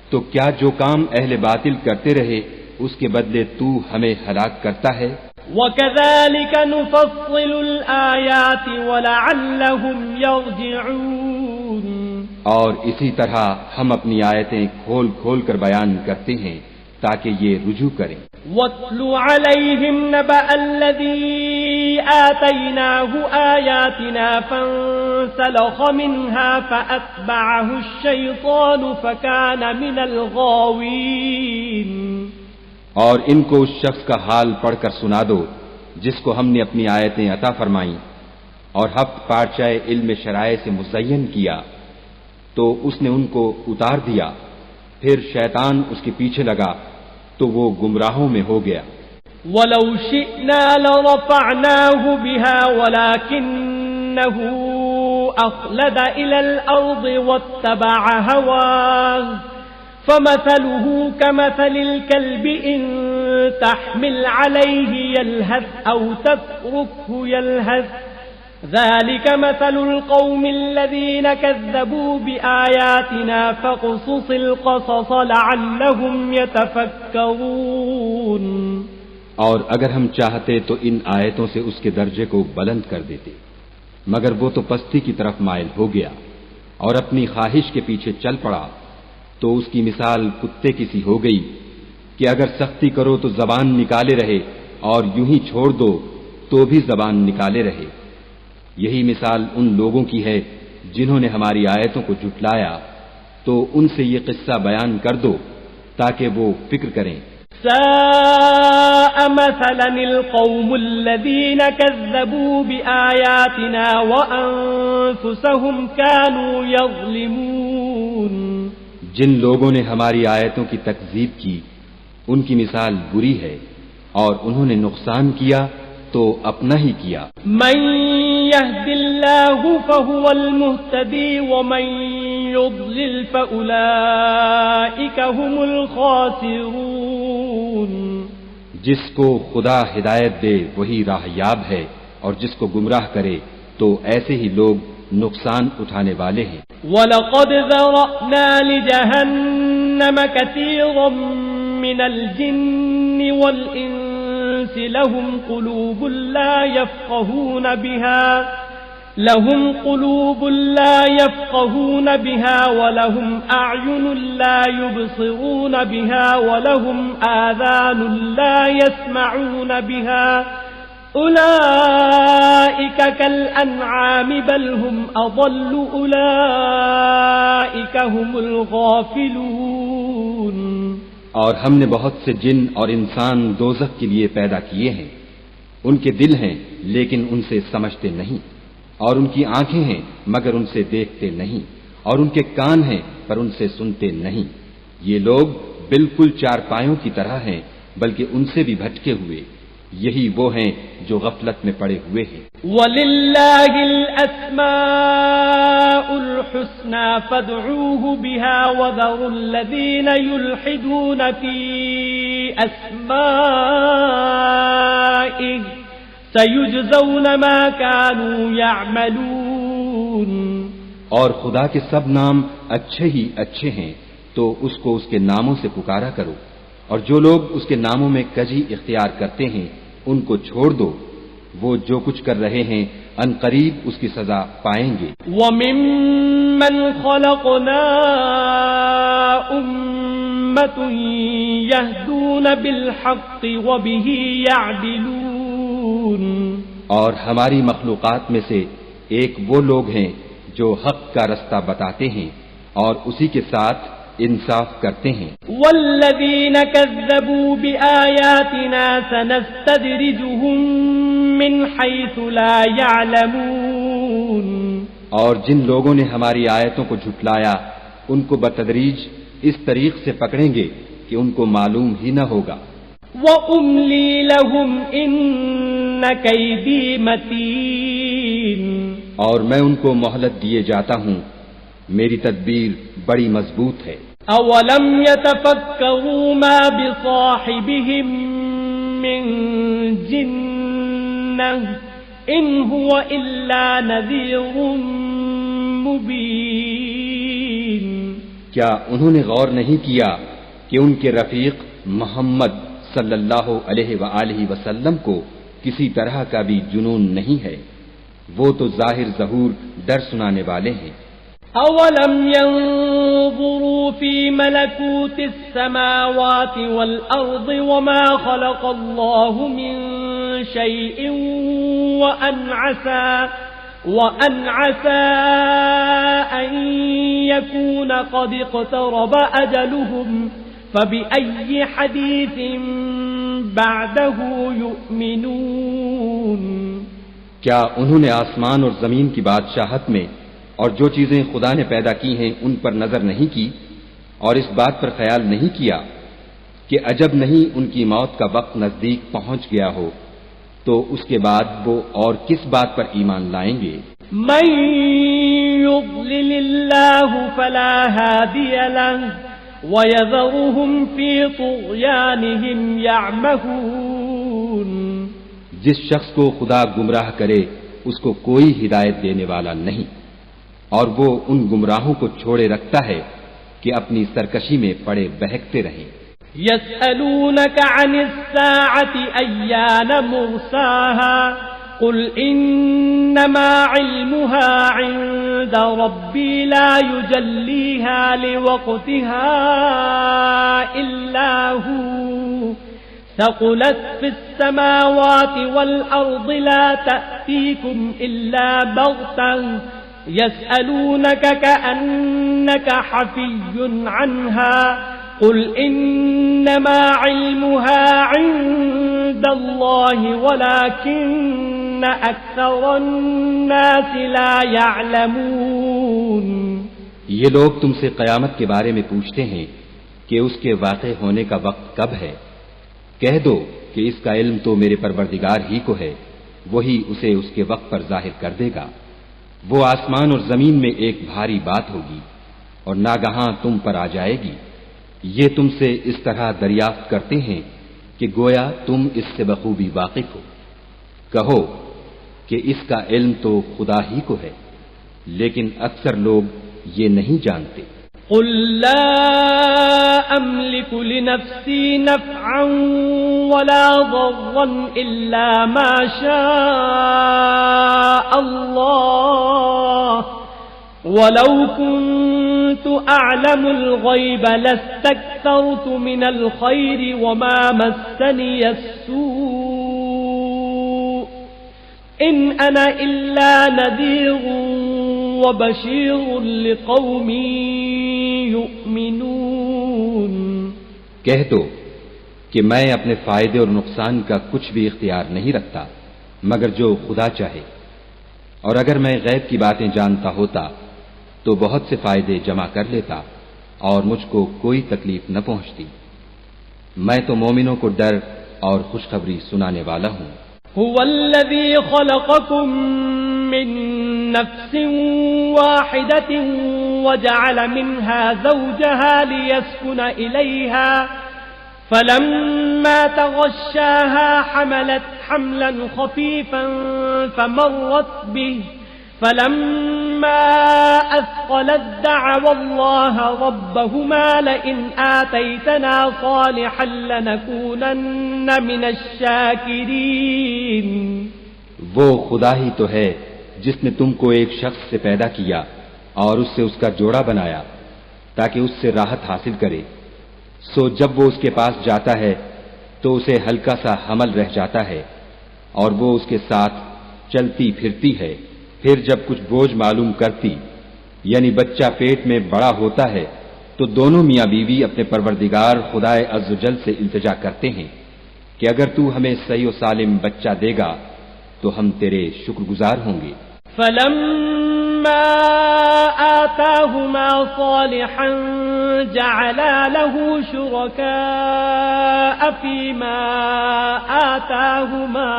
تو کیا جو کام اہل باطل کرتے رہے اس کے بدلے تو ہمیں ہلاک کرتا ہے؟ وَكَذَلِكَ نُفَصِّلُ الْآيَاتِ وَلَعَلَّهُمْ يَرْجِعُونَ۔ اور اسی طرح ہم اپنی آیتیں کھول کھول کر بیان کرتے ہیں تاکہ یہ رجوع کریں۔ وَاتْلُ عَلَيْهِمْ نَبَأَ الَّذِي آتَيْنَاهُ آيَاتِنَا فَانسَلَخَ مِنْهَا فَأَتْبَعَهُ الشَّيْطَانُ فَكَانَ مِنَ الْغَاوِينَ۔ اور ان کو اس شخص کا حال پڑھ کر سنا دو جس کو ہم نے اپنی آیتیں عطا فرمائیں اور ہفت پارچہ علم شرائع سے مزین کیا تو اس نے ان کو اتار دیا، پھر شیطان اس کے پیچھے لگا تو وہ گمراہوں میں ہو گیا۔ وَلَوْ شِئْنَا لَرَفَعْنَاهُ بِهَا وَلَكِنَّهُ أَخْلَدَ إِلَى الْأَرْضِ وَاتَّبَعَ هَوَاهُ فَمَثَلُهُ كَمَثَلِ الْكَلْبِ إِن تَحْمِلْ عَلَيْهِ يَلْهَثْ أَوْ تَتْرُكْهُ يَلْهَثْ ذَلِكَ مَثَلُ الْقَوْمِ الَّذِينَ كَذَّبُوا بِآيَاتِنَا فَاقْصُصِ الْقَصَصَ لَعَلَّهُمْ يَتَفَكَّرُونَ۔ اور اگر ہم چاہتے تو ان آیتوں سے اس کے درجے کو بلند کر دیتے، مگر وہ تو پستی کی طرف مائل ہو گیا اور اپنی خواہش کے پیچھے چل پڑا، تو اس کی مثال کتے کی سی ہو گئی کہ اگر سختی کرو تو زبان نکالے رہے اور یوں ہی چھوڑ دو تو بھی زبان نکالے رہے۔ یہی مثال ان لوگوں کی ہے جنہوں نے ہماری آیتوں کو جھٹلایا، تو ان سے یہ قصہ بیان کر دو تاکہ وہ فکر کریں۔ ساء مثلا القوم الذين كذبوا بآياتنا وأنفسهم كانوا يظلمون۔ جن لوگوں نے ہماری آیتوں کی تکذیب کی ان کی مثال بری ہے اور انہوں نے نقصان کیا تو اپنا ہی کیا۔ من يهد الله فهو المهتدي ومن يضلل فأولئك هم الخاسرون۔ جس کو خدا ہدایت دے وہی راہ یاب ہے اور جس کو گمراہ کرے تو ایسے ہی لوگ نقصان اٹھانے والے ہیں۔ وَلَقَدْ ذَرَأْنَا لِجَهَنَّمَ كَثِيرًا مِنَ الْجِنِّ وَالْإِنسِ لَهُمْ قُلُوبٌ لَا يَفْقَهُونَ بِهَا وَلَهُمْ أَعْيُنٌ لَا يُبْصِرُونَ بِهَا وَلَهُمْ آذَانٌ لَا يَسْمَعُونَ بِهَا أُولَئِكَ كَالْأَنْعَامِ بَلْ هُمْ أَضَلُّ أُولَئِكَ هُمُ الْغَافِلُونَ۔ اور ہم نے بہت سے جن اور انسان دوزخ کے لیے پیدا کیے ہیں، ان کے دل ہیں لیکن ان سے سمجھتے نہیں، اور ان کی آنکھیں ہیں مگر ان سے دیکھتے نہیں، اور ان کے کان ہیں پر ان سے سنتے نہیں۔ یہ لوگ بالکل چارپایوں کی طرح ہیں بلکہ ان سے بھی بھٹکے ہوئے، یہی وہ ہیں جو غفلت میں پڑے ہوئے ہیں۔ وَلِلَّهِ الْأَسْمَاءُ الْحُسْنَى فَادْعُوهُ بِهَا وَذَرُوا الَّذِينَ يُلْحِدُونَ فِي أَسْمَائِهِ سيجزون ما كانوا يعملون. اور خدا کے سب نام اچھے ہی اچھے ہیں تو اس کو اس کے ناموں سے پکارا کرو، اور جو لوگ اس کے ناموں میں کجی اختیار کرتے ہیں ان کو چھوڑ دو، وہ جو کچھ کر رہے ہیں ان قریب اس کی سزا پائیں گے. وَمِمَّنْ خَلَقْنَا أُمَّةٌ يَهْدُونَ بِالْحَقِّ وَبِهِ يَعْدِلُونَ. اور ہماری مخلوقات میں سے ایک وہ لوگ ہیں جو حق کا رستہ بتاتے ہیں اور اسی کے ساتھ انصاف کرتے ہیں. والذین کذبوا بآیاتنا سنستدرجهم من حیث لا یعلمون. اور جن لوگوں نے ہماری آیتوں کو جھٹلایا ان کو بتدریج اس طریق سے پکڑیں گے کہ ان کو معلوم ہی نہ ہوگا. وَأُمْلِي لَهُمْ إِنَّ كَيْدِي مَتِينٌ. اور میں ان کو مہلت دیے جاتا ہوں، میری تدبیر بڑی مضبوط ہے. اولم يتفکروا ما بصاحبهم من جنہ ان هو الا نذیر مبین. کیا انہوں نے غور نہیں کیا کہ ان کے رفیق محمد صلی اللہ علیہ وآلہ وسلم کو کسی طرح کا بھی جنون نہیں ہے، وہ تو ظاہر ظہور ڈر سنانے والے ہیں. اولم ينظروا في ملكوت السماوات والارض وما خلق الله من شيء وان عسى ان يكون قد اقترب اجلهم فبأي حديث بعده يؤمنون. کیا انہوں نے آسمان اور زمین کی بادشاہت میں اور جو چیزیں خدا نے پیدا کی ہیں ان پر نظر نہیں کی اور اس بات پر خیال نہیں کیا کہ عجب نہیں ان کی موت کا وقت نزدیک پہنچ گیا ہو تو اس کے بعد وہ اور کس بات پر ایمان لائیں گے؟ من يضلل الله فلا هادي له ويذرهم في طغيانهم يعمهون. جس شخص کو خدا گمراہ کرے اس کو کوئی ہدایت دینے والا نہیں، اور وہ ان گمراہوں کو چھوڑے رکھتا ہے کہ اپنی سرکشی میں پڑے بہکتے رہیں. يسألونك عن الساعة أيان مرساها قل إنما علمها عند ربي لا يجليها لوقتها إلا هو ثقلت في السماوات والأرض لا تأتيكم إلا بغتة يسألونك كأنك حفي عنها قل إنما علمها عند الله ولكن أكثر الناس لا يعلمون. یہ لوگ تم سے قیامت کے بارے میں پوچھتے ہیں کہ اس کے واقع ہونے کا وقت کب ہے. کہہ دو کہ اس کا علم تو میرے پروردگار ہی کو ہے، وہی اسے اس کے وقت پر ظاہر کر دے گا. وہ آسمان اور زمین میں ایک بھاری بات ہوگی اور ناگہاں تم پر آ جائے گی. یہ تم سے اس طرح دریافت کرتے ہیں کہ گویا تم اس سے بخوبی واقف ہو. کہو کہ اس کا علم تو خدا ہی کو ہے، لیکن اکثر لوگ یہ نہیں جانتے. قل لا أملك لنفسي نفعا ولا ضرا إلا ما شاء الله ولو كنت أعلم الغيب لاستكثرت من الخير وما مسني السوء إن أنا إلا نذير وبشير لقوم يؤمنون. کہہ دو کہ میں اپنے فائدے اور نقصان کا کچھ بھی اختیار نہیں رکھتا مگر جو خدا چاہے، اور اگر میں غیب کی باتیں جانتا ہوتا تو بہت سے فائدے جمع کر لیتا اور مجھ کو کوئی تکلیف نہ پہنچتی. میں تو مومنوں کو ڈر اور خوشخبری سنانے والا ہوں. هو الذي خلقكم من نفس واحدة وجعل منها زوجها ليسكن إليها فلما تغشاها حملت حملا خفيفا فمرت به فلما أثقلت دعوا الله ربهما لئن آتيتنا صالحا لنكونن من الشاكرين. وہ خدا ہی تو ہے جس نے تم کو ایک شخص سے پیدا کیا اور اس سے اس کا جوڑا بنایا تاکہ اس سے راحت حاصل کرے. سو جب وہ اس کے پاس جاتا ہے تو اسے ہلکا سا حمل رہ جاتا ہے اور وہ اس کے ساتھ چلتی پھرتی ہے. پھر جب کچھ بوجھ معلوم کرتی یعنی بچہ پیٹ میں بڑا ہوتا ہے تو دونوں میاں بیوی اپنے پروردگار خدائے عز و جل سے التجا کرتے ہیں کہ اگر تو ہمیں صحیح و سالم بچہ دے گا تو ہم تیرے شکر گزار ہوں گے. فلما آتاهما صالحا جعلا له شركاء فيما آتاهما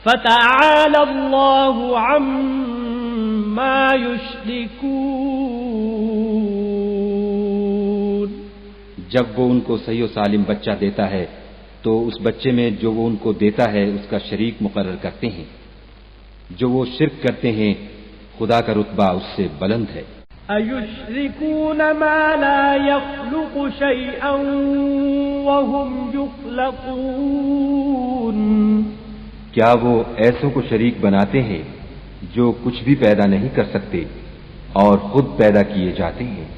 فتعالى الله عما يشركون. جب وہ ان کو صحیح و سالم بچہ دیتا ہے تو اس بچے میں جو وہ ان کو دیتا ہے اس کا شریک مقرر کرتے ہیں. جو وہ شرک کرتے ہیں خدا کا رتبہ اس سے بلند ہے. أَيُشْرِكُونَ مَا لَا يَخْلُقُ شَيْئًا وَهُمْ يُخْلَقُونَ. کیا وہ ایسوں کو شریک بناتے ہیں جو کچھ بھی پیدا نہیں کر سکتے اور خود پیدا کیے جاتے ہیں.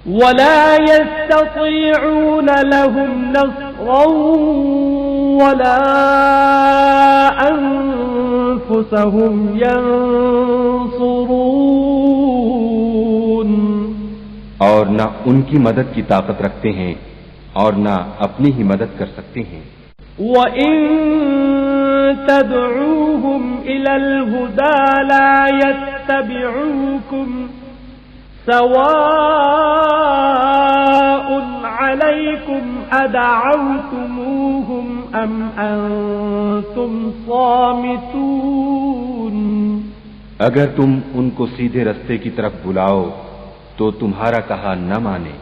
وَلَا يَسْتَطِيعُونَ لَهُمْ نَصْرًا وَلَا أَنفُسَهُمْ يَنصُرُونَ. اور نہ ان کی مدد کی طاقت رکھتے ہیں اور نہ اپنی ہی مدد کر سکتے ہیں. وَإِن تَدْعُوهُمْ إِلَى الْهُدَى لَا يَتَّبِعُوكُمْ سواء عليكم أدعوتموهم أم أنتم صامتون. اگر تم ان کو سیدھے رستے کی طرف بلاؤ تو تمہارا کہا نہ مانے.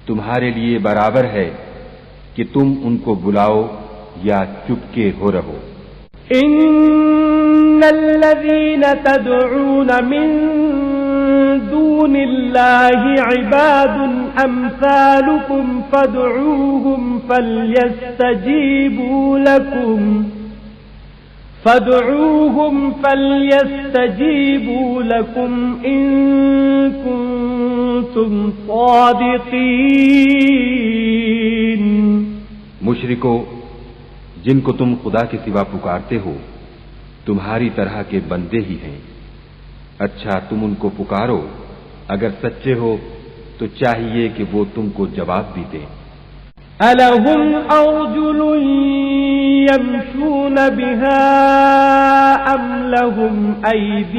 تمہارے لیے برابر ہے کہ تم ان کو بلاؤ یا چپکے ہو رہو. إن الذين تدعون من دون الله عباد أمثالكم فادعوهم فليستجيبوا لكم إن كنتم صادقين. مشرکو جن کو تم خدا کے سوا پکارتے ہو تمہاری طرح کے بندے ہی ہیں. اچھا تم ان کو پکارو اگر سچے ہو تو چاہیے کہ وہ تم کو جواب بھی دیں. أَلَهُمْ أَرْجُلٌ يَمْشُونَ بِهَا أَمْ لَهُمْ أَيْدٍ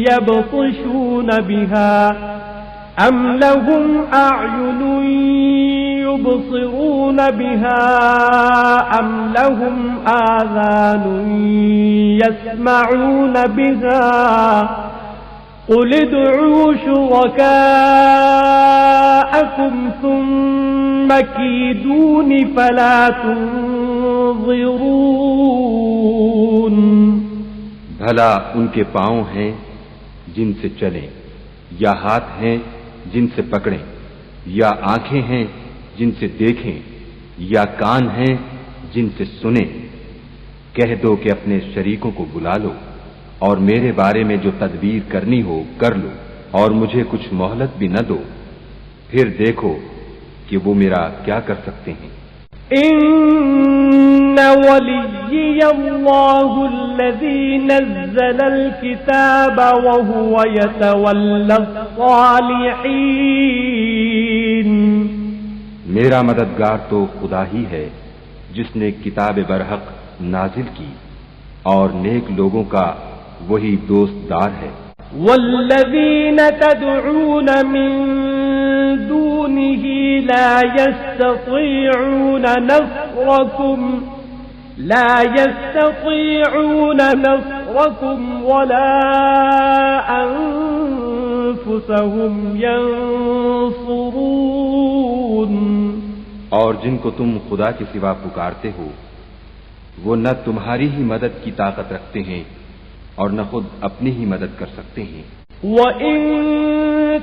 يَبْطِشُونَ بِهَا أَمْ لَهُمْ أَعْيُنٌ يُبْصِرُونَ بِهَا أَمْ لَهُمْ آذَانٌ يَسْمَعُونَ بِهَا قُلِ ادْعُوا شُرَكَاءَكُمْ ثُمَّ كِيدُونِ فَلَا تُنظِرُونَ. بھلا ان کے پاؤں ہیں جن سے چلیں یا ہاتھ ہیں جن سے پکڑیں یا آنکھیں ہیں جن سے دیکھیں یا کان ہیں جن سے سنیں. کہہ دو کہ اپنے شریکوں کو بلا لو اور میرے بارے میں جو تدبیر کرنی ہو کر لو اور مجھے کچھ مہلت بھی نہ دو. پھر دیکھو کہ وہ میرا کیا کر سکتے ہیں. إن وليي الله الذي نزل الكتاب وهو يتولى الصالحين. میرا مددگار تو خدا ہی ہے جس نے کتاب برحق نازل کی اور نیک لوگوں کا وہی دوست دار ہے. والذين تدعون من دونه لا يستطيعون نصركم ولا أنفسهم ينصرون. اور جن کو تم خدا کے سوا پکارتے ہو وہ نہ تمہاری ہی مدد کی طاقت رکھتے ہیں اور نہ خود اپنی ہی مدد کر سکتے ہیں. وَإِن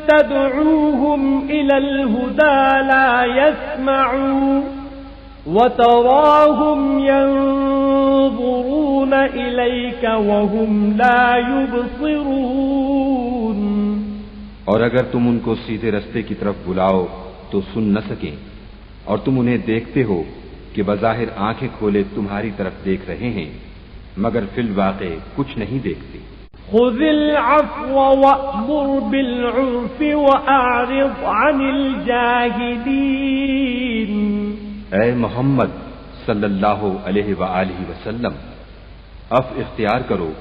تَدْعُوهُمْ إِلَى الْهُدَى لَا يَسْمَعُوا وَتَرَاهُمْ يَنظُرُونَ إِلَيْكَ وَهُمْ لَا يُبْصِرُونَ. اور اگر تم ان کو سیدھے رستے کی طرف بلاؤ تو سن نہ سکیں، اور تم انہیں دیکھتے ہو کہ بظاہر آنکھیں کھولے تمہاری طرف دیکھ رہے ہیں مگر فی الواقع کچھ نہیں دیکھتے. خذ العفو وأمر بالعرف وأعرض عن الجاهلين. اے محمد صلی اللہ علیہ وآلہ وسلم، عفو اختیار کرو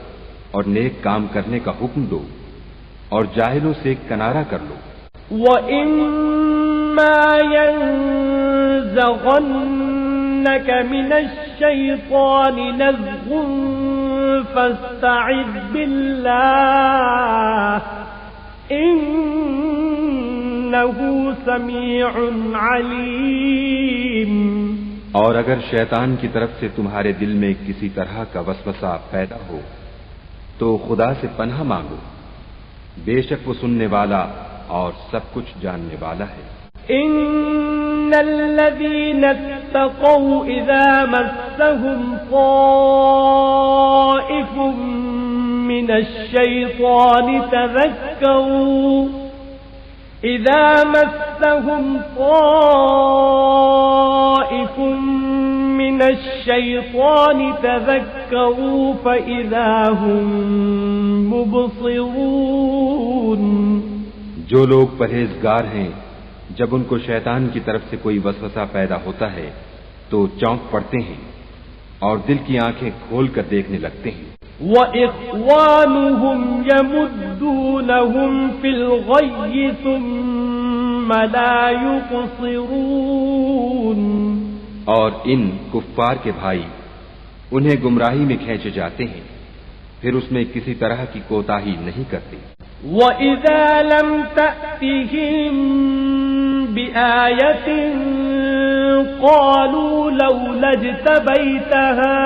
اور نیک کام کرنے کا حکم دو اور جاہلوں سے کنارہ کر لو. وَإِمَّا يَنزَغَنَّكَ مِنَ الشَّيْطَانِ نَزْغٌ فَاسْتَعِذْ بِاللَّهِ إِنَّهُ سَمِيعٌ عَلِيمٌ. اور اگر شیطان کی طرف سے تمہارے دل میں کسی طرح کا وسوسہ پیدا ہو تو خدا سے پناہ مانگو، بے شک وہ سننے والا اور سب کچھ جاننے والا ہے. ان الذين اتقوا اذا مسهم طائف من الشيطان تذكروا فإذا هم مبصرون. جو لوگ پرہیزگار ہیں جب ان کو شیطان کی طرف سے کوئی وسوسہ پیدا ہوتا ہے تو چونک پڑتے ہیں اور دل کی آنکھیں کھول کر دیکھنے لگتے ہیں. وَإِخْوَانُهُمْ يَمُدُّونَهُمْ فِي الْغَيِّ ثُمَّ لَا يُقْصِرُونَ. اور ان کفار کے بھائی انہیں گمراہی میں کھینچے جاتے ہیں پھر اس میں کسی طرح کی کوتاہی نہیں کرتے. وَإِذَا لَمْ تَأْتِهِمْ بِآيَةٍ قَالُوا لَوْلَا اجْتَبَيْتَهَا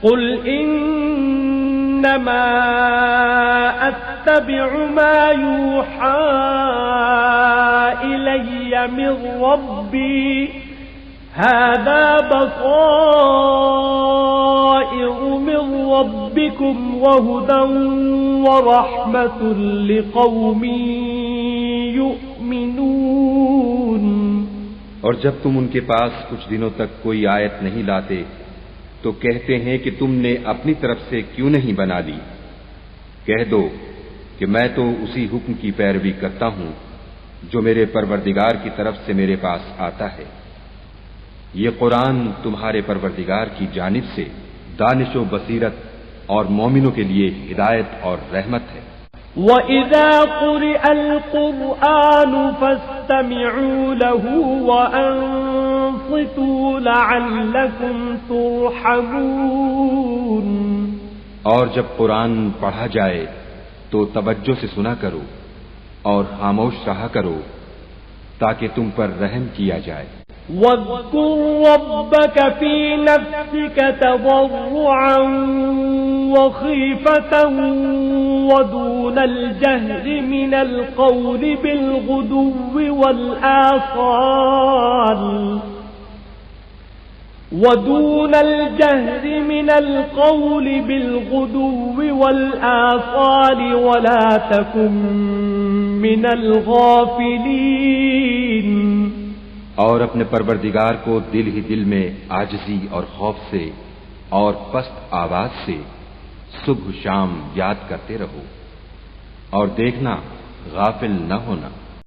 قُلْ إِنَّمَا أَتَّبِعُ مَا يُوحَى إِلَيَّ مِنْ رَبِّي هَذَا بَصَائِرُ مِنْ رَبِّكُمْ وَهُدًى وَرَحْمَةٌ لِقَوْمٍ يُؤْمِنُونَ. اور جب تم ان کے پاس کچھ دنوں تک کوئی آیت نہیں لاتے تو کہتے ہیں کہ تم نے اپنی طرف سے کیوں نہیں بنا لی. کہہ دو کہ میں تو اسی حکم کی پیروی کرتا ہوں جو میرے پروردگار کی طرف سے میرے پاس آتا ہے. یہ قرآن تمہارے پروردگار کی جانب سے دانش و بصیرت اور مومنوں کے لیے ہدایت اور رحمت ہے. وَإِذَا قُرِئَ الْقُرْآنُ فَاسْتَمِعُوا لَهُ وَأَنصِتُوا لَعَلَّكُمْ تُرْحَمُونَ. اور جب قرآن پڑھا جائے تو توجہ سے سنا کرو اور خاموش رہا کرو تاکہ تم پر رحم کیا جائے. وَاذْكُرْ رَبَّكَ فِي نَفْسِكَ تَضَرُّعًا وَخِيفَةً وَدُونَ الْجَهْرِ مِنَ الْقَوْلِ بِالْغُدُوِّ وَالْآصَالِ وَلَا تَكُن مِّنَ الْغَافِلِينَ. اور اپنے پروردگار کو دل ہی دل میں عاجزی اور خوف سے اور پست آواز سے صبح شام یاد کرتے رہو اور دیکھنا غافل نہ ہونا.